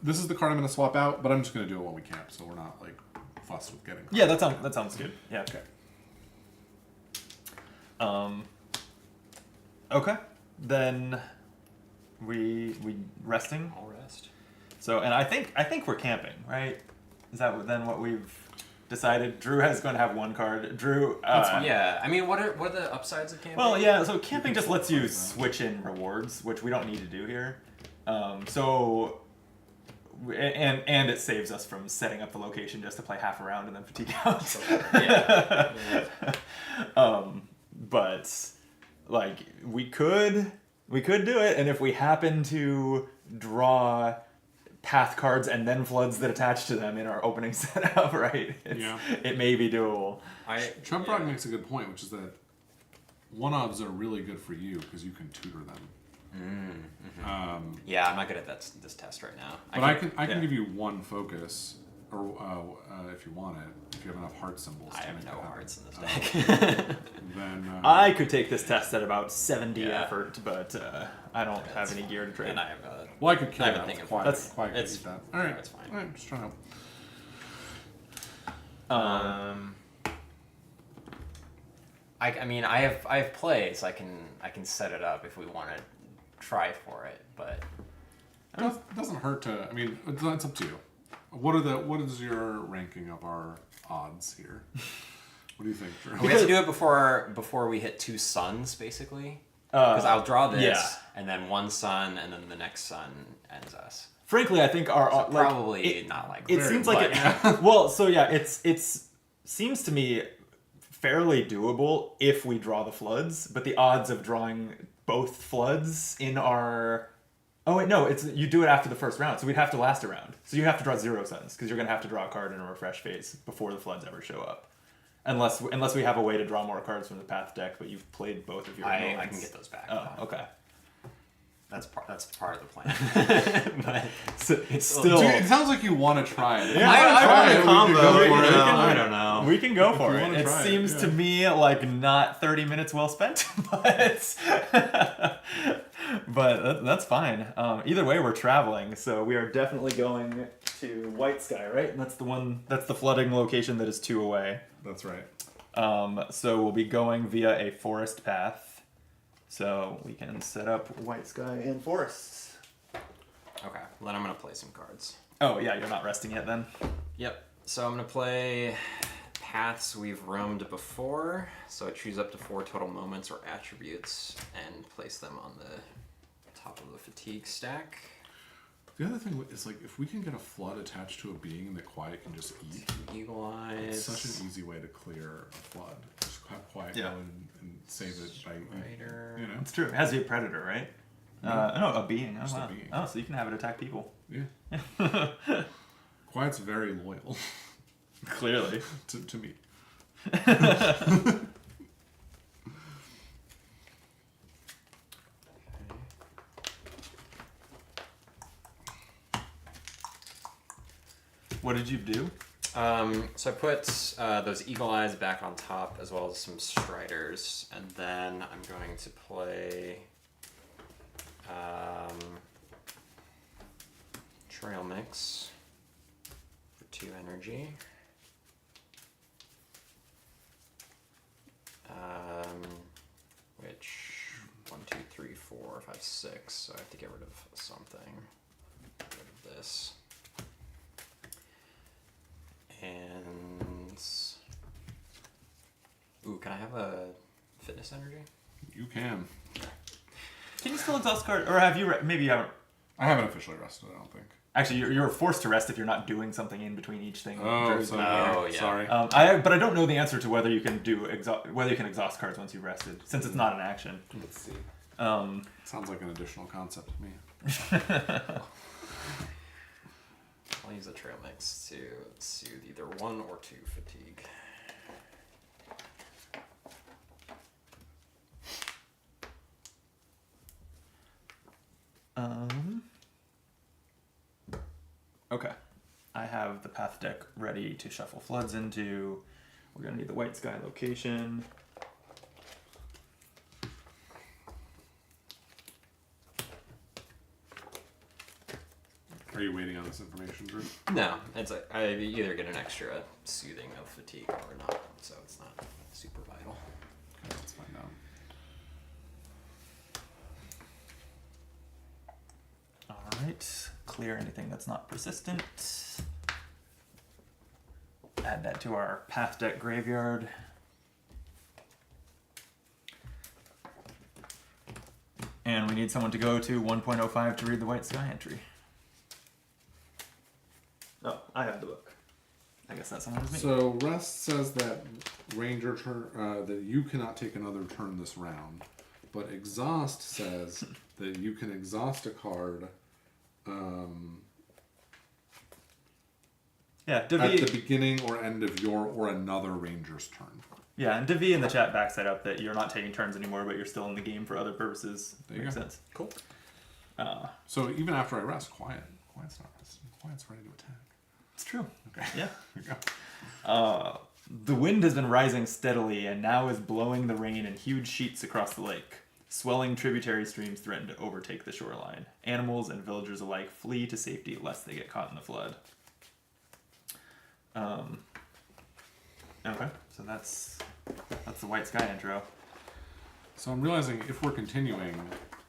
This is the card I'm gonna swap out, but I'm just gonna do it when we camp, so we're not like fussed with getting. Yeah, that sounds good. Yeah. Okay. Okay. Then we resting. I'll rest. So, and I think we're camping, right? Is that then what we've decided? Drew is going to have 1 card. Drew. Yeah, I mean, what are the upsides of camping? Well, yeah. So camping just lets you switch in rewards, which we don't need to do here. And it saves us from setting up the location just to play half a round and then fatigue out. Yeah. But like we could do it, and if we happen to draw path cards and then floods that attach to them in our opening setup, right? It may be doable. Trumprock makes a good point, which is that 1-ofs are really good for you because you can tutor them. Yeah, I'm not good at this test right now. But I can give you 1 focus, or if you want it, if you have enough heart symbols. I to have make no it happen. hearts in this deck. Then I could take this test at about 70 Yeah. effort, but I don't have any gear to trade. and I have well, I could kill I have a that. thing With of- quiet. That's- Quiet could it's- beat that. All right, it's fine. All right, just trying to. I mean, I have plays. I can set it up if we want to try for it, but It doesn't hurt to. I mean, it's up to you. What is your ranking of our odds here? What do you think, Drew? we have to do it before we hit 2 suns, basically. Because I'll draw this, yeah. and then 1 sun, and then the next sun ends us. Frankly, I think our So probably not like it that, seems but- like it, well, so yeah, it's seems to me fairly doable if we draw the floods, but the odds of drawing both floods in our wait, no, it's you do it after the first round, so we'd have to last a round. So you have to draw 0 suns because you're gonna have to draw a card in a refresh phase before the floods ever show up. Unless we have a way to draw more cards from the path deck, but you've played both of your I moments. can get those back. Oh, okay. That's part of the plan. But So it's still. Dude, it sounds like you want to try it. Yeah, I try want it. a combo. We can- you know, we can- I don't know. We can go for you it. wanna It try it, seems yeah. to me like not 30 minutes well spent, but that's fine. Either way, we're traveling, so we are definitely going to White Sky, right? And that's the flooding location that is 2 away. That's right. So we'll be going via a forest path, so we can set up White Sky and forests. Okay, well, then I'm gonna play some cards. Oh yeah, you're not resting yet then. Yep. So I'm gonna play paths we've roamed before. So I choose up to 4 total moments or attributes and place them on the top of the fatigue stack. The other thing is like if we can get a flood attached to a being that Quiet can just eat. Eagle Eyes. It's such an easy way to clear a flood. Just have Quiet Yeah. go and save it by Strider. you know. It's true. It has to be a predator, right? No, a being. Oh, Just a wow. being. Oh, so you can have it attack people. Yeah. Quiet's very loyal Clearly. to me. What did you do? So I put those Eagle Eyes back on top as well as some Striders, and then I'm going to play Trail Mix for 2 energy. Which 1, 2, 3, 4, 5, 6. So I have to get rid of something. Get rid of this. And ooh, can I have a fitness energy? You can. Can you still exhaust card? Or have you... maybe you haven't... I haven't officially rested, I don't think. Actually, you're forced to rest if you're not doing something in between each thing. Oh, Drew's so doing. yeah. sorry. But I don't know the answer to whether you can do whether you can exhaust cards once you've rested, since it's not an action. Let's see. Sounds like an additional concept to me. I'll use a trail mix to soothe either 1 or 2 fatigue. Okay. I have the path deck ready to shuffle floods into. We're gonna need the white sky location. Are you waiting on this information, Drew? No, it's I either get an extra soothing of fatigue or not, so it's not super vital. Okay, let's find out. All right. Clear anything that's not persistent. Add that to our path deck graveyard. And we need someone to go to 1.05 to read the white sky entry. Oh, I have the book. I guess that's someone's me. So Rest says that Ranger turn that you cannot take another turn this round, but Exhaust says that you can exhaust a card Yeah, at Devi. the beginning or end of your or another Ranger's turn. Yeah, and Devi in the chat backs that up that you're not taking turns anymore, but you're still in the game for other purposes. There you Makes go. sense. Cool. So even after I rest, Quiet's not resting. Quiet's ready to attack. It's true. Okay. Yeah. Here you go. The wind has been rising steadily and now is blowing the rain in huge sheets across the lake. Swelling tributary streams threaten to overtake the shoreline. Animals and villagers alike flee to safety lest they get caught in the flood. Okay, so that's the white sky intro. So I'm realizing if we're continuing,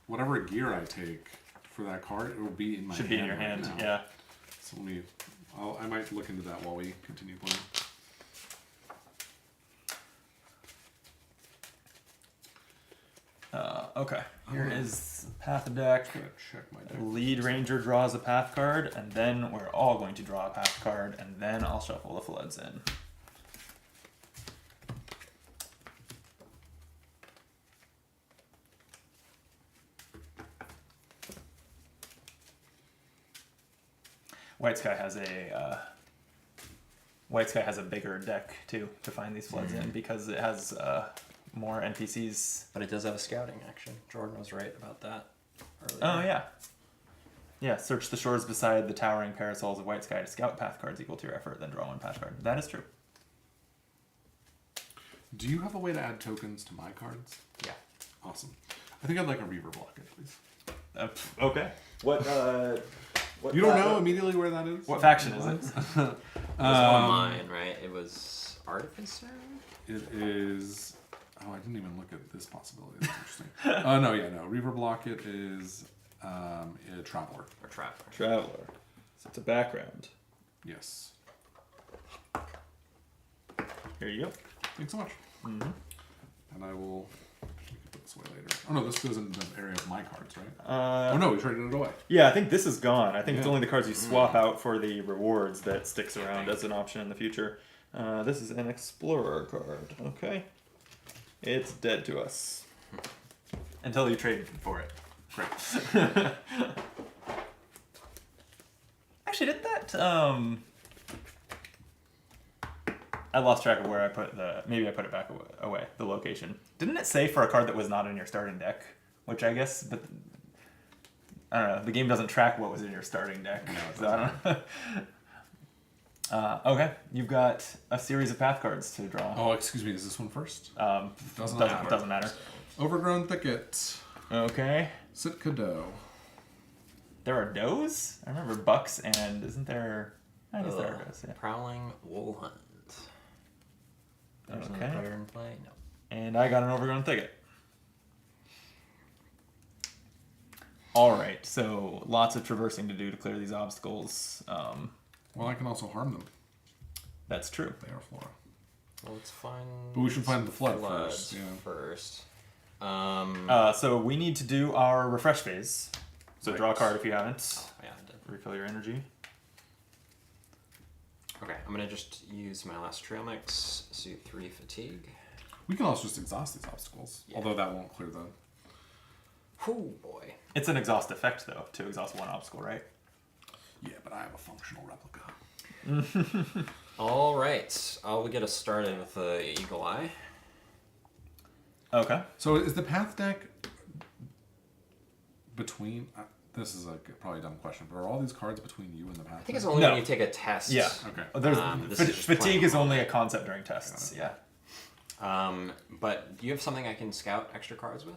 whatever gear I take for that card, it will be in my Should hand. be in your right hand, now. yeah. So I might look into that while we continue playing. Okay, here is path deck. I'm gonna check my deck. Lead ranger draws a path card, and then we're all going to draw a path card, and then I'll shuffle the floods in. White Sky has a bigger deck too to find these floods in because it has more NPCs. But it does have a scouting action. Jordan was right about that earlier. Oh yeah. Yeah, search the shores beside the towering parasols of White Sky to scout path cards equal to your effort, then draw one path card. That is true. Do you have a way to add tokens to my cards? Yeah. Awesome. I think I'd like a Reaver blockage, please. Okay. What You don't know immediately where that is? What faction is it? It was on mine, right? It was Artificer? It is... Oh, I didn't even look at this possibility. That's interesting. No. Reaver block it is a Traveler. Or Traveler. Traveler. So it's a background. Yes. Here you go. Thanks so much. Mm-hmm. And I will... We can put this away later. Oh no, this goes in the area of my cards, right? Uh, Oh no, we traded it away. Yeah, I think this is gone. I think it's Yeah. only the cards you swap out for the rewards that sticks around as an option in the future. This is an Explorer card. Okay. It's dead to us. Until you trade for it. Great. Actually, did that... I lost track of where I put the... Maybe I put it back away, the location. Didn't it say for a card that was not in your starting deck? Which I guess... But I don't know. The game doesn't track what was in your starting deck. No, it So I don't know. Okay. You've got a series of path cards to draw. Oh, excuse me, is this one first? Doesn't matter. Overgrown Thicket. Okay. Sitka Doe. There are does? I remember bucks and... Isn't there... I guess there are does, yeah. Prowling Wool Hunt. There's Okay. another player in play? No. And I got an overgrown thicket. Alright, so lots of traversing to do to clear these obstacles. Well, I can also harm them. That's true. They are flora. Well, let's find... But we should find the flood floods first. So we need to do our refresh phase. So draw a Right. card if you haven't. Yeah, I did. Refill your energy. Okay, I'm gonna just use my last trail mix, suit 3 fatigue. We can also just exhaust these obstacles. Yeah. Although that won't clear the... Oh boy. It's an exhaust effect, though, to exhaust one obstacle, right? Yeah, but I have a functional replica. All right. I'll get us started with the Eagle Eye. Okay. So is the path deck between? This is probably a dumb question, but are all these cards between you and the path? I think it's deck? only No. when you take a test. Yeah. Okay. This is just fatigue playing is on only it. a concept during tests. Yeah. But do you have something I can scout extra cards with?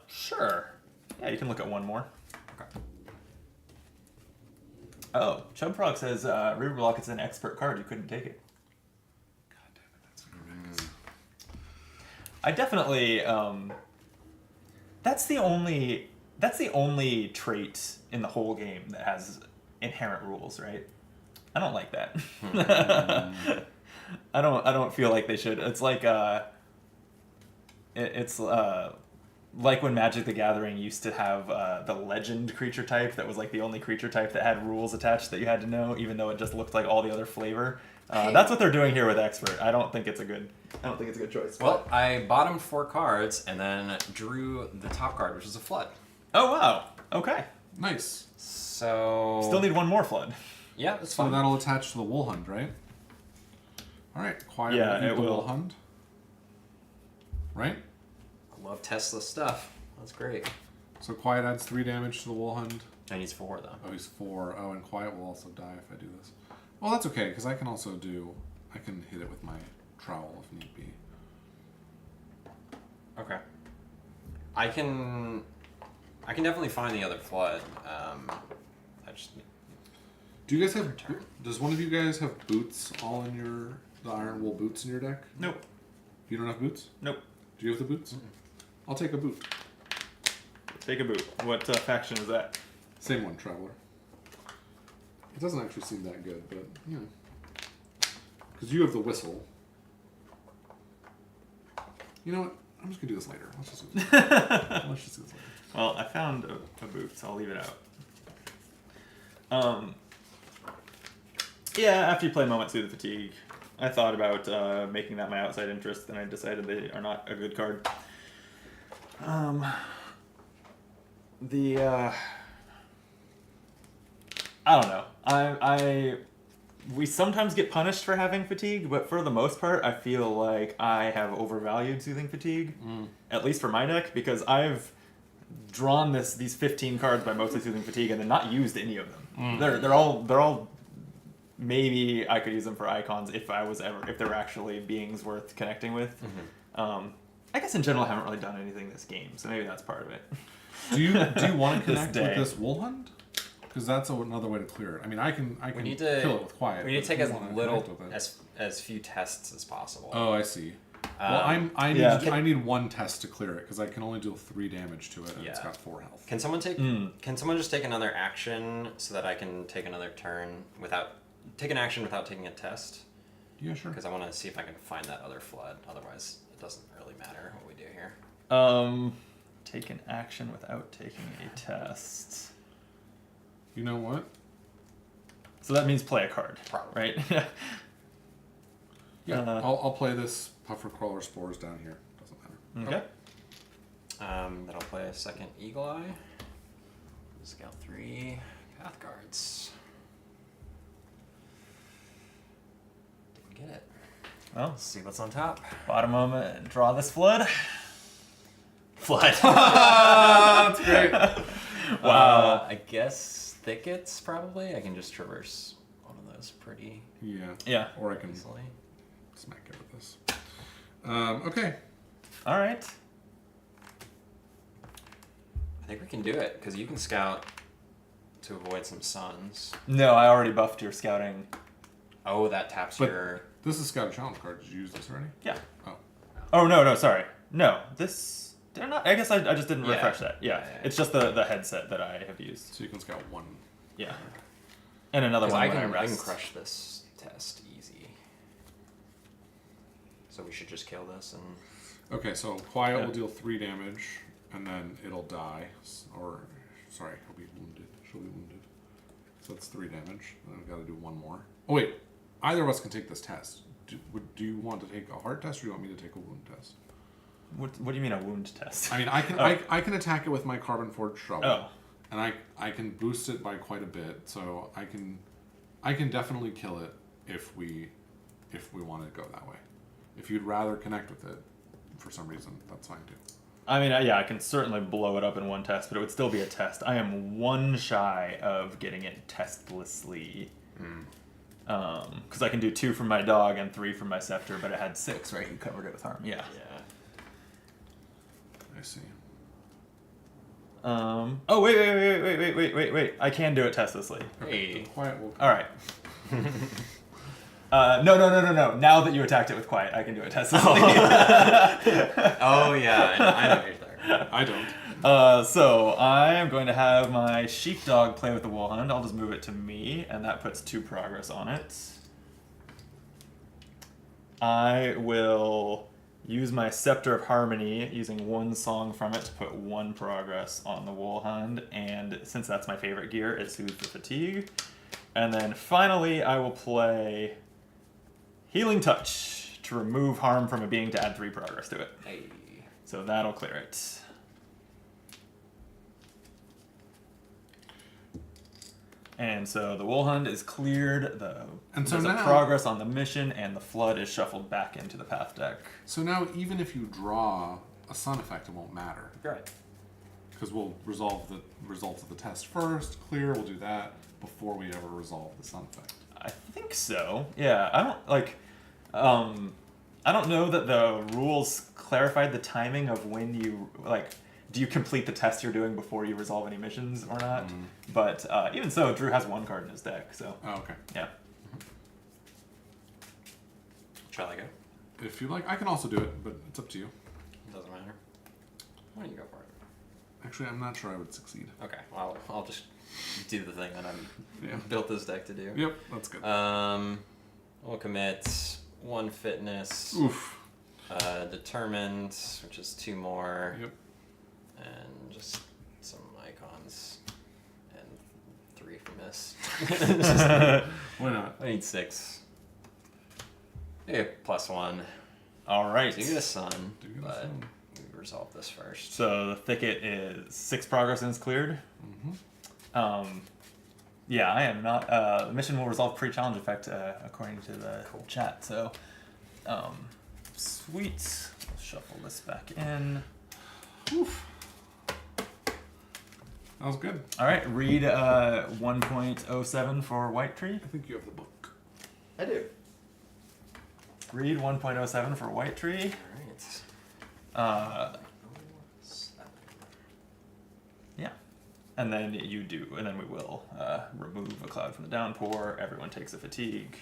Sure. Yeah, you can look at one more. Okay. Oh, Chubfrog says River Block is an expert card. You couldn't take it. God damn it, that's very I definitely. That's the only trait in the whole game that has inherent rules, right? I don't like that. I don't feel like they should. It's like it's like when Magic the Gathering used to have the legend creature type that was like the only creature type that had rules attached that you had to know, even though it just looked like all the other flavor. That's what they're doing here with expert. I don't think it's a good choice. Well, I bottomed 4 cards and then drew the top card, which is a flood. Oh wow. Okay. nice. So Still need one more flood. Yeah, that's So fine. that'll attach to the Wool Hund, right? All right, quiet. Yeah, eat it the will. Wool Hund. Right. I love Tesla stuff. That's great. So quiet adds 3 damage to the Wool Hund. And he's 4 though. Oh, he's 4. Oh, and quiet will also die if I do this. Well, that's okay because I can also I can hit it with my trowel if need be. Okay. I can definitely find the other flood. I just Do you guys have? Does one of you guys have boots all in the iron wool boots in your deck? Nope. You don't have boots? Nope. Do you have the boots? I'll take a boot. Take a boot. What faction is that? Same one, Traveler. It doesn't actually seem that good, but you know, because you have the whistle. You know what? I'm just gonna do this later. Let's just do this later. Let's just do this later. Well, I found a boot, so I'll leave it out. Yeah, after you play Moments through the Fatigue, I thought about making that my outside interest, and I decided they are not a good card. I don't know. We sometimes get punished for having fatigue, but for the most part, I feel like I have overvalued Soothing Fatigue, at least for my deck, because I've drawn these 15 cards by mostly Soothing Fatigue and then not used any of them. They're all maybe I could use them for icons if there were actually beings worth connecting with. I guess in general I haven't really done anything this game, so maybe that's part of it. Do you want to connect day. with this Wool Hund? Because that's another way to clear it. I mean, I can we need to kill it with quiet. We need to but take you as wanna little connect with it. as few tests as possible. Oh, I see. Well, I need one test to clear it because I can only do 3 damage to it, and it's Yeah. got 4 health. Can someone just take another action so that I can take another turn without taking a test? Yeah, sure. Because I want to see if I can find that other flood. Otherwise, it doesn't really matter what we do here. Take an action without taking a test. You know what? So that means play a card, Probably. right? Yeah, I'll play this Puffer Crawler Spores down here. Doesn't matter. Okay. Then I'll play a second Eagle Eye. Scout 3 path cards. Didn't get it. Well, Let's see what's on top. bottom moment and draw this flood. Flood. That's great. Wow. I guess thickets probably. I can just traverse one of those pretty Yeah. Or I can easily. smack it with this. Okay. All right. I think we can do it because you can scout to avoid some suns. No, I already buffed your scouting. Oh, that taps But- your. This is Scout Challenge card. Did you use this already? Yeah. Oh. Oh no, sorry. No, this did I not? I guess I just didn't Yeah. refresh that. Yeah. Yeah. It's just the headset that I have used. So you can scout 1. Yeah. And another 'Cause one I when can I rest. crush this test easy. So we should just kill this and. Okay, so Quiet Yeah. will deal 3 damage, and then it'll die. Or, sorry, he'll be wounded. She'll be wounded. So that's 3 damage. Then I've got to do 1 more. Oh, wait. Either of us can take this test. Do you want to take a heart test, or do you want me to take a wound test? What do you mean a wound test? I mean, I can I can attack it with my carbon forged shovel, Oh. and I can boost it by quite a bit. So I can definitely kill it if we want to go that way. If you'd rather connect with it for some reason, that's fine too. I mean, yeah, I can certainly blow it up in one test, but it would still be a test. I am one shy of getting it testlessly. Because I can do 2 from my dog and 3 from my scepter, but it had 6, right? You covered it with harm. Yeah. I see. Oh, wait. I can do it testlessly. Hey. Quiet will. All right. No. Now that you attacked it with quiet, I can do it testlessly. Oh yeah, I know what you're talking about. I don't. So I am going to have my sheepdog play with the Woolhound. I'll just move it to me, and that puts 2 progress on it. I will use my Scepter of Harmony, using 1 song from it to put 1 progress on the Woolhound, and since that's my favorite gear, it soothes the fatigue. And then finally, I will play Healing Touch to remove harm from a being to add 3 progress to it. Hey. So that'll clear it. And so the Woolhound is cleared, there's a now- progress on the mission, and the Flood is shuffled back into the path deck. So now, even if you draw a sun effect, it won't matter. Right. Because we'll resolve the results of the test first. Clear, we'll do that before we ever resolve the sun effect. I think so. Yeah, I don't know that the rules clarified the timing of when you, do you complete the test you're doing before you resolve any missions or not? But even so, Drew has 1 card in his deck, so Oh, okay. yeah. Shall I go? If you like, I can also do it, but it's up to you. Doesn't matter. Why don't you go for it? Actually, I'm not sure I would succeed. Okay. Well, I'll just do the thing that I'm Yeah. built this deck to do. Yep, that's good. We'll commit 1 fitness. Oof. Determined, which is 2 more. Yep. And just some icons. And 3 from this. Why not? I need 6. Yeah, +1. All right. So you get a sun, Do get a but sun. we resolve this first. So the thicket is 6 progress and it's cleared. Yeah, I am not. The mission will resolve pre-challenge effect according to the chat. So, sweet. I'll shuffle this back in. Oof. That was good. All right, read 1.07 for White Tree. I think you have the book. I do. Read 1.07 for White Tree. Alright. Yeah. And then you do, and then we will remove a cloud from the downpour. Everyone takes a fatigue.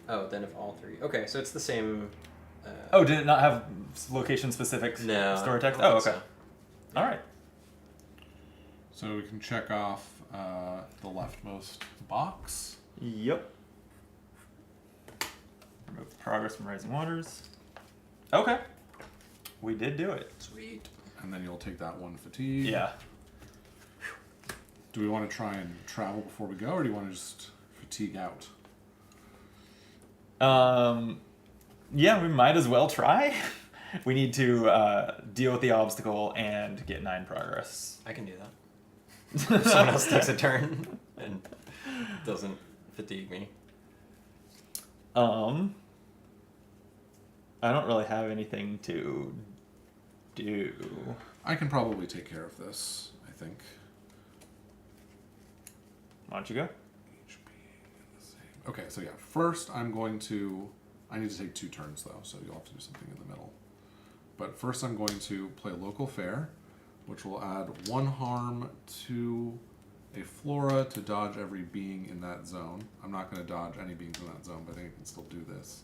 Oh, then if all 3. Okay, so it's the same. Oh, did it not have location-specific No. story text? I don't Oh, think okay. All right. So we can check off the leftmost box. Yep. Remove progress from Rising Waters. Okay. We did do it. Sweet. And then you'll take that 1 fatigue. Yeah. Do we want to try and travel before we go, or do you want to just fatigue out? Yeah, we might as well try. We need to deal with the obstacle and get 9 progress. I can do that. If someone else takes a turn and doesn't fatigue me. I don't really have anything to do. I can probably take care of this, I think. Why don't you go? Each being the same. Okay, so yeah, first I need to take 2 turns though, so you'll have to do something in the middle. But first I'm going to play Local Fair, which will add 1 harm to a flora to dodge every being in that zone. I'm not going to dodge any beings in that zone, but I think I can still do this.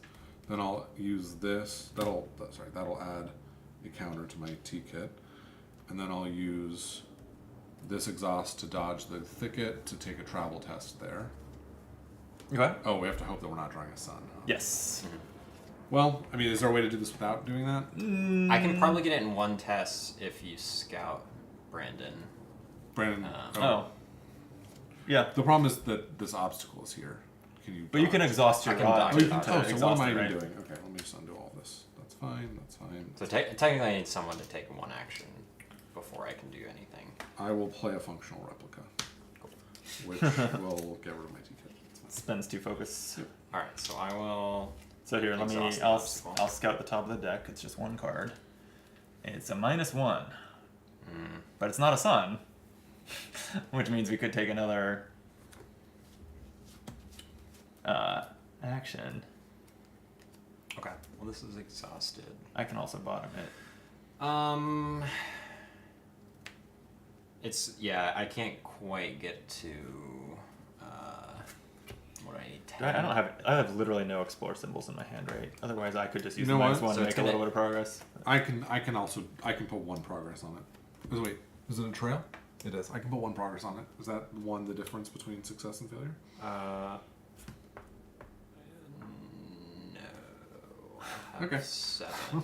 Then I'll use this. That'll add a counter to my T-kit. And then I'll use this exhaust to dodge the thicket to take a travel test there. Okay. Oh, we have to hope that we're not drawing a sun. Huh? Yes. Well, I mean, is there a way to do this without doing that? I can probably get it in 1 test if you scout Brandon. Brandon. Oh. Yeah. The problem is that this obstacle is here. Can you? But you can dodge? exhaust your I can rod. dodge Oh, to- you can. to Oh, so what exhaust am I it, even right? doing? Okay, let me just undo all this. That's fine. That's fine. So technically, I need someone to take one action before I can do anything. I will play a functional replica, which will get rid of my ticket. That's fine. Spends 2 focus. All right, so I will. So here, let me. Exhaust the I'll obstacle. I'll scout the top of the deck. It's just 1 card. It's a -1, but it's not a sun, which means we could take another action. Okay. Well, this is exhausted. I can also bottom it. It's I can't quite get to. What do I need? 10. I have literally no explore symbols in my hand, right? Otherwise, I could just use You know the what? -1 So to it's make a little gonna- bit of progress. I can put 1 progress on it. Wait, is it a trail? It is. I can put 1 progress on it. Is that the difference between success and failure? No. I have Okay. 7.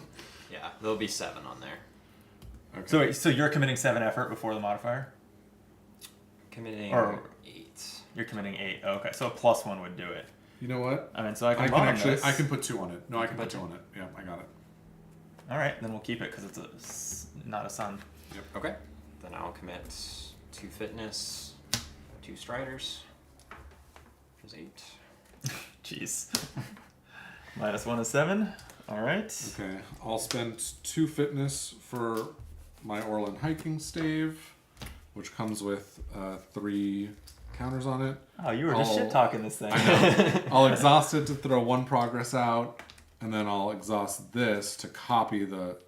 Yeah, there'll be 7 on there. Okay. So wait, so you're committing 7 effort before the modifier? Committing Or- 8. You're committing 8. Oh, okay, so a +1 would do it. You know what? I mean, so I can I can bottom actually. this. I can put 2 on it. No, I can put 2 on it. Yeah, I got it. All right, then we'll keep it because not a sun. Okay. Then I'll commit 2 fitness, 2 striders. Which is 8. Jeez. -1 is 7. All right. Okay, I'll spend 2 fitness for my Orland hiking stave, which comes with 3 counters on it. Oh, you were just I'll- shit talking this thing. I'll exhaust it to throw 1 progress out, and then I'll exhaust this to copy that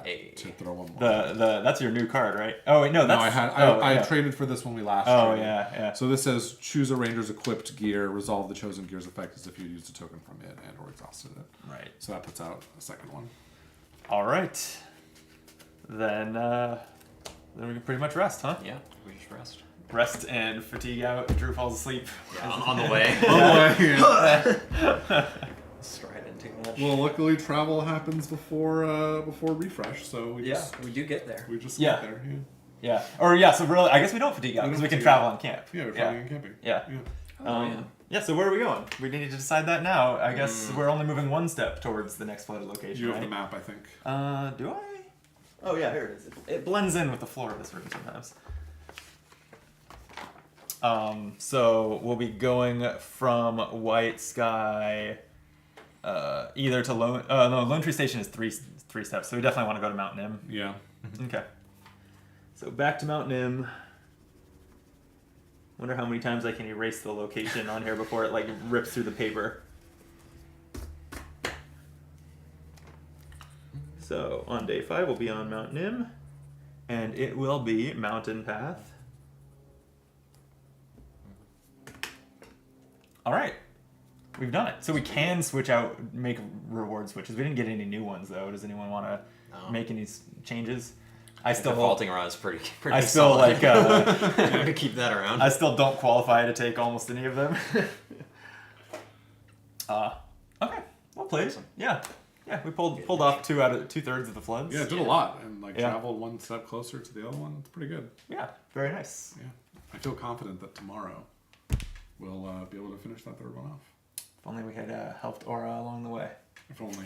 Hey. to throw 1 more. That's your new card, right? Oh wait, no, that's. I yeah. traded for this when we last Oh traded. yeah. So this says choose a ranger's equipped gear, resolve the chosen gear's effect as if you used a token from it and or exhausted it. Right. So that puts out a second one. All right. Then we can pretty much rest, huh? Yeah, we just rest. Rest and fatigue out. Drew falls asleep. Yeah, on the way. Striding too much. Well, luckily travel happens before refresh, so we just we do get there. Yeah. get there. Yeah, Yeah. Or yeah. So really, I guess we don't fatigue out We because don't we can fatigue travel out. on camp. yeah, we're traveling and camping. Yeah. Yeah. Yeah. So where are we going? We need to decide that now. I guess we're only moving 1 step towards the next flooded location. You have right? the map, I think. Do I? Oh yeah, here it is. It blends in with the floor of this room sometimes. So we'll be going from White Sky, either to Lone. No, Lone Tree Station is three steps, so we definitely want to go to Mount Nim. Yeah. Okay. So back to Mount Nim. Wonder how many times I can erase the location on here before it like rips through the paper. So on day 5 we'll be on Mount Nim, and it will be Mountain Path. All right, we've done it. So we can switch out, make reward switches. We didn't get any new ones though. Does anyone want to make any changes? I still Defaulting rod is pretty. I still solid. like. I'm gonna keep that around. I still don't qualify to take almost any of them. Okay, well played. Yeah, we pulled off 2/3 of the floods. Yeah, it did a lot, and like Yeah. traveled 1 step closer to the other one. It's pretty good. Yeah, very nice. Yeah, I feel confident that tomorrow we'll be able to finish that 3rd one off. If only we had helped Aura along the way. If only.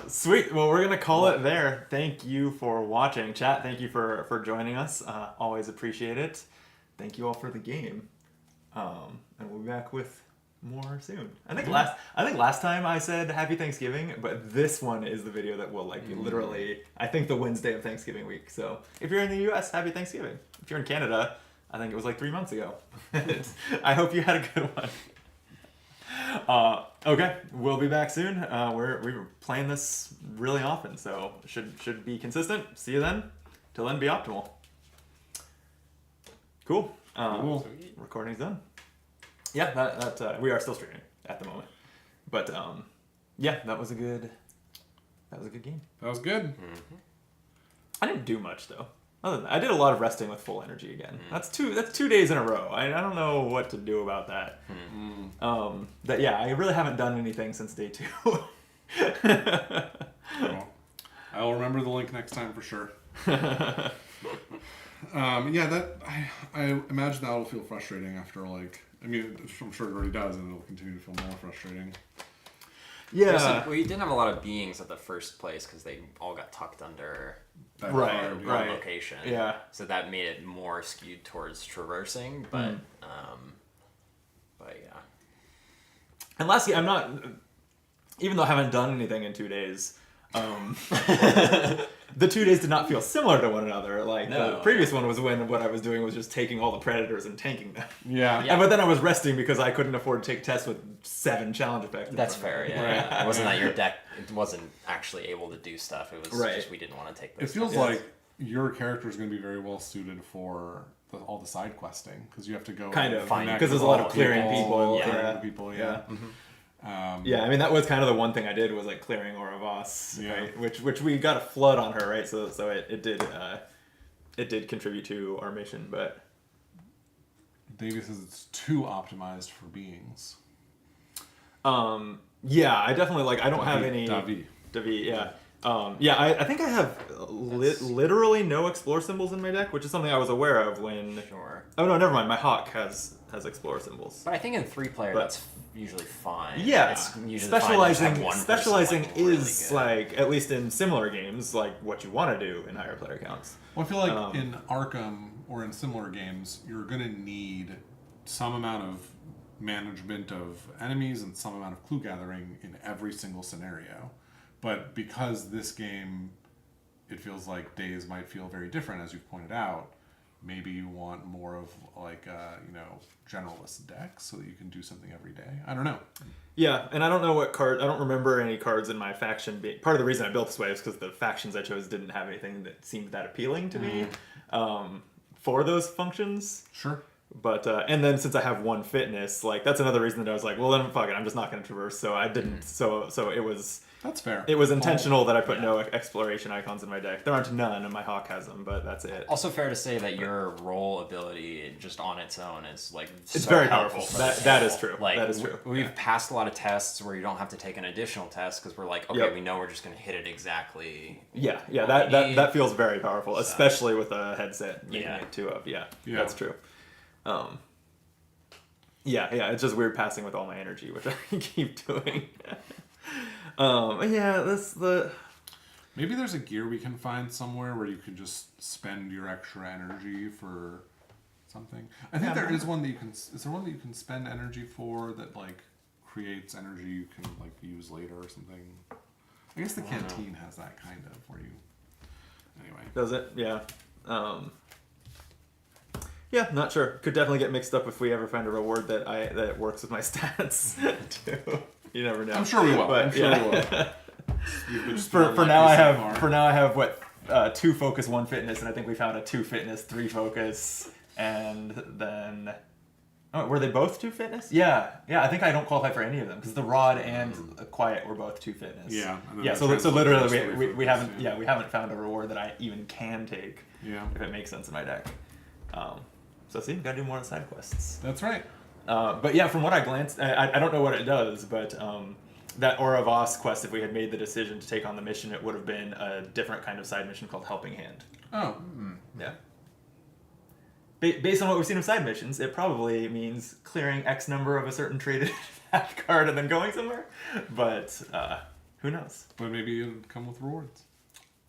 Sweet. Well, we're gonna call it there. Thank you for watching, chat. Thank you for joining us. Always appreciate it. Thank you all for the game. And we'll be back with more soon. I think last time I said Happy Thanksgiving, but this one is the video that will like be literally, I think, the Wednesday of Thanksgiving week. So if you're in the U.S., Happy Thanksgiving. If you're in Canada, I think it was like 3 months ago. I hope you had a good one. Okay, we'll be back soon. We're playing this really often, so should be consistent. See you then. Till then, be optimal. Cool. Cool. Recording's done. Yeah, that we are still streaming at the moment, but yeah, that was a good game. That was good. I didn't do much though. Other than that, I did a lot of resting with full energy again. That's 2 days in a row. I don't know what to do about that. That yeah, I really haven't done anything since day 2. Well, I'll remember the link next time for sure. Yeah, that I imagine that will feel frustrating after like. I mean, I'm sure it already does, and it'll continue to feel more frustrating. We didn't have a lot of beings at the first place because they all got tucked under That Right, card, one right. location. Yeah. So that made it more skewed towards traversing, but yeah. And lastly, I'm not, even though I haven't done anything in 2 days, the 2 days did not feel similar to one another. Like the No. previous one was when what I was doing was just taking all the predators and tanking them. Yeah. Yeah. But then I was resting because I couldn't afford to take tests with 7 challenge effects. in That's front of fair, me. yeah. It wasn't that your deck it wasn't actually able to do stuff. It was Right. just we didn't want to take It those feels tests. like your character is going to be very well suited for all the side questing because you have to go Kind and of, connect because there's a with lot all of clearing people. and clearing Yeah. the people. Yeah. Yeah. Yeah, I mean that was kind of the one thing I did was like clearing Aura Voss, Yeah. right? Which we got a flood on her, right? So it did contribute to our mission, but Davey says it's too optimized for beings. yeah, I definitely like I don't have any Davi. Davi, yeah. I think I have literally no explore symbols in my deck, which is something I was aware of when. Sure. Oh no, never mind. My Hawk has explore symbols. But I think in 3-player But- that's usually fine. Yeah, It's usually fine to just have one person, specializing like, really is good. like at least in similar games like what you want to do in higher player counts. Well, I feel like in Arkham or in similar games, you're going to need some amount of management of enemies and some amount of clue gathering in every single scenario. But because this game, it feels like days might feel very different, as you've pointed out. Maybe you want more of like generalist decks so that you can do something every day. I don't know. Yeah, and I don't know what card. I don't remember any cards in my faction. Part of the reason I built this way is because the factions I chose didn't have anything that seemed that appealing to me for those functions. Sure. But and then since I have 1 fitness, like that's another reason that I was like, well then fuck it, I'm just not going to traverse. So I didn't. So it was. That's fair. It was intentional that I put no exploration icons in my deck. There aren't none, and my Hawk has them, but that's it. Also fair to say that your roll ability just on its own is like It's so very helpful powerful. for That- the that roll. is true. Like That is true. We've passed a lot of tests where you don't have to take an additional test because we're like, okay, Yep. we know we're just going to hit it exactly. Yeah, what we need. that feels very powerful, especially with a headset making Yeah. it 2 of. Yeah, Yeah. that's true. Yeah, it's just weird passing with all my energy, which I keep doing. Maybe there's a gear we can find somewhere where you can just spend your extra energy for something. I think there is one that you can. Is there one that you can spend energy for that like creates energy you can like use later or something? I guess the canteen has that kind of where you. Anyway. Does it? Yeah. Yeah, not sure. Could definitely get mixed up if we ever find a reward that works with my stats too. You never know. I'm sure we will. But, I'm sure yeah. we will. You've been just For unlucky now, so far. I have what 2 focus, 1 fitness, and I think we found a 2 fitness, 3 focus, and then were they both 2 fitness? Yeah. I think I don't qualify for any of them because the rod and quiet were both 2 fitness. Yeah, and then Yeah. the So transport literally was 3 we focus, haven't yeah. we haven't found a reward that I even can take. Yeah. If it makes sense in my deck. So see, gotta do more side quests. That's right. But yeah, from what I glanced, I don't know what it does, but that Aura Voss quest, if we had made the decision to take on the mission, it would have been a different kind of side mission called Helping Hand. Oh. Yeah. Based on what we've seen of side missions, it probably means clearing X number of a certain traded card and then going somewhere. But who knows? But maybe it'll come with rewards.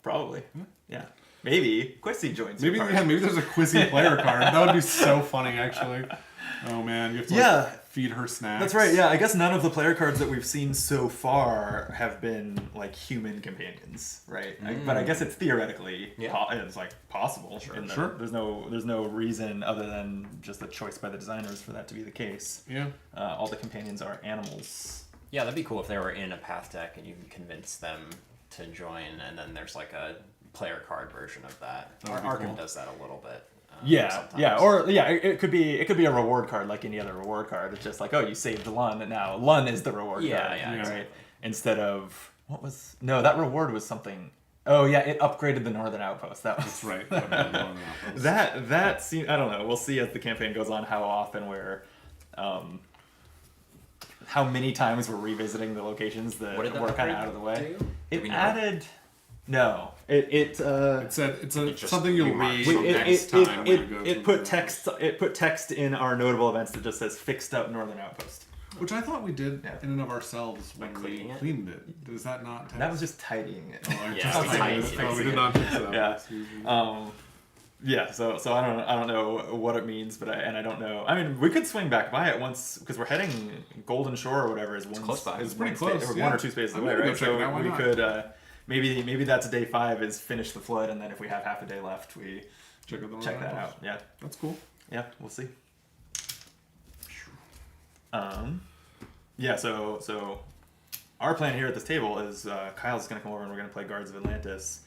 Probably. Yeah. Maybe Quissy joins your party. Maybe there's a Quizzy player card. That would be so funny, actually. Oh man, you have to like, feed her snacks. That's right. Yeah, I guess none of the player cards that we've seen so far have been like human companions, right? But I guess it's theoretically it's like possible. Sure. There's no reason other than just a choice by the designers for that to be the case. Yeah. All the companions are animals. Yeah, that'd be cool if they were in a path deck and you can convince them to join, and then there's like a player card version of that. That would be Arkham cool. does that a little bit. Sometimes. It could be a reward card like any other reward card. It's just like, oh, you saved Lun, and now Lun is the reward card. Yeah, right? exactly. Instead of that reward was something. Oh yeah, it upgraded the Northern Outpost. That's right. That scene. I don't know. We'll see as the campaign goes on how often we're, how many times we're revisiting the locations that What did that were kind of upgrade out of the way. do? Do we It know? added. No, it It's something you'll read it, next it, time. it, when you go it through put the- text it put text in our notable events that just says fixed up Northern Outpost. Which I thought we did Yeah. in and of ourselves when we cleaning it? cleaned it. Is that not text? That was just tidying it. Oh, I Yeah, just it's tidied tiny. it. Oh, we did not fix it up. Yeah. Excuse me. Yeah, so I don't know what it means, but I don't know. I mean, we could swing back by it once because we're heading Golden Shore or whatever is one close by. is It's pretty one, close, or yeah. one or two spaces I'm away, gonna go right? check it So out, why we not? could maybe that's day 5 is finish the flood, and then if we have half a day left, we Check out the check that Outpost. out. Yeah, That's cool. yeah, we'll see. Yeah, so our plan here at this table is Kyle's gonna come over and we're gonna play Guards of Atlantis.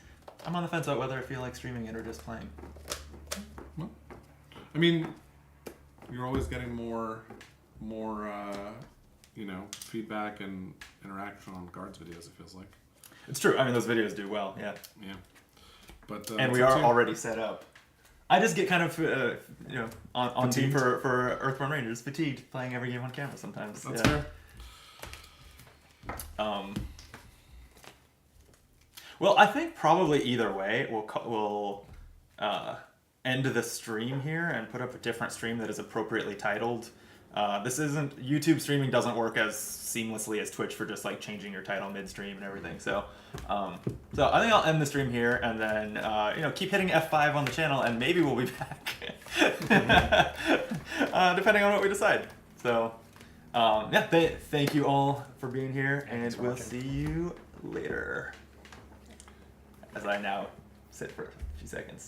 I'm on the fence about whether I feel like streaming it or just playing. Well, I mean, you're always getting more, feedback and interaction on guards videos. It feels like. It's true. I mean, those videos do well. Yeah. Yeah. But And it's we up are to you. already set up. I just get kind of, on team Fatigued? for Earthborne Rangers, fatigued playing every game on camera sometimes. That's yeah. fair. Well, I think probably either way, we'll end the stream here and put up a different stream that is appropriately titled. YouTube streaming doesn't work as seamlessly as Twitch for just like changing your title midstream and everything. So I think I'll end the stream here and then keep hitting F5 on the channel and maybe we'll be back, depending on what we decide. So thank you all for being here, and we'll see you later. As I now sit for a few seconds.